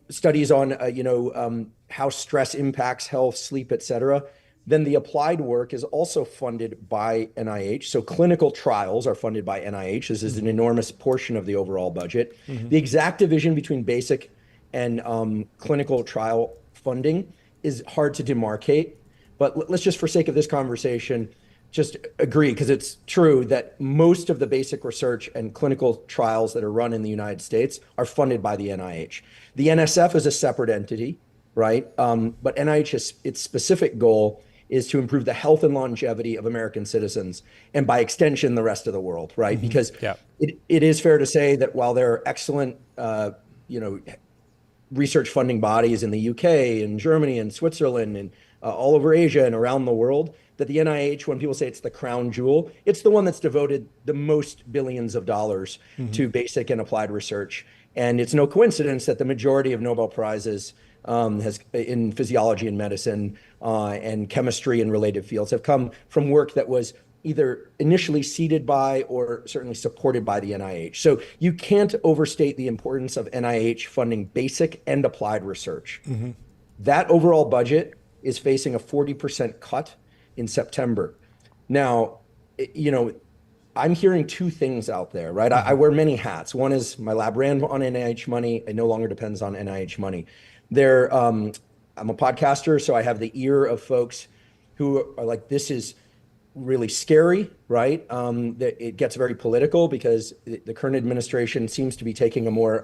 studies on, how stress impacts health, sleep, et cetera. Then the applied work is also funded by NIH. So clinical trials are funded by NIH. This is an enormous portion of the overall budget. The exact division between basic and clinical trial funding is hard to demarcate. But let's just, for sake of this conversation, just agree, because it's true that most of the basic research and clinical trials that are run in the United States are funded by the NIH. The NSF is a separate entity, right? But NIH, its specific goal is to improve the health and longevity of American citizens, and by extension, the rest of the world, right? Because it is fair to say that while there are excellent, research funding bodies in the UK and Germany and Switzerland and all over Asia and around the world, that the NIH, when people say it's the crown jewel, it's the one that's devoted the most billions of dollars to basic and applied research. And it's no coincidence that the majority of Nobel Prizes in physiology and medicine and chemistry and related fields have come from work that was either initially seeded by or certainly supported by the NIH. So you can't overstate the importance of NIH funding basic and applied research. That overall budget is facing a 40% cut in September. Now, I'm hearing two things out there, right? I wear many hats. One is my lab ran on NIH money. It no longer depends on NIH money. I'm a podcaster, so I have the ear of folks who are like, this is really scary, right? It gets very political because the current administration seems to be taking a more,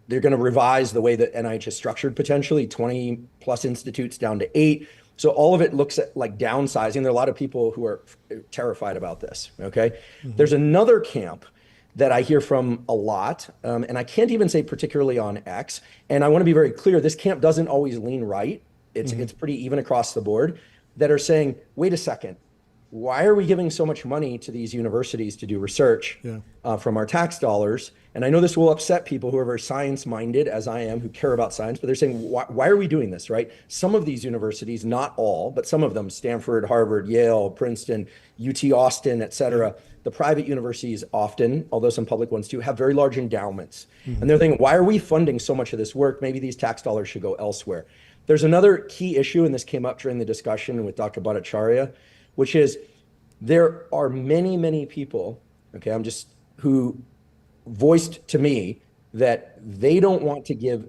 they're going to revise the way that NIH is structured, potentially 20 plus institutes down to 8. So all of it looks at like downsizing. There are a lot of people who are terrified about this, okay? There's another camp that I hear from a lot, and I can't even say particularly on X. And I want to be very clear: this camp doesn't always lean right. It's pretty even across the board. That are saying, wait a second, why are we giving so much money to these universities to do research from our tax dollars? And I know this will upset people who are very science-minded, as I am, who care about science, but they're saying, why are we doing this, right? Some of these universities, not all, but some of them, Stanford, Harvard, Yale, Princeton, UT Austin, et cetera, the private universities often, although some public ones too, have very large endowments. And they're thinking, why are we funding so much of this work? Maybe these tax dollars should go elsewhere. There's another key issue, and this came up during the discussion with Dr. Bhattacharya, which is there are many, many people, okay, who voiced to me that they don't want to give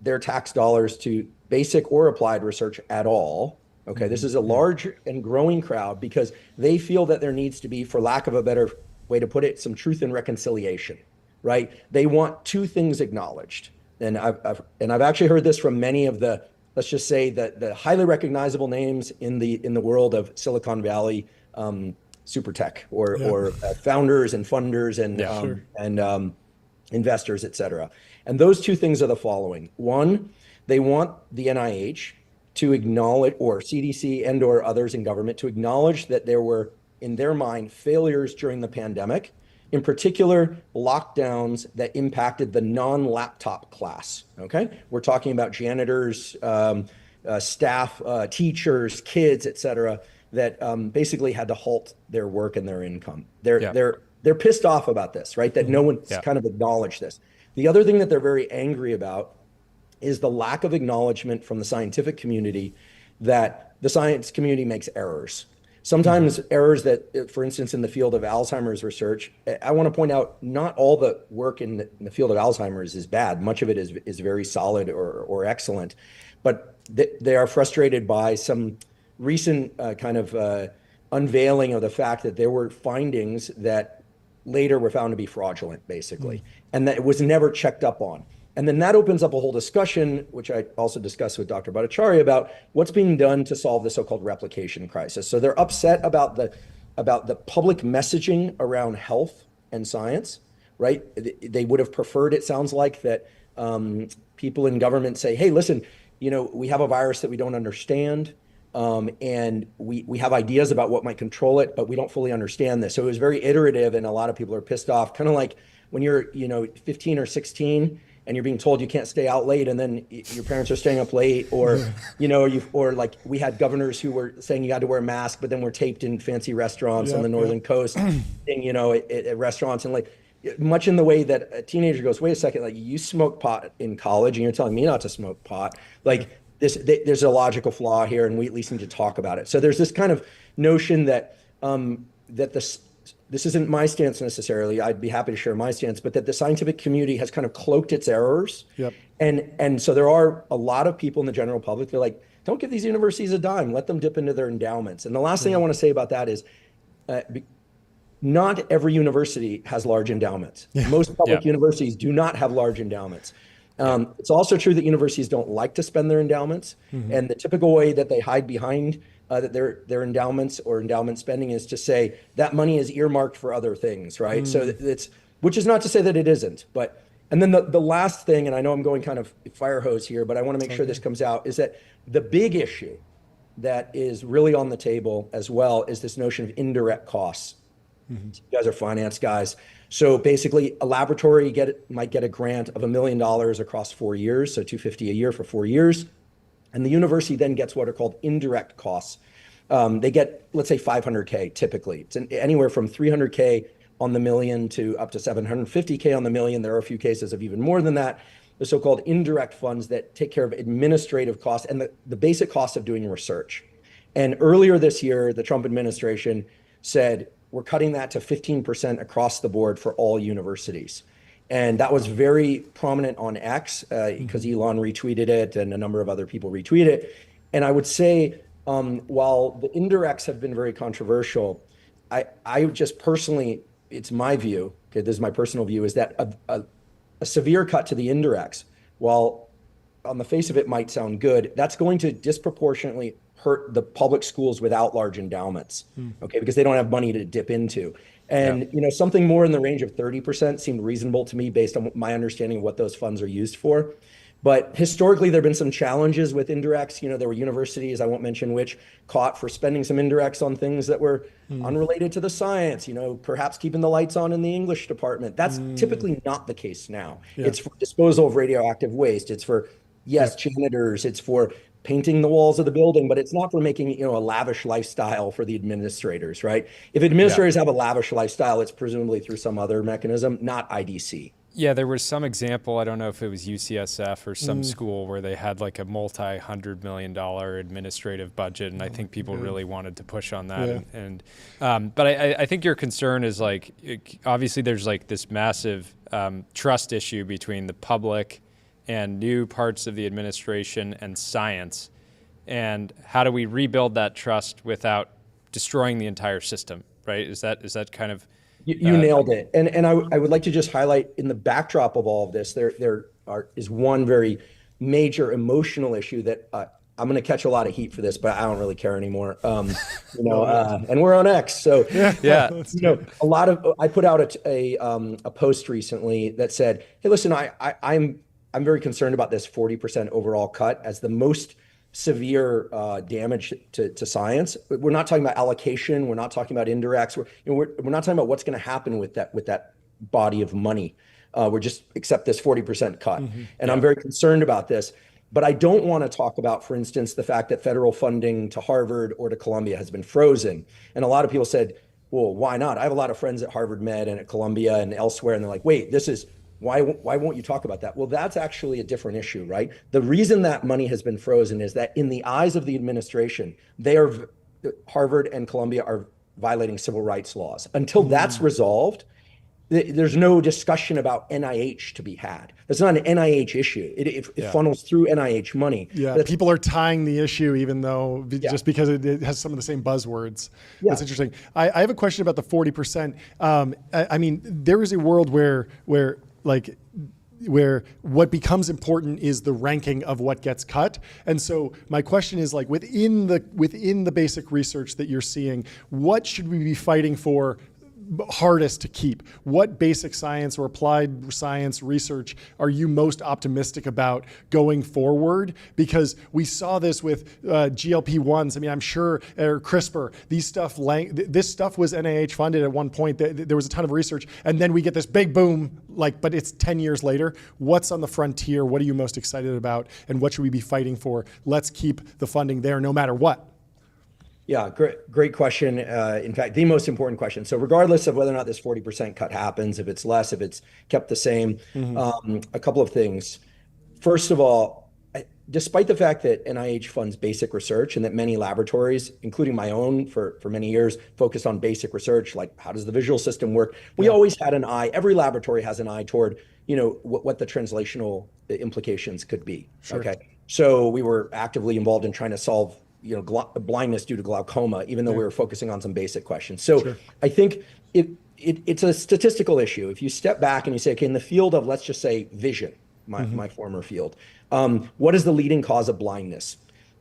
their tax dollars to basic or applied research at all. Okay, this is a large and growing crowd because they feel that there needs to be, for lack of a better way to put it, some truth and reconciliation, right? They want two things acknowledged. And I've actually heard this from many of the, let's just say, the highly recognizable names in the world of Silicon Valley super tech or founders and funders and investors, et cetera. And those two things are the following. One, they want the NIH to acknowledge, or CDC and or others in government to acknowledge that there were, in their mind, failures during the pandemic, in particular, lockdowns that impacted the non-laptop class, okay? We're talking about janitors, staff, teachers, kids, et cetera, that basically had to halt their work and their income. They're pissed off about this, right? That no one's kind of acknowledged this. The other thing that they're very angry about is the lack of acknowledgement from the scientific community that the science community makes errors. Sometimes errors that, for instance, in the field of Alzheimer's research, I want to point out, not all the work in the field of Alzheimer's is bad. Much of it is very solid or excellent, but they are frustrated by some recent unveiling of the fact that there were findings that later were found to be fraudulent, basically, and that it was never checked up on. And then that opens up a whole discussion, which I also discussed with Dr. Bhattacharya, about what's being done to solve the so-called replication crisis. So they're upset about the public messaging around health and science, right? They would have preferred, it sounds like, that people in government say, hey, listen, we have a virus that we don't understand, and we have ideas about what might control it, but we don't fully understand this. So it was very iterative, and a lot of people are pissed off, kind of like when you're 15 or 16 and you're being told you can't stay out late, and then your parents are staying up late, or or like we had governors who were saying you had to wear a mask, but then we're taped in fancy restaurants on the northern coast, at restaurants, and like much in the way that a teenager goes, wait a second, like you smoke pot in college and you're telling me not to smoke pot, like there's a logical flaw here, and we at least need to talk about it. So there's this kind of notion that this isn't my stance necessarily. I'd be happy to share my stance, but that the scientific community has kind of cloaked its errors. And so there are a lot of people in the general public, they're like, don't give these universities a dime, let them dip into their endowments. And the last thing I want to say about that is not every university has large endowments. Most public universities do not have large endowments. It's also true that universities don't like to spend their endowments. And the typical way that they hide behind that their endowments or endowment spending is to say that money is earmarked for other things, right? So which is not to say that it isn't, but, and then the last thing, and I know I'm going kind of fire hose here, but I want to make sure this comes out, is that the big issue that is really on the table as well is this notion of indirect costs. You guys are finance guys. So basically a laboratory might get a grant of $1 million across 4 years, so $250 a year for 4 years. And the university then gets what are called indirect costs. They get, let's say, $500K typically. It's anywhere from $300K on the million to up to $750K on the million. There are a few cases of even more than that. The so-called indirect funds that take care of administrative costs and the basic costs of doing research. And earlier this year, the Trump administration said, we're cutting that to 15% across the board for all universities. And that was very prominent on X because Elon retweeted it and a number of other people retweeted it. And I would say, while the indirects have been very controversial, I just personally, it's my view, okay, this is my personal view, is that a severe cut to the indirects, while on the face of it might sound good, that's going to disproportionately hurt the public schools without large endowments, okay, because they don't have money to dip into. And something more in the range of 30% seemed reasonable to me based on my understanding of what those funds are used for. But historically, there have been some challenges with indirects. There were universities, I won't mention which, caught for spending some indirects on things that were unrelated to the science, perhaps keeping the lights on in the English department. That's typically not the case now. It's for disposal of radioactive waste. It's for, janitors. It's for painting the walls of the building, but it's not for making, a lavish lifestyle for the administrators, right? If administrators have a lavish lifestyle, it's presumably through some other mechanism, not IDC. Yeah, there was some example, I don't know if it was UCSF or some school where they had like a multi-$100 million administrative budget, and I think people really wanted to push on that. But I think your concern is like, obviously there's like this massive trust issue between the public and new parts of the administration and science. And how do we rebuild that trust without destroying the entire system, right? Is that kind of... You nailed it. And I would like to just highlight in the backdrop of all of this, there is one very major emotional issue that I'm going to catch a lot of heat for this, but I don't really care anymore. And we're on X. So I put out a post recently that said, hey, listen, I'm very concerned about this 40% overall cut as the most severe damage to science. We're not talking about allocation. We're not talking about indirects. We're not talking about what's going to happen with that body of money. We're just accept this 40% cut. I'm very concerned about this. But I don't want to talk about, for instance, the fact that federal funding to Harvard or to Columbia has been frozen. And a lot of people said, well, why not? I have a lot of friends at Harvard Med and at Columbia and elsewhere, and they're like, wait, why won't you talk about that? Well, that's actually a different issue, right? The reason that money has been frozen is that in the eyes of the administration, Harvard and Columbia are violating civil rights laws. Until that's resolved, there's no discussion about NIH to be had. It's not an NIH issue. It funnels through NIH money. Yeah, people are tying the issue even though just because it has some of the same buzzwords. Yeah. That's interesting. I have a question about the 40%. I mean, there is a world where what becomes important is the ranking of what gets cut. And so my question is, like, within the basic research that you're seeing, what should we be fighting for hardest to keep? What basic science or applied science research are you most optimistic about going forward? Because we saw this with GLP-1s. I mean, I'm sure, or CRISPR, this stuff was NIH funded at one point. There was a ton of research, and then we get this big boom, but it's 10 years later. What's on the frontier? What are you most excited about? And what should we be fighting for? Let's keep the funding there no matter what. Yeah, great question. In fact, the most important question. So regardless of whether or not this 40% cut happens, if it's less, if it's kept the same, a couple of things. First of all, despite the fact that NIH funds basic research and that many laboratories, including my own for many years, focused on basic research, like how does the visual system work? We always had an eye, every laboratory has an eye toward, what the translational implications could be. Sure. Okay. So we were actively involved in trying to solve blindness due to glaucoma, even though we were focusing on some basic questions. So I think it's a statistical issue. If you step back and you say, okay, in the field of, let's just say, vision, my former field, what is the leading cause of blindness?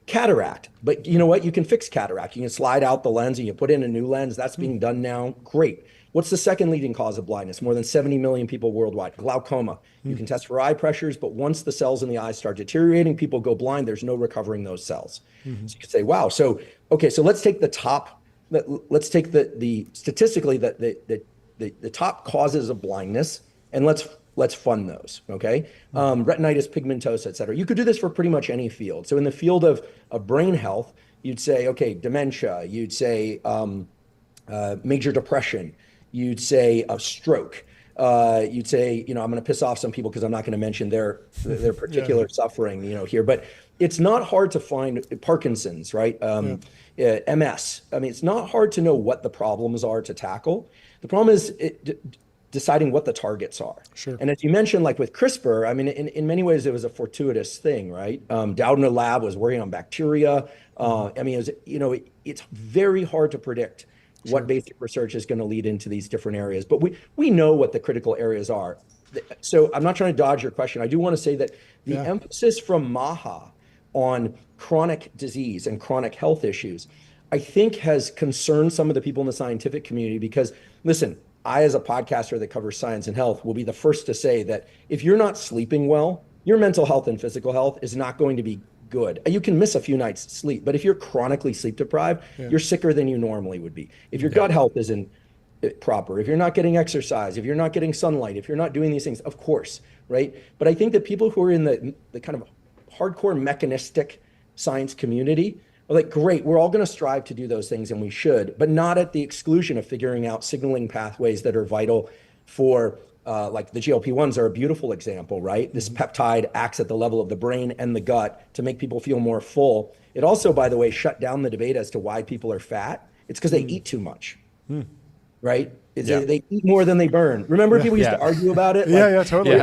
Cataract. But you know what? You can fix cataract. You can slide out the lens and you put in a new lens. That's being done now. Great. What's the second leading cause of blindness? More than 70 million people worldwide. Glaucoma. You can test for eye pressures, but once the cells in the eye start deteriorating, people go blind. There's no recovering those cells. So you could say, wow. So let's take the top. Let's take the statistically the top causes of blindness, and let's fund those. Okay, retinitis pigmentosa, et cetera. You could do this for pretty much any field. So in the field of brain health, you'd say, okay, dementia. You'd say major depression. You'd say a stroke. You'd say, I'm going to piss off some people because I'm not going to mention their particular suffering, here. But it's not hard to find Parkinson's, right? MS. I mean, it's not hard to know what the problems are to tackle. The problem is deciding what the targets are. Sure. And as you mentioned, like with CRISPR, I mean, in many ways, it was a fortuitous thing, right? Doudna Lab was working on bacteria. I mean, it's very hard to predict what basic research is going to lead into these different areas. But we know what the critical areas are. So I'm not trying to dodge your question. I do want to say that the emphasis from MAHA on chronic disease and chronic health issues, I think has concerned some of the people in the scientific community because, listen, I, as a podcaster that covers science and health, will be the first to say that if you're not sleeping well, your mental health and physical health is not going to be good. You can miss a few nights sleep, but if you're chronically sleep deprived, you're sicker than you normally would be. If your gut health isn't proper, if you're not getting exercise, if you're not getting sunlight, if you're not doing these things, of course, right? But I think that people who are in the kind of hardcore mechanistic science community are like, great, we're all going to strive to do those things, and we should, but not at the exclusion of figuring out signaling pathways that are vital for like the GLP-1s are a beautiful example, right? This peptide acts at the level of the brain and the gut to make people feel more full. It also, by the way, shut down the debate as to why people are fat. It's because they eat too much, right? They eat more than they burn. Remember people used to argue about it? Like, totally.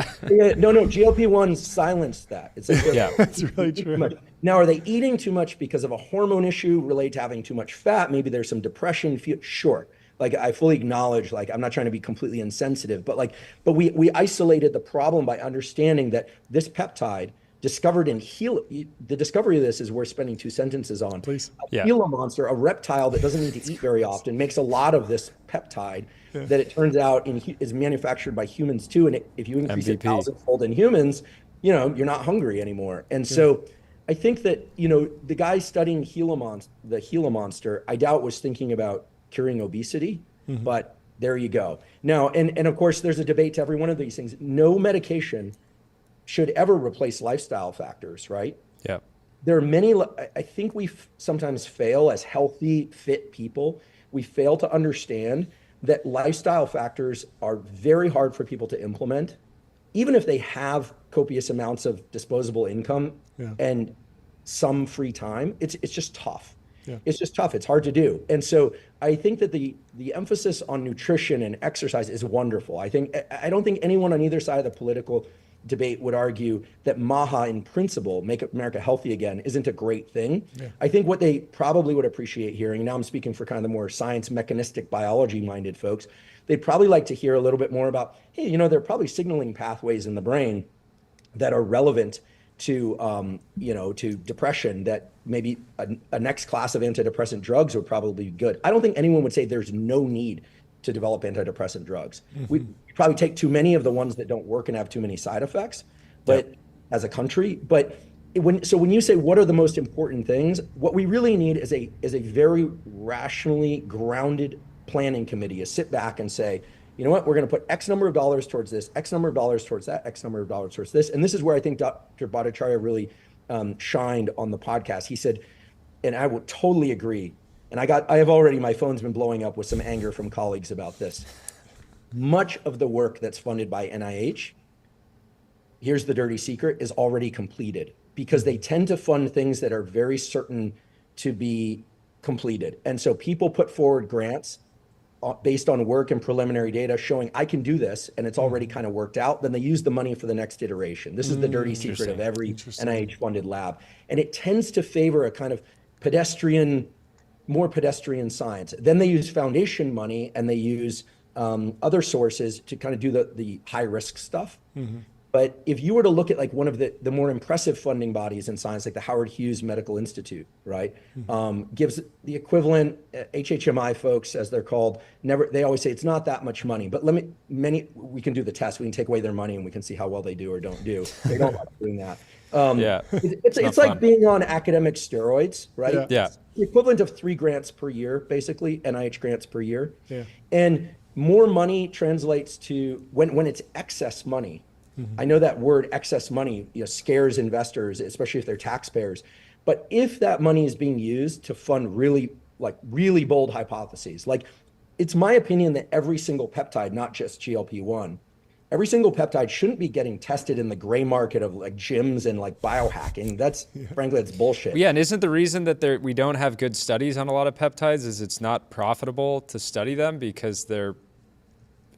No, GLP-1s silenced that. It's like, That's really true. Now, are they eating too much because of a hormone issue related to having too much fat? Maybe there's some depression. Sure. Like, I fully acknowledge, like, I'm not trying to be completely insensitive, but we isolated the problem by understanding that this peptide discovered in the discovery of this is worth spending 2 sentences on. Please. Gila monster, a reptile that doesn't need to eat very often, makes a lot of this peptide that it turns out is manufactured by humans too. And if you increase it 1,000-fold in humans, you're not hungry anymore. And so I think that, the guy studying the Gila monster, I doubt was thinking about curing obesity, but there you go. Now, and of course, there's a debate to every one of these things. No medication should ever replace lifestyle factors, right? Yeah. There are many, I think we sometimes fail as healthy, fit people. We fail to understand that lifestyle factors are very hard for people to implement, even if they have copious amounts of disposable income and some free time. It's just tough. It's just tough. It's hard to do. And so I think that the emphasis on nutrition and exercise is wonderful. I don't think anyone on either side of the political debate would argue that MAHA in principle, Make America Healthy Again, isn't a great thing. I think what they probably would appreciate hearing, now I'm speaking for kind of the more science, mechanistic, biology-minded folks, they'd probably like to hear a little bit more about, hey, there are probably signaling pathways in the brain that are relevant to to depression that maybe a next class of antidepressant drugs would probably be good. I don't think anyone would say there's no need to develop antidepressant drugs. We probably take too many of the ones that don't work and have too many side effects, but as a country, when you say what are the most important things, what we really need is a very rationally grounded planning committee to sit back and say, you know what, we're going to put X number of dollars towards this, X number of dollars towards that, X number of dollars towards this. And this is where I think Dr. Bhattacharya really shined on the podcast. He said, and I would totally agree, and I have already, my phone's been blowing up with some anger from colleagues about this. Much of the work that's funded by NIH, here's the dirty secret, is already completed because they tend to fund things that are very certain to be completed. And so people put forward grants based on work and preliminary data showing I can do this and it's already kind of worked out, then they use the money for the next iteration. This is the dirty secret of every NIH funded lab. And it tends to favor a kind of more pedestrian science. Then they use foundation money and they use other sources to kind of do the high risk stuff. But if you were to look at like one of the more impressive funding bodies in science, like the Howard Hughes Medical Institute, right, gives the equivalent, HHMI folks, as they're called, they always say it's not that much money, but we can do the test. We can take away their money and we can see how well they do or don't do. They don't like doing that. It's like being on academic steroids, right? It's the equivalent of 3 grants per year, basically, NIH grants per year. And more money translates to, when it's excess money, I know that word excess money scares investors, especially if they're taxpayers. But if that money is being used to fund really bold hypotheses, like it's my opinion that every single peptide, not just GLP-1, every single peptide shouldn't be getting tested in the gray market of like gyms and like biohacking. Frankly, that's bullshit. Yeah, and isn't the reason that we don't have good studies on a lot of peptides is it's not profitable to study them because they're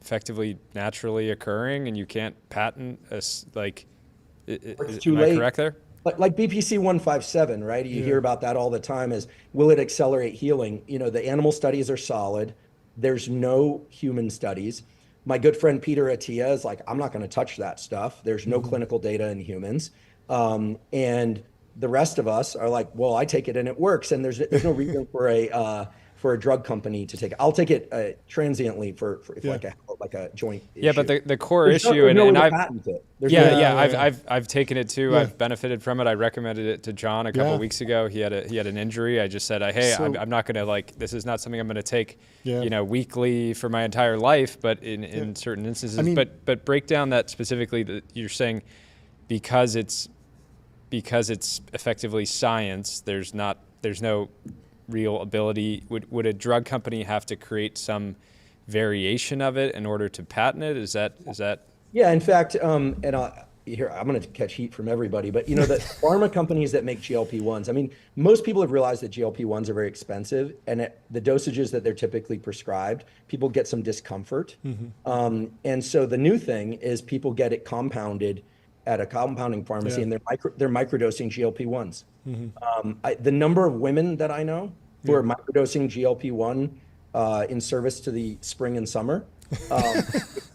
effectively naturally occurring and you can't patent it's too late. I correct there? Like BPC 157, right? You hear about that all the time is, will it accelerate healing? The animal studies are solid. There's no human studies. My good friend Peter Attia is like, I'm not going to touch that stuff. There's no clinical data in humans. And the rest of us are like, well, I take it and it works, and there's no reason for a drug company to take it. I'll take it transiently for if like a joint issue. Yeah, but the core There's issue, no way and to I've patent it. There's I've taken it too. Yeah. I've benefited from it. I recommended it to John a couple weeks ago. He had an injury. I just said, hey, I'm not gonna this is not something I'm gonna take, weekly for my entire life, but in certain instances. But break down that specifically that you're saying, because it's effectively science. There's no real ability. Would a drug company have to create some variation of it in order to patent it? Is that? Yeah, in fact, and I'm going to catch heat from everybody, but the pharma companies that make GLP-1s, I mean, most people have realized that GLP-1s are very expensive, and the dosages that they're typically prescribed, people get some discomfort. And so the new thing is people get it compounded at a compounding pharmacy, and they're microdosing GLP-1s. The number of women that I know who are microdosing GLP-1 in service to the spring and summer,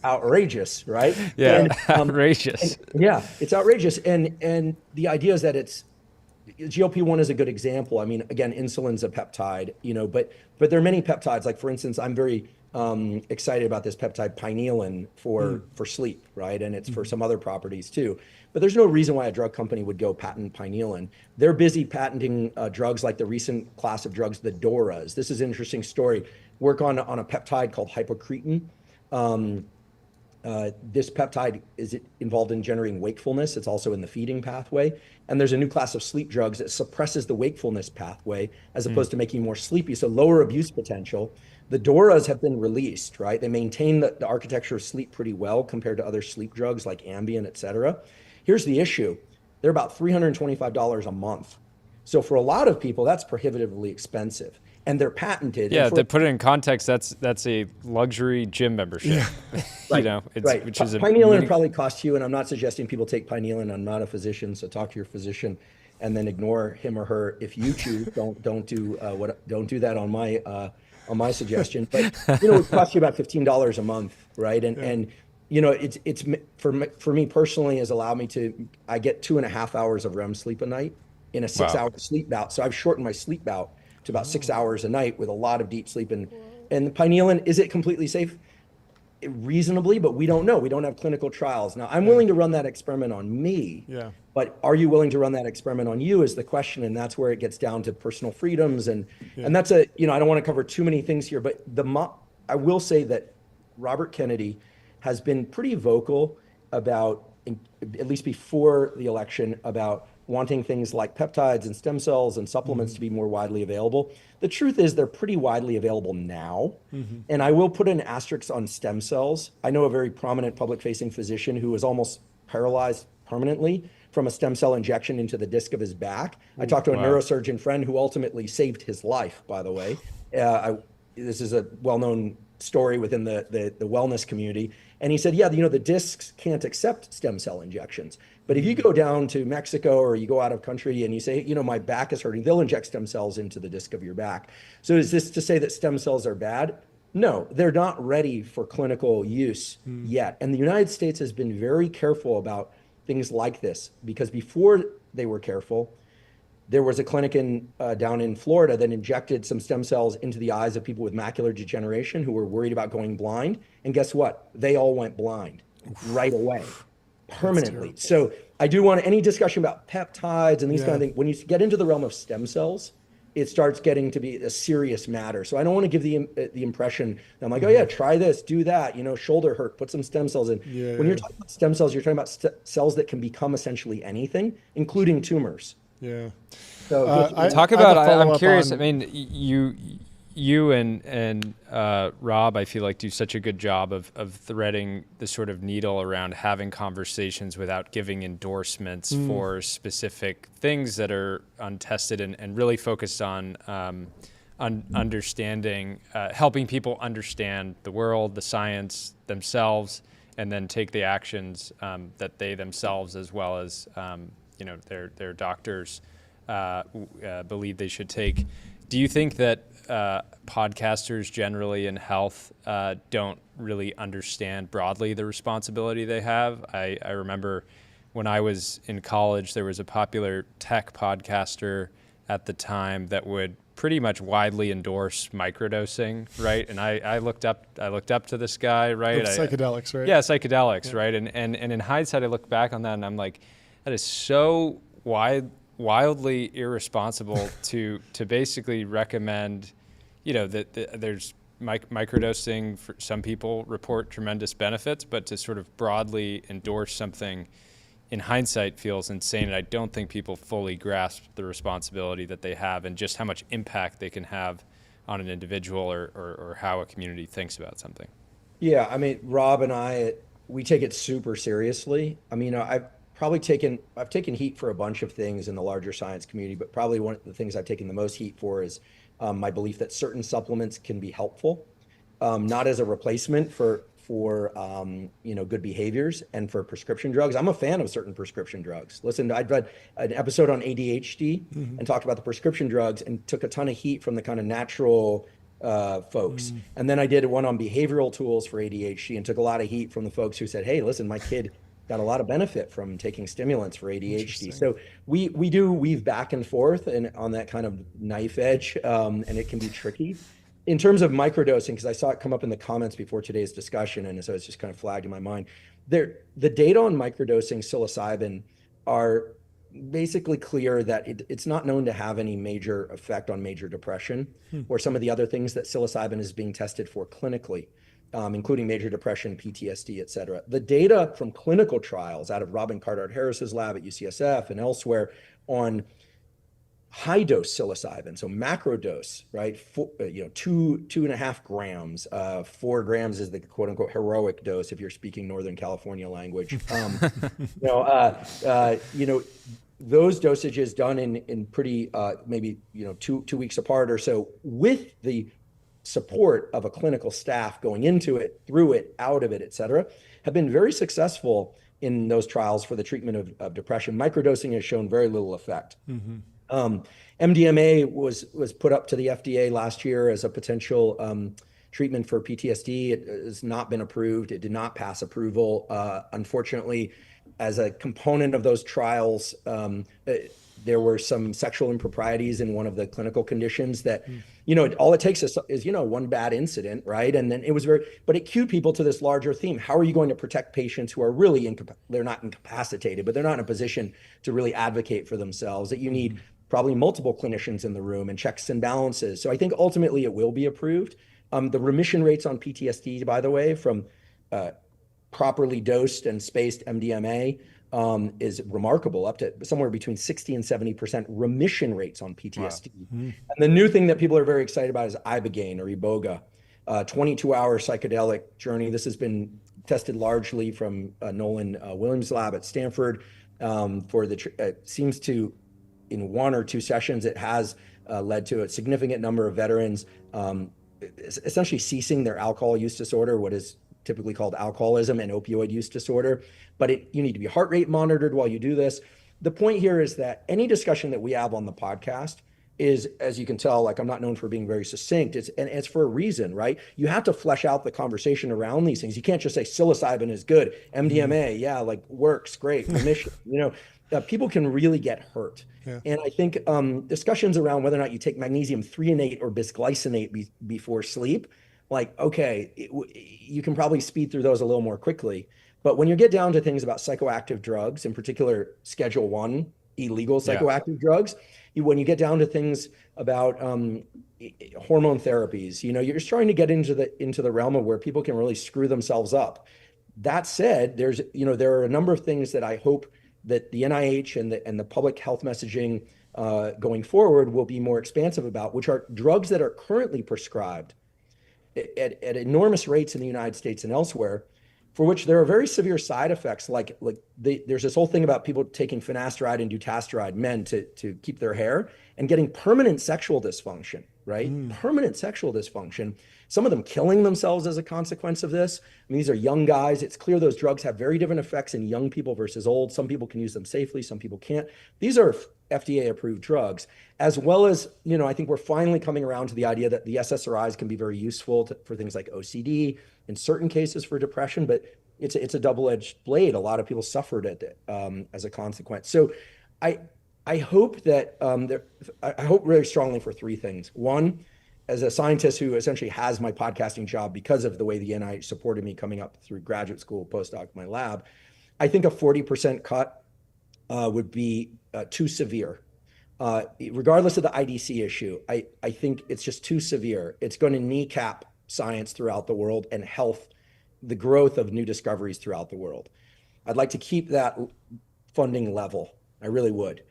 outrageous, right? Yeah, and, outrageous. It's outrageous. And the idea is that GLP-1 is a good example. I mean, again, insulin's a peptide, but there are many peptides. Like, for instance, I'm very excited about this peptide pinealin for sleep, right? And it's for some other properties too. But there's no reason why a drug company would go patent pinealin. They're busy patenting drugs like the recent class of drugs, the DORAs. This is an interesting story. Work on a peptide called hypocretin. This peptide is involved in generating wakefulness. It's also in the feeding pathway. And there's a new class of sleep drugs that suppresses the wakefulness pathway as opposed to making you more sleepy, so lower abuse potential. The DORAs have been released, right? They maintain the architecture of sleep pretty well compared to other sleep drugs like Ambien, et cetera. Here's the issue. They're about $325 a month. So for a lot of people, that's prohibitively expensive. And they're patented. Yeah, to put it in context, that's a luxury gym membership. Right. Which is pinealin probably costs you, and I'm not suggesting people take pinealin. I'm not a physician, so talk to your physician, and then ignore him or her if you choose. Don't do that on my suggestion. But it costs you about $15 a month, right? And it's for me personally has allowed me I get 2.5 hours of REM sleep a night in a 6-hour sleep bout. So I've shortened my sleep bout to about 6 hours a night with a lot of deep sleep. And the pinealin, is it completely safe? Reasonably, but we don't know. We don't have clinical trials. Now, I'm willing to run that experiment on me, but are you willing to run that experiment on you is the question. And that's where it gets down to personal freedoms. And that's I don't want to cover too many things here, but I will say that Robert Kennedy has been pretty vocal about, at least before the election, about wanting things like peptides and stem cells and supplements to be more widely available. The truth is they're pretty widely available now. And I will put an asterisk on stem cells. I know a very prominent public-facing physician who was almost paralyzed permanently from a stem cell injection into the disc of his back. I talked to a neurosurgeon friend who ultimately saved his life, by the way. This is a well-known story within the wellness community. And he said, the discs can't accept stem cell injections. But if you go down to Mexico or you go out of country and you say, my back is hurting, they'll inject stem cells into the disc of your back. So is this to say that stem cells are bad? No, they're not ready for clinical use yet. And the United States has been very careful about things like this, because before they were careful, there was a clinic down in Florida that injected some stem cells into the eyes of people with macular degeneration who were worried about going blind. And guess what? They all went blind right away, permanently. So I do want any discussion about peptides and these kind of things. When you get into the realm of stem cells, it starts getting to be a serious matter. So I don't want to give the impression that I'm like, try this, do that, shoulder hurt, put some stem cells in. When you're talking about stem cells, you're talking about cells that can become essentially anything, including tumors. So I'm curious. I mean, you and Rob, I feel like do such a good job of threading the sort of needle around having conversations without giving endorsements for specific things that are untested and really focused on understanding, helping people understand the world, the science themselves, and then take the actions that they themselves, as well as their doctors believe they should take. Do you think that podcasters generally in health don't really understand broadly the responsibility they have? I remember when I was in college, there was a popular tech podcaster at the time that would pretty much widely endorse microdosing, right? And I looked up to this guy, right? Psychedelics, right? Yeah, psychedelics, right? And in hindsight, I look back on that and I'm like, that is so wildly irresponsible to basically recommend, that there's microdosing for some people report tremendous benefits, but to sort of broadly endorse something in hindsight feels insane. And I don't think people fully grasp the responsibility that they have and just how much impact they can have on an individual or how a community thinks about something. Yeah, I mean, Rob and I, we take it super seriously. I mean, I've taken heat for a bunch of things in the larger science community, but probably one of the things I've taken the most heat for is my belief that certain supplements can be helpful, not as a replacement for good behaviors and for prescription drugs. I'm a fan of certain prescription drugs. Listen, I've read an episode on ADHD and talked about the prescription drugs and took a ton of heat from the kind of natural folks. And then I did one on behavioral tools for ADHD and took a lot of heat from the folks who said, hey, listen, my kid got a lot of benefit from taking stimulants for ADHD. So we do weave back and forth and on that kind of knife edge, and it can be tricky. In terms of microdosing, because I saw it come up in the comments before today's discussion, and so it's just kind of flagged in my mind. The data on microdosing psilocybin are basically clear that it's not known to have any major effect on major depression or some of the other things that psilocybin is being tested for clinically, including major depression, PTSD, et cetera. The data from clinical trials out of Robin Carhart-Harris's lab at UCSF and elsewhere on high dose psilocybin, so macro dose, right? 2.5 grams. 4 grams is the quote unquote heroic dose if you're speaking Northern California language. Those dosages done in pretty maybe 2 weeks apart or so, with the support of a clinical staff going into it, through it, out of it, et cetera, have been very successful in those trials for the treatment of depression. Microdosing has shown very little effect. MDMA was put up to the FDA last year as a potential treatment for PTSD. It has not been approved. It did not pass approval. Unfortunately, as a component of those trials, there were some sexual improprieties in one of the clinical conditions that, all it takes is one bad incident, right? And then it was but it cued people to this larger theme. How are you going to protect patients who are really, they're not incapacitated, but they're not in a position to really advocate for themselves, that you need probably multiple clinicians in the room and checks and balances. So I think ultimately it will be approved. The remission rates on PTSD, by the way, from properly dosed and spaced MDMA is remarkable, up to somewhere between 60 and 70% remission rates on PTSD. Wow. And the new thing that people are very excited about is Ibogaine or Iboga, 22-hour psychedelic journey. This has been tested largely from Nolan Williams' lab at Stanford. Seems to, in 1 or 2 sessions, it has led to a significant number of veterans essentially ceasing their alcohol use disorder, what is typically called alcoholism and opioid use disorder. But you need to be heart rate monitored while you do this. The point here is that any discussion that we have on the podcast is, as you can tell, like I'm not known for being very succinct. It's for a reason, right? You have to flesh out the conversation around these things. You can't just say psilocybin is good, MDMA, yeah, like works, great, remission. People can really get hurt. Yeah. And I think discussions around whether or not you take magnesium threonate or bisglycinate before sleep, like, okay, you can probably speed through those a little more quickly. But when you get down to things about psychoactive drugs, in particular Schedule 1 illegal psychoactive drugs, when you get down to things about hormone therapies, you're just trying to get into the realm of where people can really screw themselves up. That said, there are a number of things that I hope that the NIH and the public health messaging going forward will be more expansive about, which are drugs that are currently prescribed at enormous rates in the United States and elsewhere, for which there are very severe side effects. There's this whole thing about people taking finasteride and dutasteride, men, to keep their hair, and getting permanent sexual dysfunction, right? Permanent sexual dysfunction. Some of them killing themselves as a consequence of this. I mean, these are young guys. It's clear those drugs have very different effects in young people versus old. Some people can use them safely, some people can't. These are FDA-approved drugs, as well as, I think we're finally coming around to the idea that the SSRIs can be very useful for things like OCD, in certain cases for depression, but it's a double-edged blade. A lot of people suffered it as a consequence. So I hope that I hope really strongly for three things. One, as a scientist who essentially has my podcasting job because of the way the NIH supported me coming up through graduate school, postdoc, my lab, I think a 40% cut would be too severe. Regardless of the IDC issue, I think it's just too severe. It's going to kneecap science throughout the world and health, the growth of new discoveries throughout the world. I'd like to keep that funding level. I really would.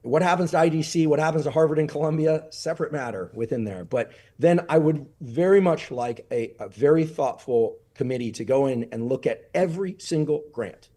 What happens to IDC, what happens to Harvard and Columbia, separate matter within there. But then I would very much like a very thoughtful committee to go in and look at every single grant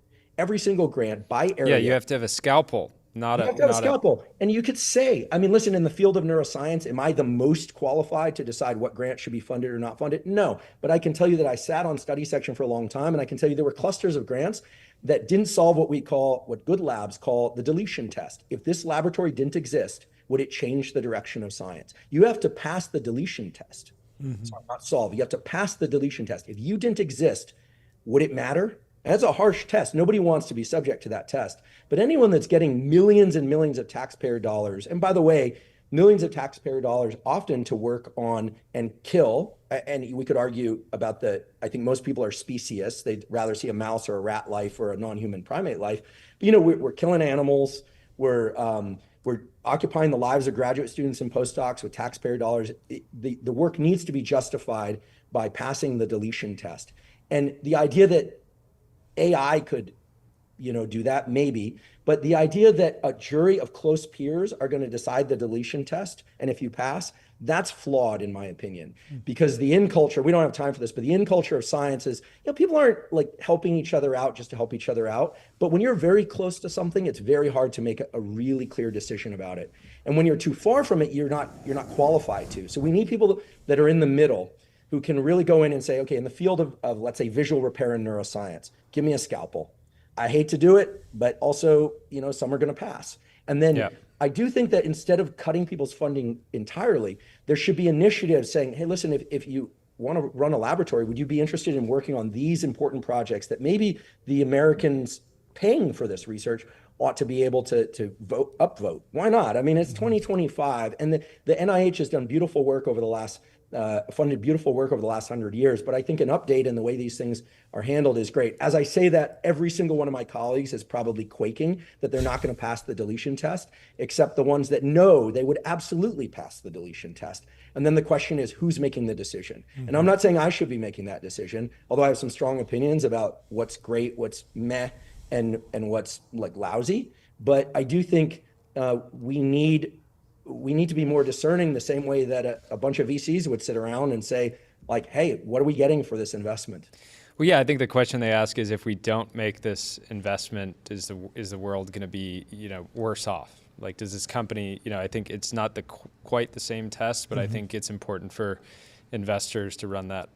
by area. Yeah, you have to have a scalpel, not you have to have a scalpel. And you could say, I mean, listen, in the field of neuroscience, am I the most qualified to decide what grant should be funded or not funded? No, but I can tell you that I sat on study section for a long time, and I can tell you there were clusters of grants that didn't solve what good labs call the deletion test. If this laboratory didn't exist, would it change the direction of science? You have to pass the deletion test. Sorry, not solve. You have to pass the deletion test. If you didn't exist, would it matter? That's a harsh test. Nobody wants to be subject to that test. But anyone that's getting millions and millions of taxpayer dollars, and by the way, millions of taxpayer dollars often to work on and kill, and we could argue about I think most people are speciesists. They'd rather see a mouse or a rat life or a non-human primate life. But, we're killing animals. We're occupying the lives of graduate students and postdocs with taxpayer dollars. The work needs to be justified by passing the deletion test. And the idea that AI could, do that, maybe. But the idea that a jury of close peers are going to decide the deletion test, and if you pass, that's flawed in my opinion. Because the in culture, we don't have time for this, but the in culture of science is, people aren't like helping each other out just to help each other out. But when you're very close to something, it's very hard to make a really clear decision about it. And when you're too far from it, you're not qualified to. So we need people that are in the middle who can really go in and say, okay, in the field of let's say visual repair and neuroscience, give me a scalpel. I hate to do it, but also, some are going to pass. And then I do think that instead of cutting people's funding entirely, there should be initiatives saying, hey, listen, if you want to run a laboratory, would you be interested in working on these important projects that maybe the Americans paying for this research ought to be able to upvote? Why not? I mean, it's 2025, and the NIH has done beautiful work over the last funded beautiful work over the last 100 years, but I think an update in the way these things are handled is great. As I say that, every single one of my colleagues is probably quaking that they're not going to pass the deletion test, except the ones that know they would absolutely pass the deletion test. And then the question is, who's making the decision? And I'm not saying I should be making that decision, although I have some strong opinions about what's great, what's meh, and what's like lousy. But I do think we need to be more discerning, the same way that a bunch of VCs would sit around and say, like, hey, what are we getting for this investment? Well, yeah, I think the question they ask is, if we don't make this investment, is the world going to be, worse off? Like, does this company, I think it's not quite the same test, but I think it's important for investors to run that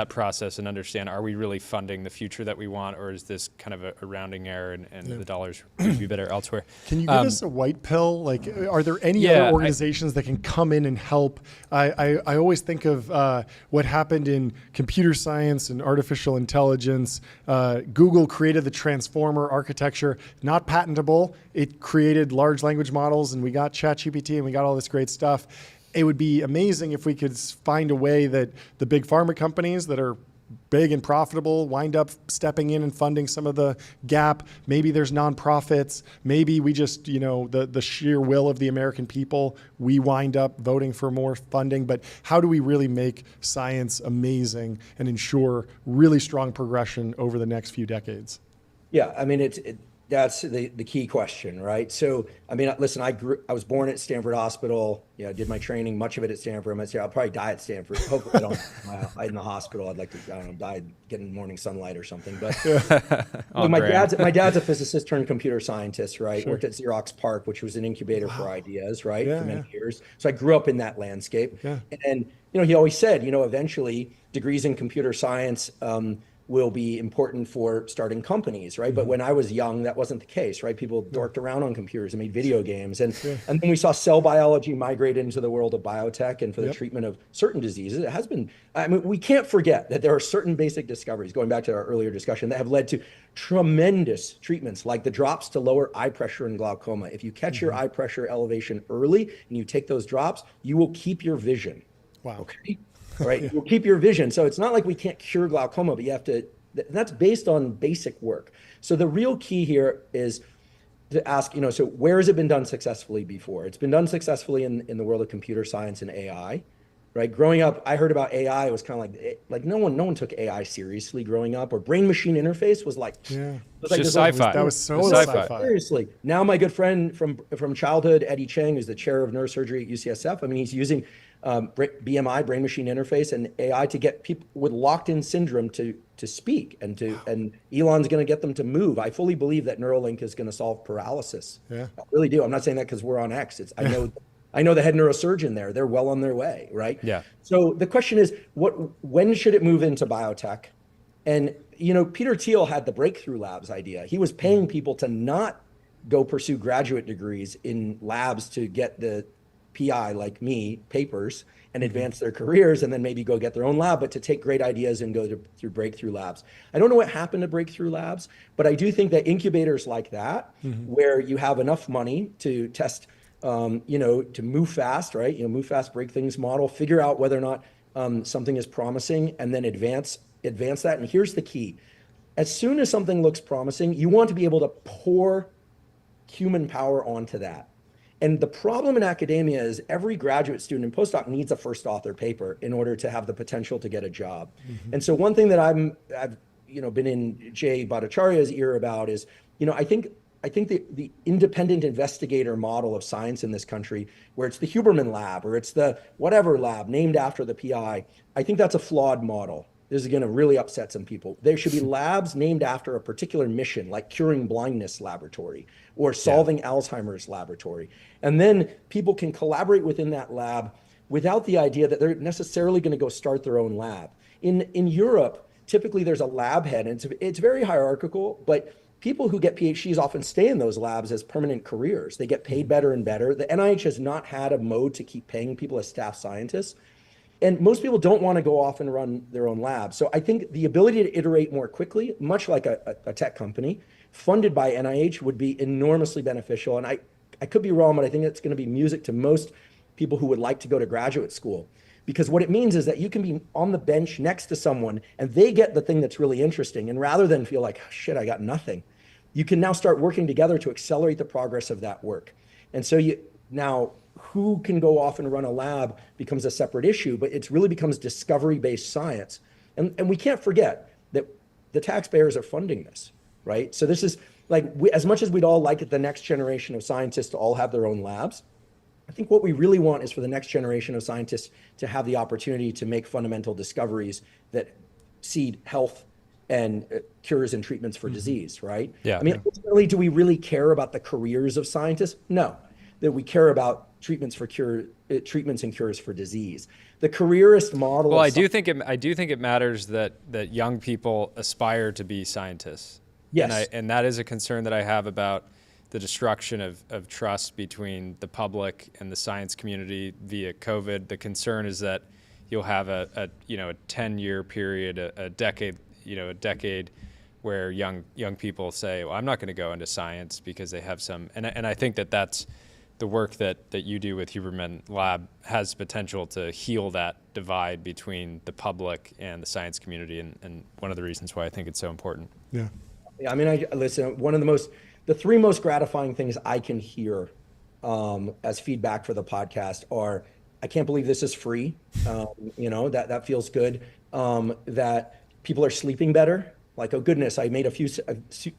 process and understand, are we really funding the future that we want, or is this kind of a rounding error and the dollars would be better elsewhere? Can you give us a white pill? Like, are there any other organizations that can come in and help? I always think of what happened in computer science and artificial intelligence. Google created the transformer architecture, not patentable. It created large language models, and we got ChatGPT, and we got all this great stuff. It would be amazing if we could find a way that the big pharma companies that are big and profitable wind up stepping in and funding some of the gap. Maybe there's nonprofits. Maybe we just, the sheer will of the American people, we wind up voting for more funding. But how do we really make science amazing and ensure really strong progression over the next few decades? Yeah, I mean, that's the key question, right? So, I mean, listen, I was born at Stanford Hospital. Did my training, much of it at Stanford. I'm gonna say I'll probably die at Stanford. Hopefully, I don't in the hospital. I'd like to, die getting morning sunlight or something. But my dad's a physicist turned computer scientist, right? Sure. Worked at Xerox PARC, which was an incubator for ideas, right, for many years. So I grew up in that landscape. Yeah. And he always said, eventually degrees in computer science will be important for starting companies, right? But when I was young, that wasn't the case, right? People dorked around on computers and made video games. And then we saw cell biology migrate into the world of biotech and for the treatment of certain diseases. It has been, I mean, we can't forget that there are certain basic discoveries, going back to our earlier discussion, that have led to tremendous treatments, like the drops to lower eye pressure in glaucoma. If you catch your eye pressure elevation early and you take those drops, you will keep your vision. Wow. Okay. Right. You'll keep your vision. So it's not like we can't cure glaucoma, but you have to, that's based on basic work. So the real key here is to ask, you know, so where has it been done successfully before? It's been done successfully in the world of computer science and AI, right? Growing up, I heard about AI. It was kind of like no one took AI seriously growing up, or brain machine interface was like, it was like just sci-fi. That was so sci-fi. Seriously. Now my good friend from childhood, Eddie Cheng, who's the chair of neurosurgery at UCSF. I mean, he's using BMI, brain machine interface, and AI to get people with locked-in syndrome to speak and Elon's going to get them to move. I fully believe that Neuralink is going to solve paralysis. I really do. I'm not saying that because we're on X. I know the head neurosurgeon there. They're well on their way, right? Yeah. So the question is, when should it move into biotech? And you know, Peter Thiel had the breakthrough labs idea. He was paying people to not go pursue graduate degrees in labs to get the PI, like me, papers and advance their careers, and then maybe go get their own lab, but to take great ideas and go through breakthrough labs. I don't know what happened to breakthrough labs, but I do think that incubators like that, where you have enough money to test, you know, to move fast, right? You know, move fast, break things model, figure out whether or not something is promising, and then advance that. And here's the key. As soon as something looks promising, you want to be able to pour human power onto that. And the problem in academia is every graduate student and postdoc needs a first author paper in order to have the potential to get a job. And so one thing that I've you know, been in Jay Bhattacharya's ear about is, you know, I think the independent investigator model of science in this country, where it's the Huberman lab or it's the whatever lab named after the PI, I think that's a flawed model. This is going to really upset some people. There should be labs named after a particular mission, like curing blindness laboratory or solving Alzheimer's laboratory. And then people can collaborate within that lab without the idea that they're necessarily going to go start their own lab. In Europe, typically there's a lab head, and it's very hierarchical, but people who get PhDs often stay in those labs as permanent careers. They get paid better and better. The NIH has not had a mode to keep paying people as staff scientists. And most people don't want to go off and run their own lab. So I think the ability to iterate more quickly, much like a tech company, funded by NIH would be enormously beneficial. And I could be wrong, but I think it's going to be music to most people who would like to go to graduate school. Because what it means is that you can be on the bench next to someone and they get the thing that's really interesting. And rather than feel like, oh, shit, I got nothing, you can now start working together to accelerate the progress of that work. And so now who can go off and run a lab becomes a separate issue, but it really becomes discovery-based science. And we can't forget that the taxpayers are funding this, right? So this is like, as much as we'd all like the next generation of scientists to all have their own labs, I think what we really want is for the next generation of scientists to have the opportunity to make fundamental discoveries that seed health and cures and treatments for disease, right? Yeah. I mean, ultimately, do we really care about the careers of scientists? No. That we care about treatments and cures for disease. The careerist model. Well, I do think it matters that young people aspire to be scientists. Yes. And that is a concern that I have about the destruction of trust between the public and the science community via COVID. The concern is that you'll have a 10-year period, a decade where young people say, well, I'm not going to go into science because they have some, and I think that's the work that you do with Huberman Lab has potential to heal that divide between the public and the science community, and one of the reasons why I think it's so important. Yeah. I mean, listen, the three most gratifying things I can hear as feedback for the podcast are, I can't believe this is free. That feels good. That people are sleeping better. Like, oh goodness, I made a few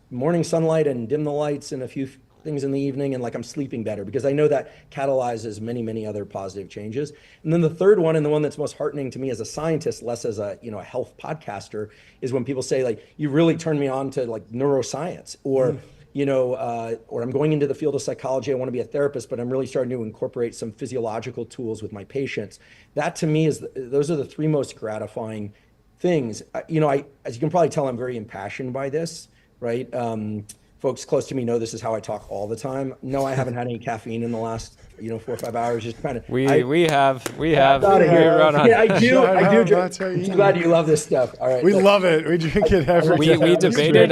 morning sunlight and dim the lights and a few things in the evening, and like I'm sleeping better, because I know that catalyzes many, many other positive changes. And then the third one, and the one that's most heartening to me as a scientist, less as a health podcaster, is when people say, like, you really turned me on to like neuroscience, or or I'm going into the field of psychology, I want to be a therapist, but I'm really starting to incorporate some physiological tools with my patients. That to me those are the three most gratifying things. As you can probably tell, I'm very impassioned by this, right? Folks close to me know this is how I talk all the time. No, I haven't had any caffeine in the last 4 or 5 hours. Just kind of. We have. Out of here. Run on. Yeah, I do. I'm That's how so you glad you love this stuff. All right. We love it. We drink it every day. We debated.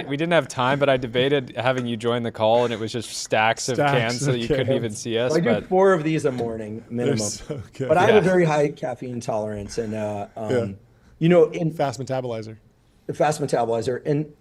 We didn't have time, but I debated having you join the call, and it was just stacks of cans so that you couldn't even see us. I do 4 of these a morning minimum. So good. But I have a very high caffeine tolerance, and fast metabolizer. Fast metabolizer, and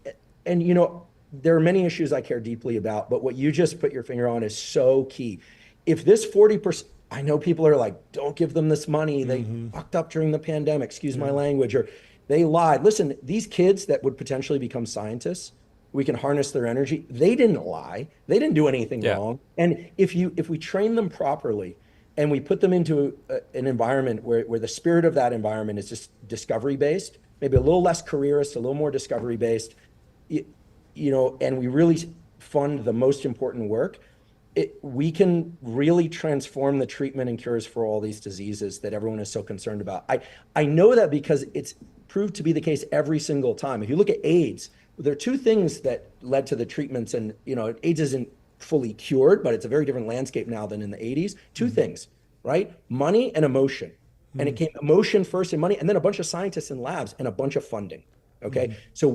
there are many issues I care deeply about, but what you just put your finger on is so key. If this 40%, I know people are like, don't give them this money. They fucked up during the pandemic, excuse my language, or they lied. Listen, these kids that would potentially become scientists, we can harness their energy. They didn't lie. They didn't do anything wrong. And if we train them properly and we put them into an environment where the spirit of that environment is just discovery based, maybe a little less careerist, a little more discovery based, and we really fund the most important work, we can really transform the treatment and cures for all these diseases that everyone is so concerned about. I know that because it's proved to be the case every single time. If you look at AIDS, there are 2 things that led to the treatments, and AIDS isn't fully cured, but it's a very different landscape now than in the 80s. 2 things, right? Money and emotion. And it came emotion first and money, and then a bunch of scientists in labs and a bunch of funding. Okay. So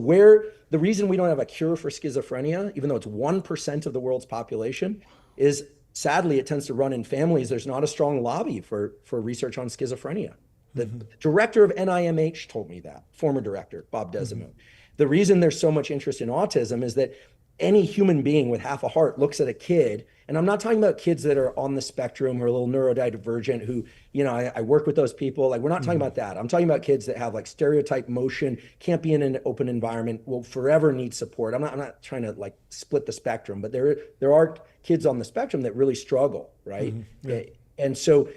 the reason we don't have a cure for schizophrenia, even though it's 1% of the world's population, is sadly it tends to run in families. There's not a strong lobby for research on schizophrenia. The director of NIMH told me that, former director, Bob Desimone. The reason there's so much interest in autism is that any human being with half a heart looks at a kid, and I'm not talking about kids that are on the spectrum or a little neurodivergent who, I work with those people. Like, we're not talking about that. I'm talking about kids that have like stereotype motion, can't be in an open environment, will forever need support. I'm not trying to like split the spectrum, but there are kids on the spectrum that really struggle, right? And so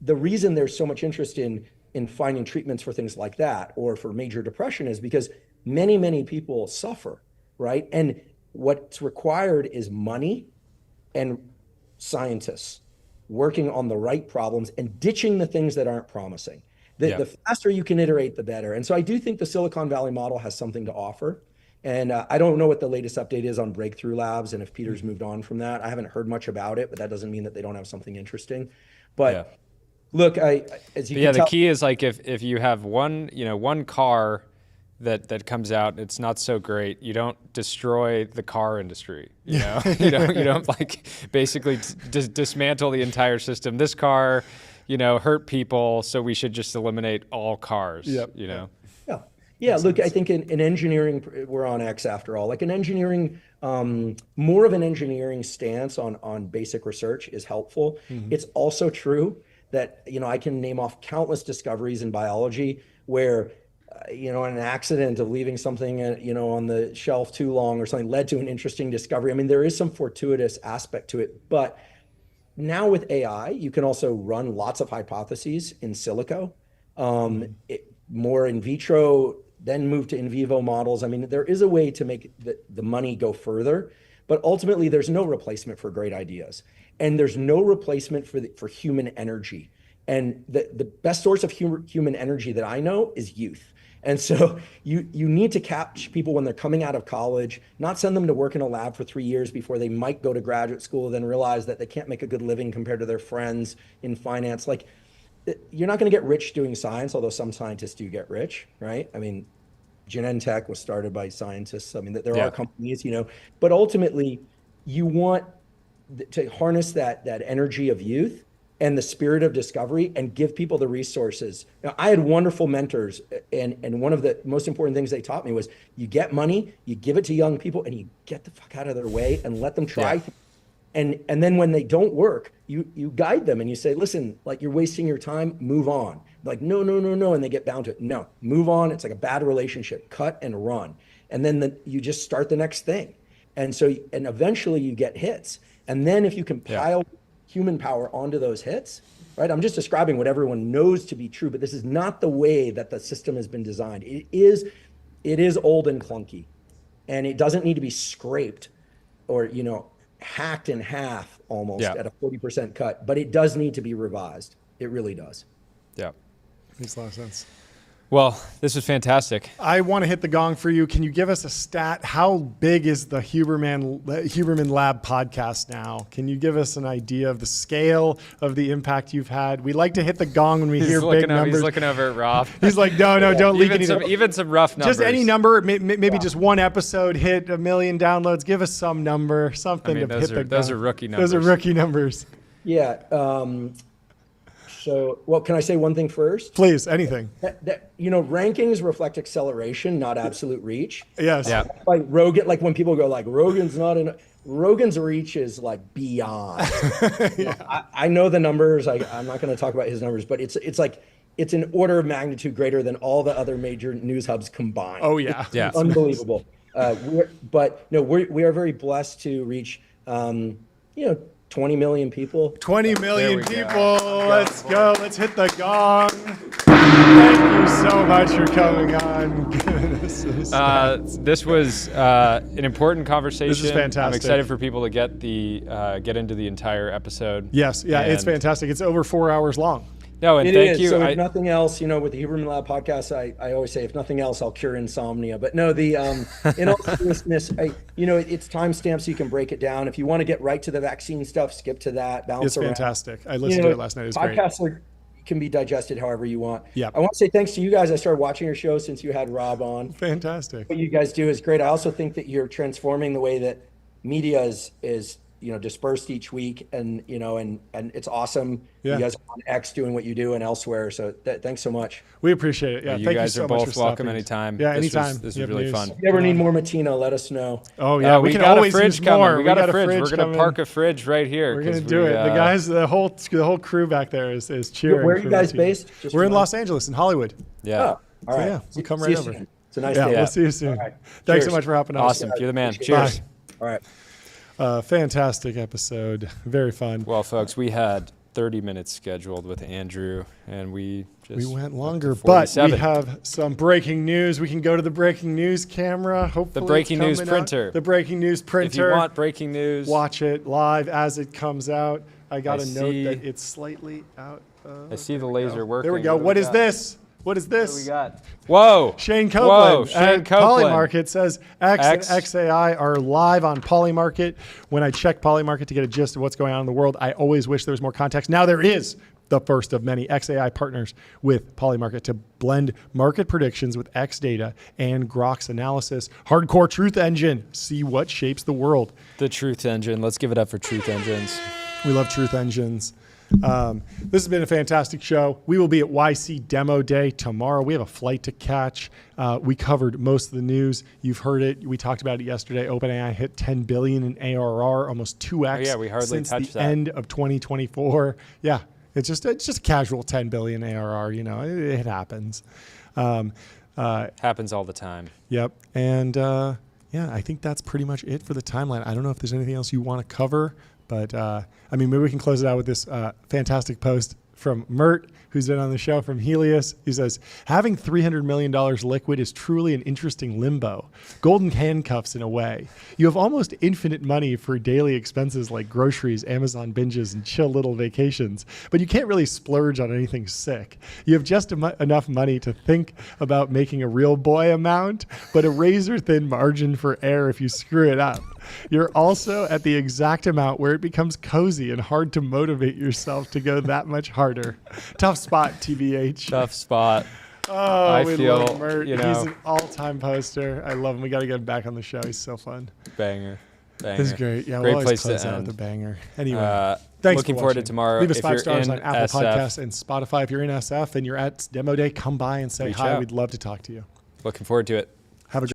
the reason there's so much interest in finding treatments for things like that or for major depression is because many, many people suffer, right? And what's required is money and scientists working on the right problems and ditching the things that aren't promising. The faster you can iterate, the better. And so I do think the Silicon Valley model has something to offer. And I don't know what the latest update is on Breakthrough Labs and if Peter's moved on from that. I haven't heard much about it, but that doesn't mean that they don't have something interesting. But look, as you can tell, the key is like if you have one car that comes out, it's not so great. You don't destroy the car industry. You don't like basically dismantle the entire system. This car, hurt people, so we should just eliminate all cars. Yeah, look, I think in engineering, we're on X after all. Like an engineering, more of an engineering stance on basic research is helpful. It's also true that, I can name off countless discoveries in biology where, an accident of leaving something, on the shelf too long or something led to an interesting discovery. I mean, there is some fortuitous aspect to it, but now with AI, you can also run lots of hypotheses in silico, more in vitro, then move to in vivo models. I mean, there is a way to make the money go further, but ultimately there's no replacement for great ideas. And there's no replacement for human energy. And the best source of human energy that I know is youth. And so you need to catch people when they're coming out of college, not send them to work in a lab for 3 years before they might go to graduate school, then realize that they can't make a good living compared to their friends in finance. Like, you're not going to get rich doing science, although some scientists do get rich, right? I mean, Genentech was started by scientists. I mean, there are companies, but ultimately you want to harness that energy of youth and the spirit of discovery and give people the resources. Now, I had wonderful mentors, and one of the most important things they taught me was you get money, you give it to young people, and you get the fuck out of their way and let them try. And then when they don't work, you guide them and you say, listen, like, you're wasting your time, move on. Like, no. And they get bound to it. No, move on. It's like a bad relationship, cut and run. And then you just start the next thing. And eventually you get hits. And then if you can pile human power onto those hits, right? I'm just describing what everyone knows to be true, but this is not the way that the system has been designed. It is old and clunky, and it doesn't need to be scraped or, hacked in half almost at a 40% cut, but it does need to be revised. It really does. Makes a lot of sense. Well, this was fantastic. I want to hit the gong for you. Can you give us a stat? How big is the Huberman Lab podcast now? Can you give us an idea of the scale of the impact you've had? We like to hit the gong when we hear big numbers. He's looking over at Rob. He's like, no, don't leak anything. Even some rough numbers. Just any number, maybe just one episode hit 1 million downloads. Give us some number, something to hit the gong. Those are rookie numbers. Those are rookie numbers. Yeah. So, well, can I say one thing first? Please, anything. Rankings reflect acceleration, not absolute reach. Yes. Yeah. Like Rogan, like when people go like Rogan's not in. Rogan's reach is like beyond. I know the numbers. I'm not going to talk about his numbers, but it's like it's an order of magnitude greater than all the other major news hubs combined. Oh yeah, it's unbelievable. We are very blessed to reach 20 million people. 20 million people. Let's go. Let's hit the gong. Thank you so much for coming on. This was an important conversation. This is fantastic. I'm excited for people to get into the entire episode. Yes. Yeah, it's fantastic. It's over 4 hours long. No, and thank you. So if nothing else, with the Huberman Lab podcast, I always say, if nothing else, I'll cure insomnia. But no, in all seriousness, it's timestamps, so you can break it down. If you want to get right to the vaccine stuff, skip to that. It's fantastic. I listened to it last night. It's great. Podcasts can be digested however you want. Yeah. I want to say thanks to you guys. I started watching your show since you had Rob on. Fantastic. What you guys do is great. I also think that you're transforming the way that media is dispersed each week, and it's awesome. Yeah. You guys are on X doing what you do and elsewhere. So thanks so much. We appreciate it. Yeah, you thank guys you so are much both for welcome stopping. anytime. Yeah, anytime. This was really fun. If you ever need more Matina, let us know. Oh yeah, we can got always a fridge use coming. more. We got a fridge. fridge We're gonna park a fridge right here. We're gonna do it. The guys, the whole crew back there is cheering. Where are you guys based? We're in Los Angeles, in Hollywood. Yeah. Oh, all right. So, we come right over. It's a nice day. day. We'll see you soon. Right. Thanks Cheers. so much for hopping on. Awesome. You're the man. Cheers. All right. Fantastic episode. Very fun. Well, folks, we had 30 minutes scheduled with Andrew, and we went longer, but we have some breaking news. We can go to the breaking news camera. Hopefully, the breaking news printer. The breaking news printer. If you want breaking news, watch it live as it comes out. I got a note that it's slightly out. I see the laser working. There we go. What is this? What is this? What do we got? Whoa. Shane Copeland. Shane Copeland. Polymarket says X and XAI are live on Polymarket. When I check Polymarket to get a gist of what's going on in the world, I always wish there was more context. Now there is the first of many XAI partners with Polymarket to blend market predictions with X data and Grok's analysis. Hardcore Truth Engine. See what shapes the world. The Truth Engine. Let's give it up for Truth Engines. We love Truth Engines. This has been a fantastic show. We will be at YC Demo Day tomorrow. We have a flight to catch. We covered most of the news. You've heard it. We talked about it yesterday. OpenAI hit 10 billion in ARR, almost 2x we hardly since touched the that. end of 2024. Yeah, it's just a casual 10 billion ARR. It happens. Happens all the time. Yep. And I think that's pretty much it for the timeline. I don't know if there's anything else you want to cover. But, maybe we can close it out with this fantastic post from Mert, who's been on the show, from Helios. He says, having $300 million liquid is truly an interesting limbo. Golden handcuffs in a way. You have almost infinite money for daily expenses like groceries, Amazon binges, and chill little vacations. But you can't really splurge on anything sick. You have just enough money to think about making a real boy amount, but a razor-thin margin for error if you screw it up. You're also at the exact amount where it becomes cozy and hard to motivate yourself to go that much harder. Tough spot, TBH. Tough spot. Oh, we feel, love Mert. He's an all-time poster. I love him. We got to get him back on the show. He's so fun. Banger. This is great. Yeah, great we'll place always close to out end. with a banger. Anyway, thanks looking for forward to watching. tomorrow. Leave us If 5 you're stars in on Apple SF, Podcasts and Spotify. If you're in SF and you're at Demo Day, come by and say Reach hi. out. We'd love to talk to you. Looking forward to it.